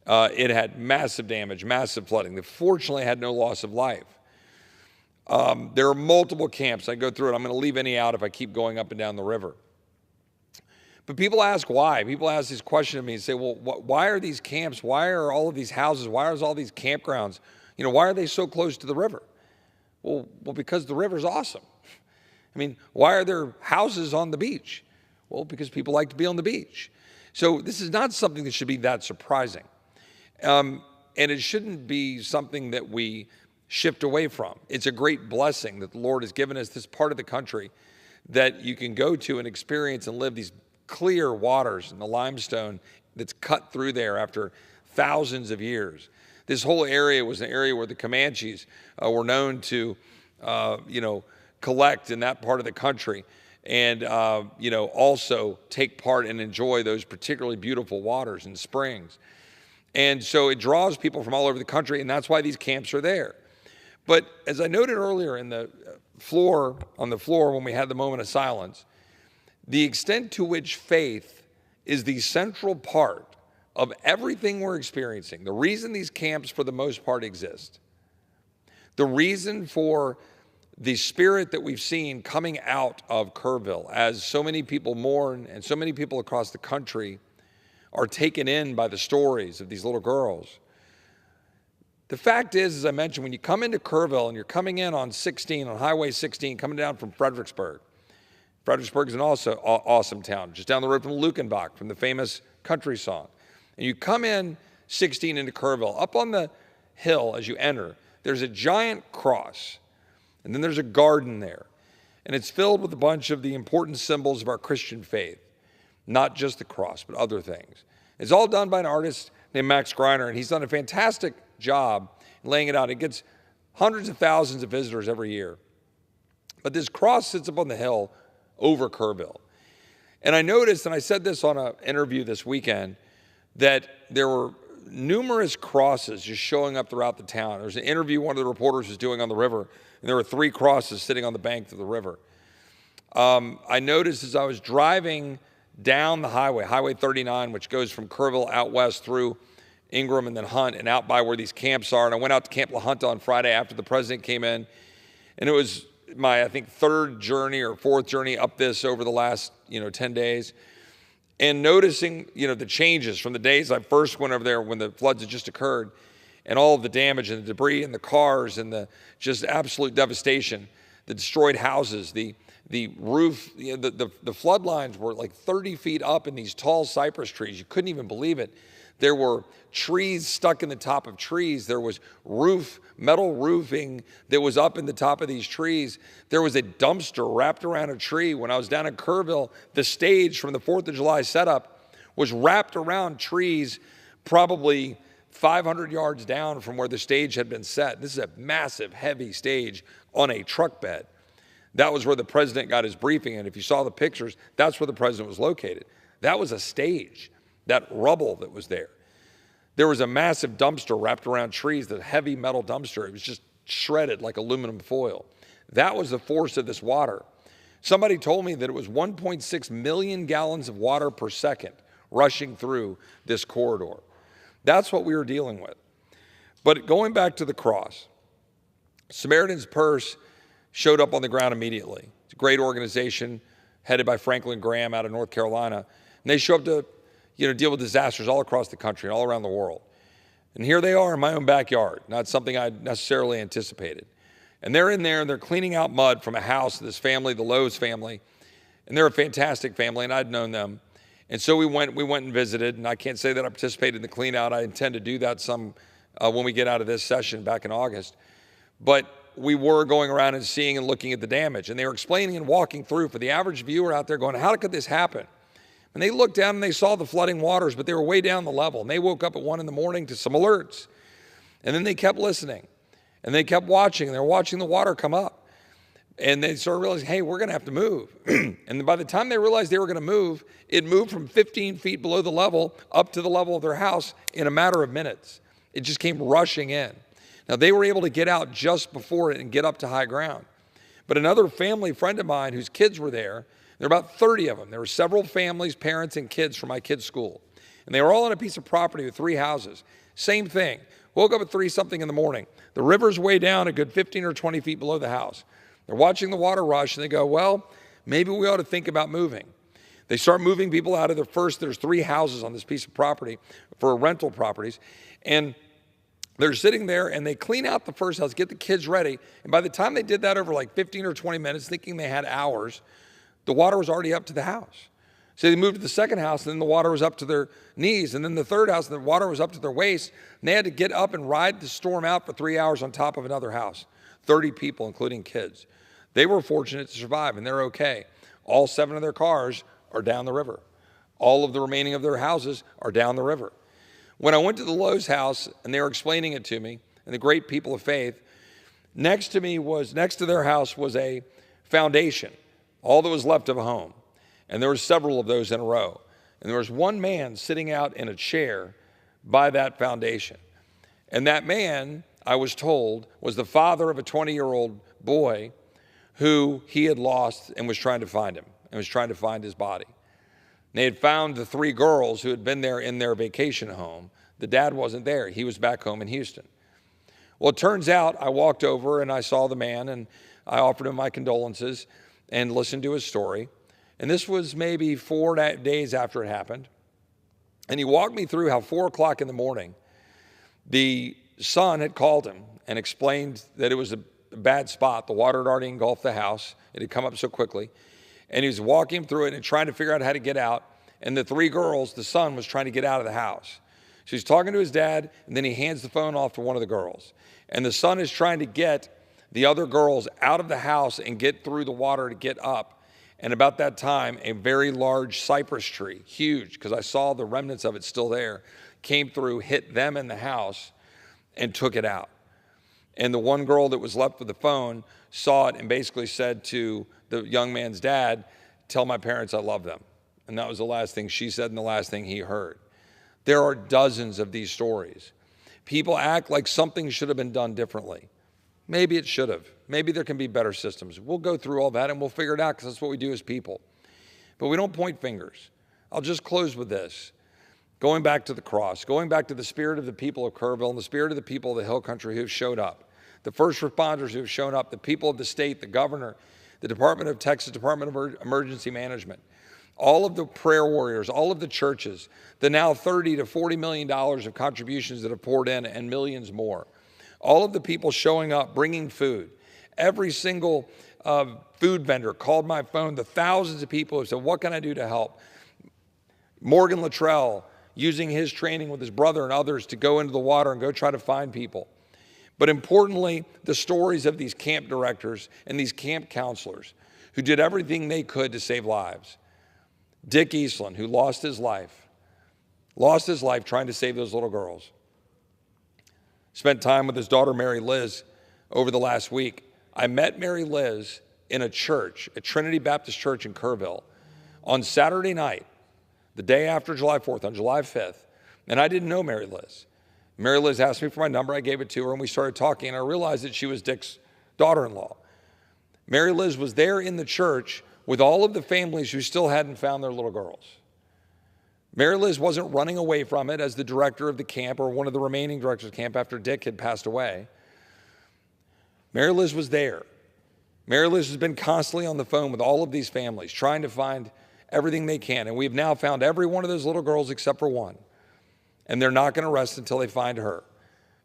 It had massive damage, massive flooding. They fortunately had no loss of life. There are multiple camps. I go through it. I'm going to leave any out if I keep going up and down the river. But people ask why. People ask this question of me and say, well, why are these camps? Why are all of these houses? Why are all these campgrounds? You know, why are they so close to the river? Well, because the river's awesome. I mean, why are there houses on the beach? Well, because people like to be on the beach. So this is not something that should be that surprising. And it shouldn't be something that we shift away from. It's a great blessing that the Lord has given us this part of the country that you can go to and experience and live these clear waters and the limestone that's cut through there after thousands of years. This whole area was an area where the Comanches were known to, collect in that part of the country and, also take part and enjoy those particularly beautiful waters and springs. And so it draws people from all over the country, and that's why these camps are there. But as I noted earlier on the floor when we had the moment of silence, the extent to which faith is the central part of everything we're experiencing, the reason these camps for the most part exist, the reason for the spirit that we've seen coming out of Kerrville as so many people mourn and so many people across the country are taken in by the stories of these little girls. The fact is, as I mentioned, when you come into Kerrville and you're coming in on Highway 16, coming down from Fredericksburg is an also awesome town, just down the road from Lukenbach, from the famous country song. And you come in 16 into Kerrville, up on the hill as you enter, there's a giant cross, and then there's a garden there. And it's filled with a bunch of the important symbols of our Christian faith, not just the cross, but other things. It's all done by an artist named Max Greiner, and he's done a fantastic job laying it out. It gets hundreds of thousands of visitors every year. But this cross sits up on the hill over Kerrville. And I noticed, and I said this on an interview this weekend, that there were numerous crosses just showing up throughout the town. There was an interview one of the reporters was doing on the river, and there were 3 crosses sitting on the bank of the river. I noticed as I was driving down the Highway 39, which goes from Kerrville out west through Ingram and then Hunt and out by where these camps are. And I went out to Camp La Junta on Friday after the president came in. And it was my, I think, 3rd journey or 4th journey up this over the last, 10 days. And noticing, the changes from the days I first went over there when the floods had just occurred and all of the damage and the debris and the cars and the just absolute devastation, the destroyed houses, the roof, the flood lines were like 30 feet up in these tall cypress trees. You couldn't even believe it. There were trees stuck in the top of trees. There was metal roofing that was up in the top of these trees. There was a dumpster wrapped around a tree. When I was down in Kerrville, the stage from the 4th of July setup was wrapped around trees probably 500 yards down from where the stage had been set. This is a massive, heavy stage on a truck bed. That was where the president got his briefing, and if you saw the pictures, that's where the president was located. That was a stage, that rubble that was there. There was a massive dumpster wrapped around trees, the heavy metal dumpster. It was just shredded like aluminum foil. That was the force of this water. Somebody told me that it was 1.6 million gallons of water per second rushing through this corridor. That's what we were dealing with. But going back to the cross, Samaritan's Purse showed up on the ground immediately. It's a great organization headed by Franklin Graham out of North Carolina. And they show up to deal with disasters all across the country and all around the world. And here they are in my own backyard, not something I necessarily anticipated. And they're in there and they're cleaning out mud from a house of this family, the Lowe's family. And they're a fantastic family, and I'd known them. And so we went and visited, and I can't say that I participated in the clean out. I intend to do that when we get out of this session back in August. But we were going around and seeing and looking at the damage. And they were explaining and walking through for the average viewer out there going, how could this happen? And they looked down and they saw the flooding waters, but they were way down the level. And they woke up at 1 in the morning to some alerts. And then they kept listening. And they kept watching. And they were watching the water come up. And they started realizing, hey, we're going to have to move. And by the time they realized they were going to move, it moved from 15 feet below the level up to the level of their house in a matter of minutes. It just came rushing in. Now, they were able to get out just before it and get up to high ground. But another family friend of mine whose kids were there were about 30 of them. There were several families, parents, and kids from my kids' school. And they were all on a piece of property with 3 houses. Same thing. Woke up at 3-something in the morning. The river's way down a good 15 or 20 feet below the house. They're watching the water rush, and they go, well, maybe we ought to think about moving. They start moving people out of there's 3 houses on this piece of property for rental properties. And they're sitting there, and they clean out the first house, get the kids ready. And by the time they did that over like 15 or 20 minutes, thinking they had hours, the water was already up to the house. So they moved to the second house, and then the water was up to their knees. And then the third house, the water was up to their waist. And they had to get up and ride the storm out for 3 hours on top of another house. 30 people, including kids. They were fortunate to survive, and they're okay. All 7 of their cars are down the river. All of the remaining of their houses are down the river. When I went to the Lowe's house, and they were explaining it to me, and the great people of faith, next to their house was a foundation, all that was left of a home. And there were several of those in a row. And there was one man sitting out in a chair by that foundation. And that man, I was told, was the father of a 20-year-old boy who he had lost and was trying to find him, and was trying to find his body. And they had found the 3 girls who had been there in their vacation home. The dad wasn't there. He was back home in Houston. Well, it turns out I walked over and I saw the man, and I offered him my condolences and listened to his story. And this was maybe 4 days after it happened. And he walked me through how 4 o'clock in the morning, the son had called him and explained that it was a bad spot. The water had already engulfed the house. It had come up so quickly. And he was walking through it and trying to figure out how to get out. And the 3 girls, the son was trying to get out of the house. So he's talking to his dad, and then he hands the phone off to one of the girls. And the son is trying to get the other girls out of the house and get through the water to get up. And about that time, a very large cypress tree, huge, because I saw the remnants of it still there, came through, hit them in the house, and took it out. And the one girl that was left with the phone saw it and basically said to the young man's dad, tell my parents I love them. And that was the last thing she said and the last thing he heard. There are dozens of these stories. People act like something should have been done differently. Maybe it should have. Maybe there can be better systems. We'll go through all that and we'll figure it out, because that's what we do as people. But we don't point fingers. I'll just close with this. Going back to the cross, going back to the spirit of the people of Kerrville and the spirit of the people of the Hill Country who have showed up, the first responders who have shown up, the people of the state, the governor, the Department of Texas Department of Emergency Management, all of the prayer warriors, all of the churches, the now $30 to $40 million of contributions that have poured in, and millions more. All of the people showing up, bringing food. Every single food vendor called my phone. The thousands of people who said, what can I do to help? Morgan Luttrell using his training with his brother and others to go into the water and go try to find people. But importantly, the stories of these camp directors and these camp counselors who did everything they could to save lives. Dick Eastland, who lost his life trying to save those little girls. Spent time with his daughter, Mary Liz, over the last week. I met Mary Liz in a church, at Trinity Baptist Church in Kerrville, on Saturday night, the day after July 4th, on July 5th, and I didn't know Mary Liz. Mary Liz asked me for my number, I gave it to her, and we started talking, and I realized that she was Dick's daughter-in-law. Mary Liz was there in the church with all of the families who still hadn't found their little girls. Mary Liz wasn't running away from it as the director of the camp or one of the remaining directors of the camp after Dick had passed away. Mary Liz was there. Mary Liz has been constantly on the phone with all of these families, trying to find everything they can. And we've now found every one of those little girls except for one. And they're not going to rest until they find her.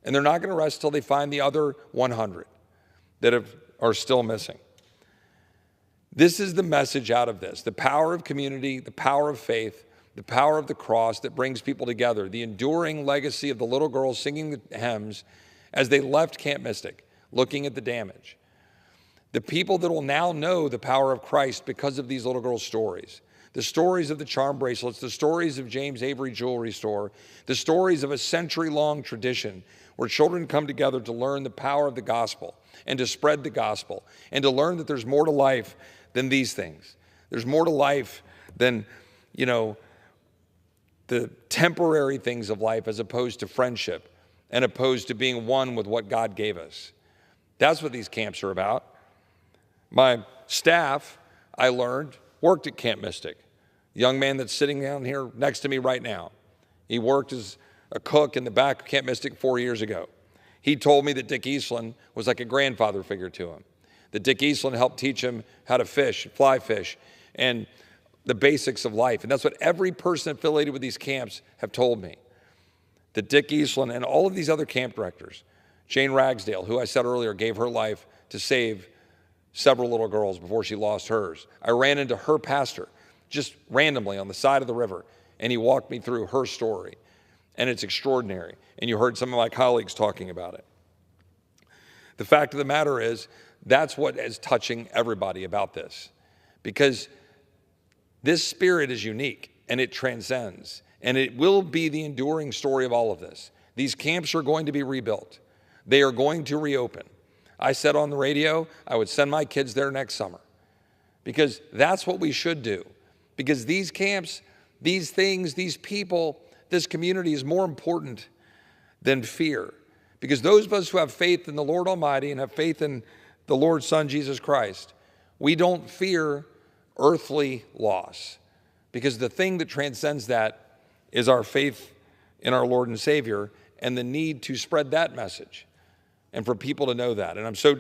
And they're not going to rest until they find the other 100 that are still missing. This is the message out of this: the power of community, the power of faith, the power of the cross that brings people together, the enduring legacy of the little girls singing the hymns as they left Camp Mystic, looking at the damage. The people that will now know the power of Christ because of these little girls' stories. The stories of the charm bracelets, the stories of James Avery Jewelry Store, the stories of a century-long tradition where children come together to learn the power of the gospel and to spread the gospel and to learn that there's more to life than these things. There's more to life than, the temporary things of life, as opposed to friendship and opposed to being one with what God gave us. That's what these camps are about. My staff, I learned, worked at Camp Mystic. The young man that's sitting down here next to me right now. He worked as a cook in the back of Camp Mystic 4 years ago. He told me that Dick Eastland was like a grandfather figure to him, that Dick Eastland helped teach him how to fish, fly fish, and the basics of life. And that's what every person affiliated with these camps have told me, that Dick Eastland and all of these other camp directors, Jane Ragsdale, who I said earlier gave her life to save several little girls before she lost hers. I ran into her pastor just randomly on the side of the river, and he walked me through her story. And it's extraordinary. And you heard some of my colleagues talking about it. The fact of the matter is, that's what is touching everybody about this. Because this spirit is unique, and it transcends. And it will be the enduring story of all of this. These camps are going to be rebuilt. They are going to reopen. I said on the radio, I would send my kids there next summer. Because that's what we should do. Because these camps, these things, these people, this community is more important than fear. Because those of us who have faith in the Lord Almighty and have faith in the Lord's Son, Jesus Christ, we don't fear earthly loss. Because the thing that transcends that is our faith in our Lord and Savior and the need to spread that message and for people to know that. And I'm so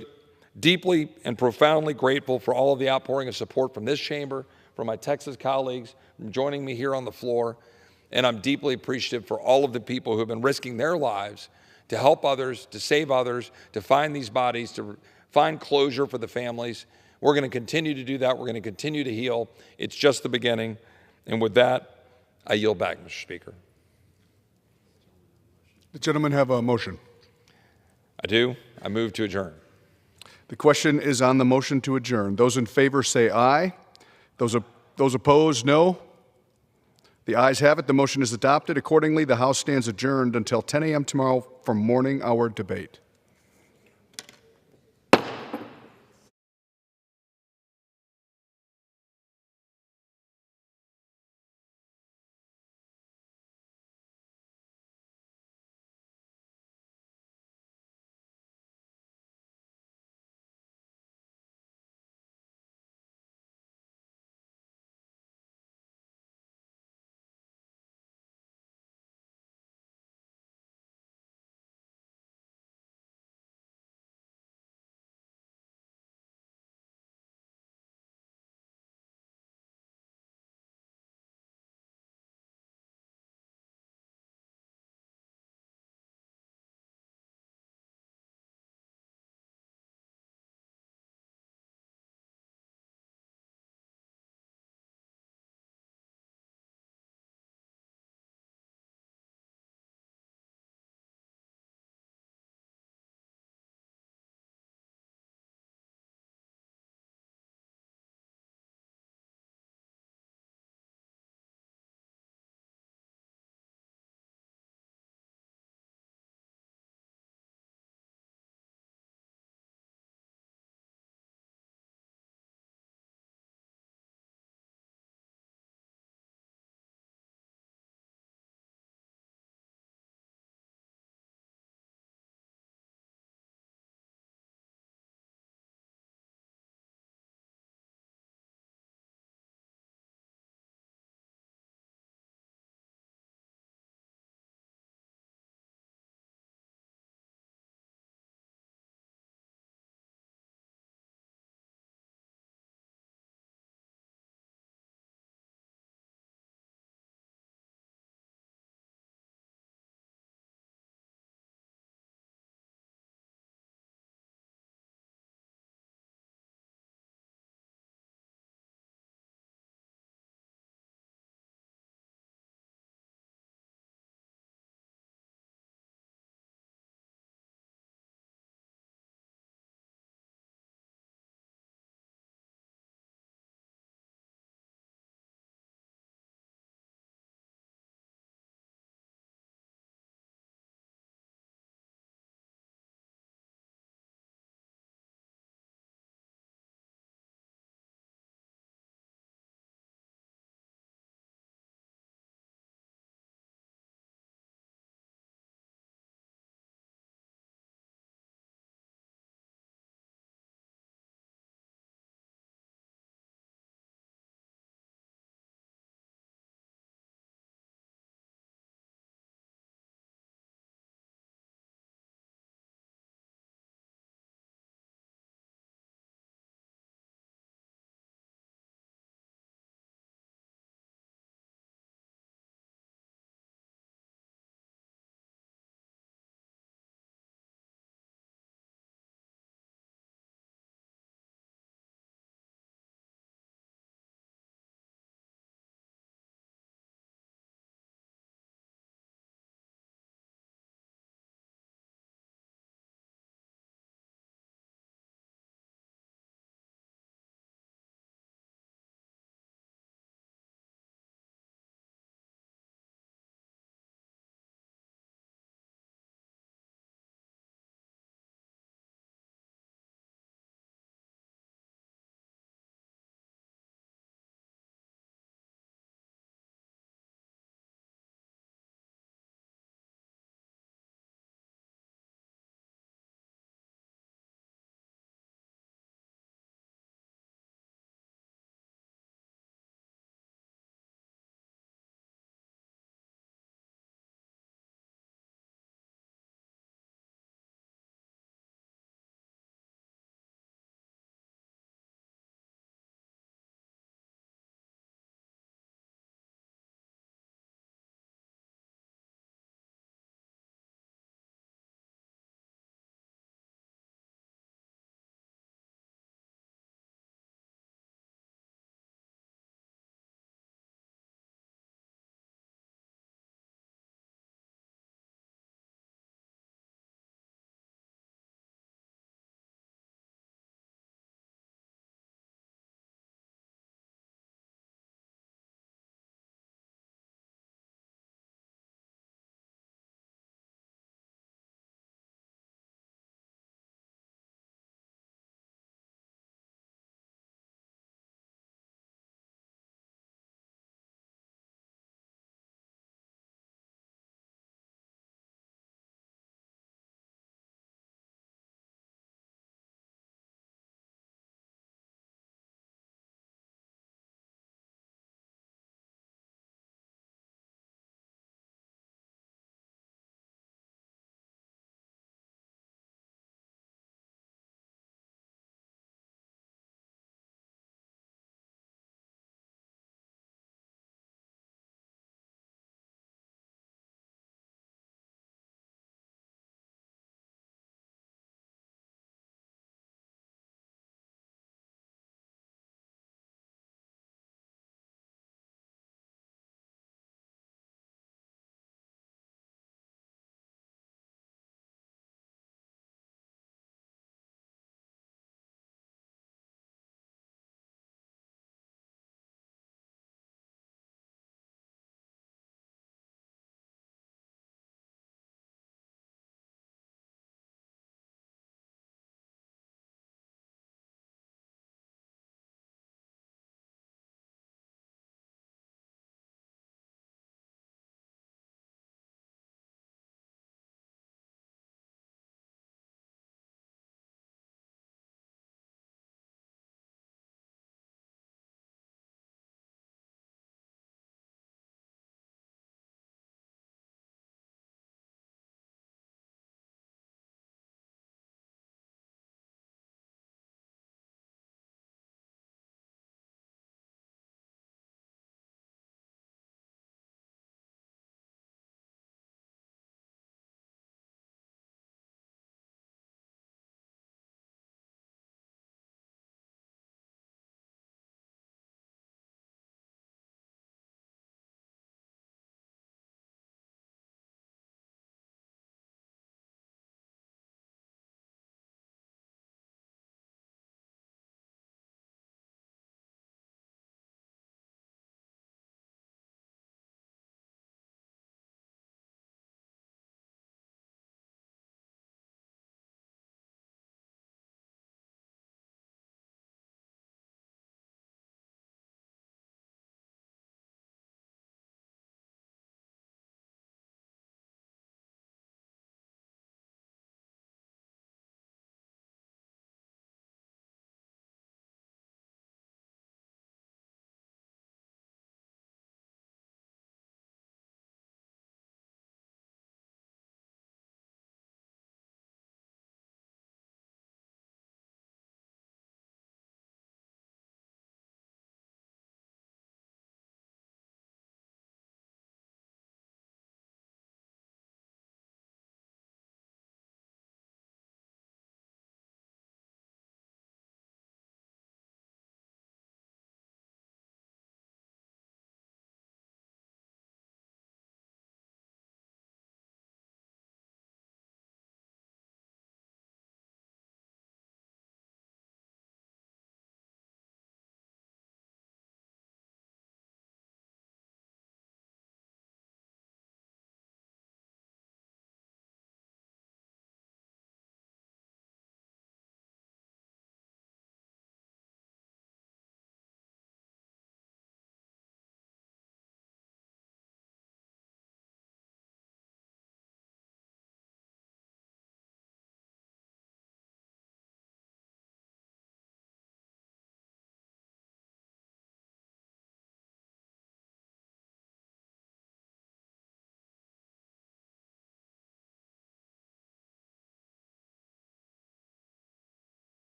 deeply and profoundly grateful for all of the outpouring of support from this chamber, from my Texas colleagues, from joining me here on the floor. And I'm deeply appreciative for all of the people who have been risking their lives to help others, to save others, to find these bodies, to find closure for the families. We're going to continue to do that. We're going to continue to heal. It's just the beginning. And with that, I yield back, Mr. Speaker. The gentleman have a motion. I do. I move to adjourn. The question is on the motion to adjourn. Those in favor say aye. Those opposed, no. The ayes have it. The motion is adopted. Accordingly, the House stands adjourned until 10 a.m. tomorrow for morning hour debate.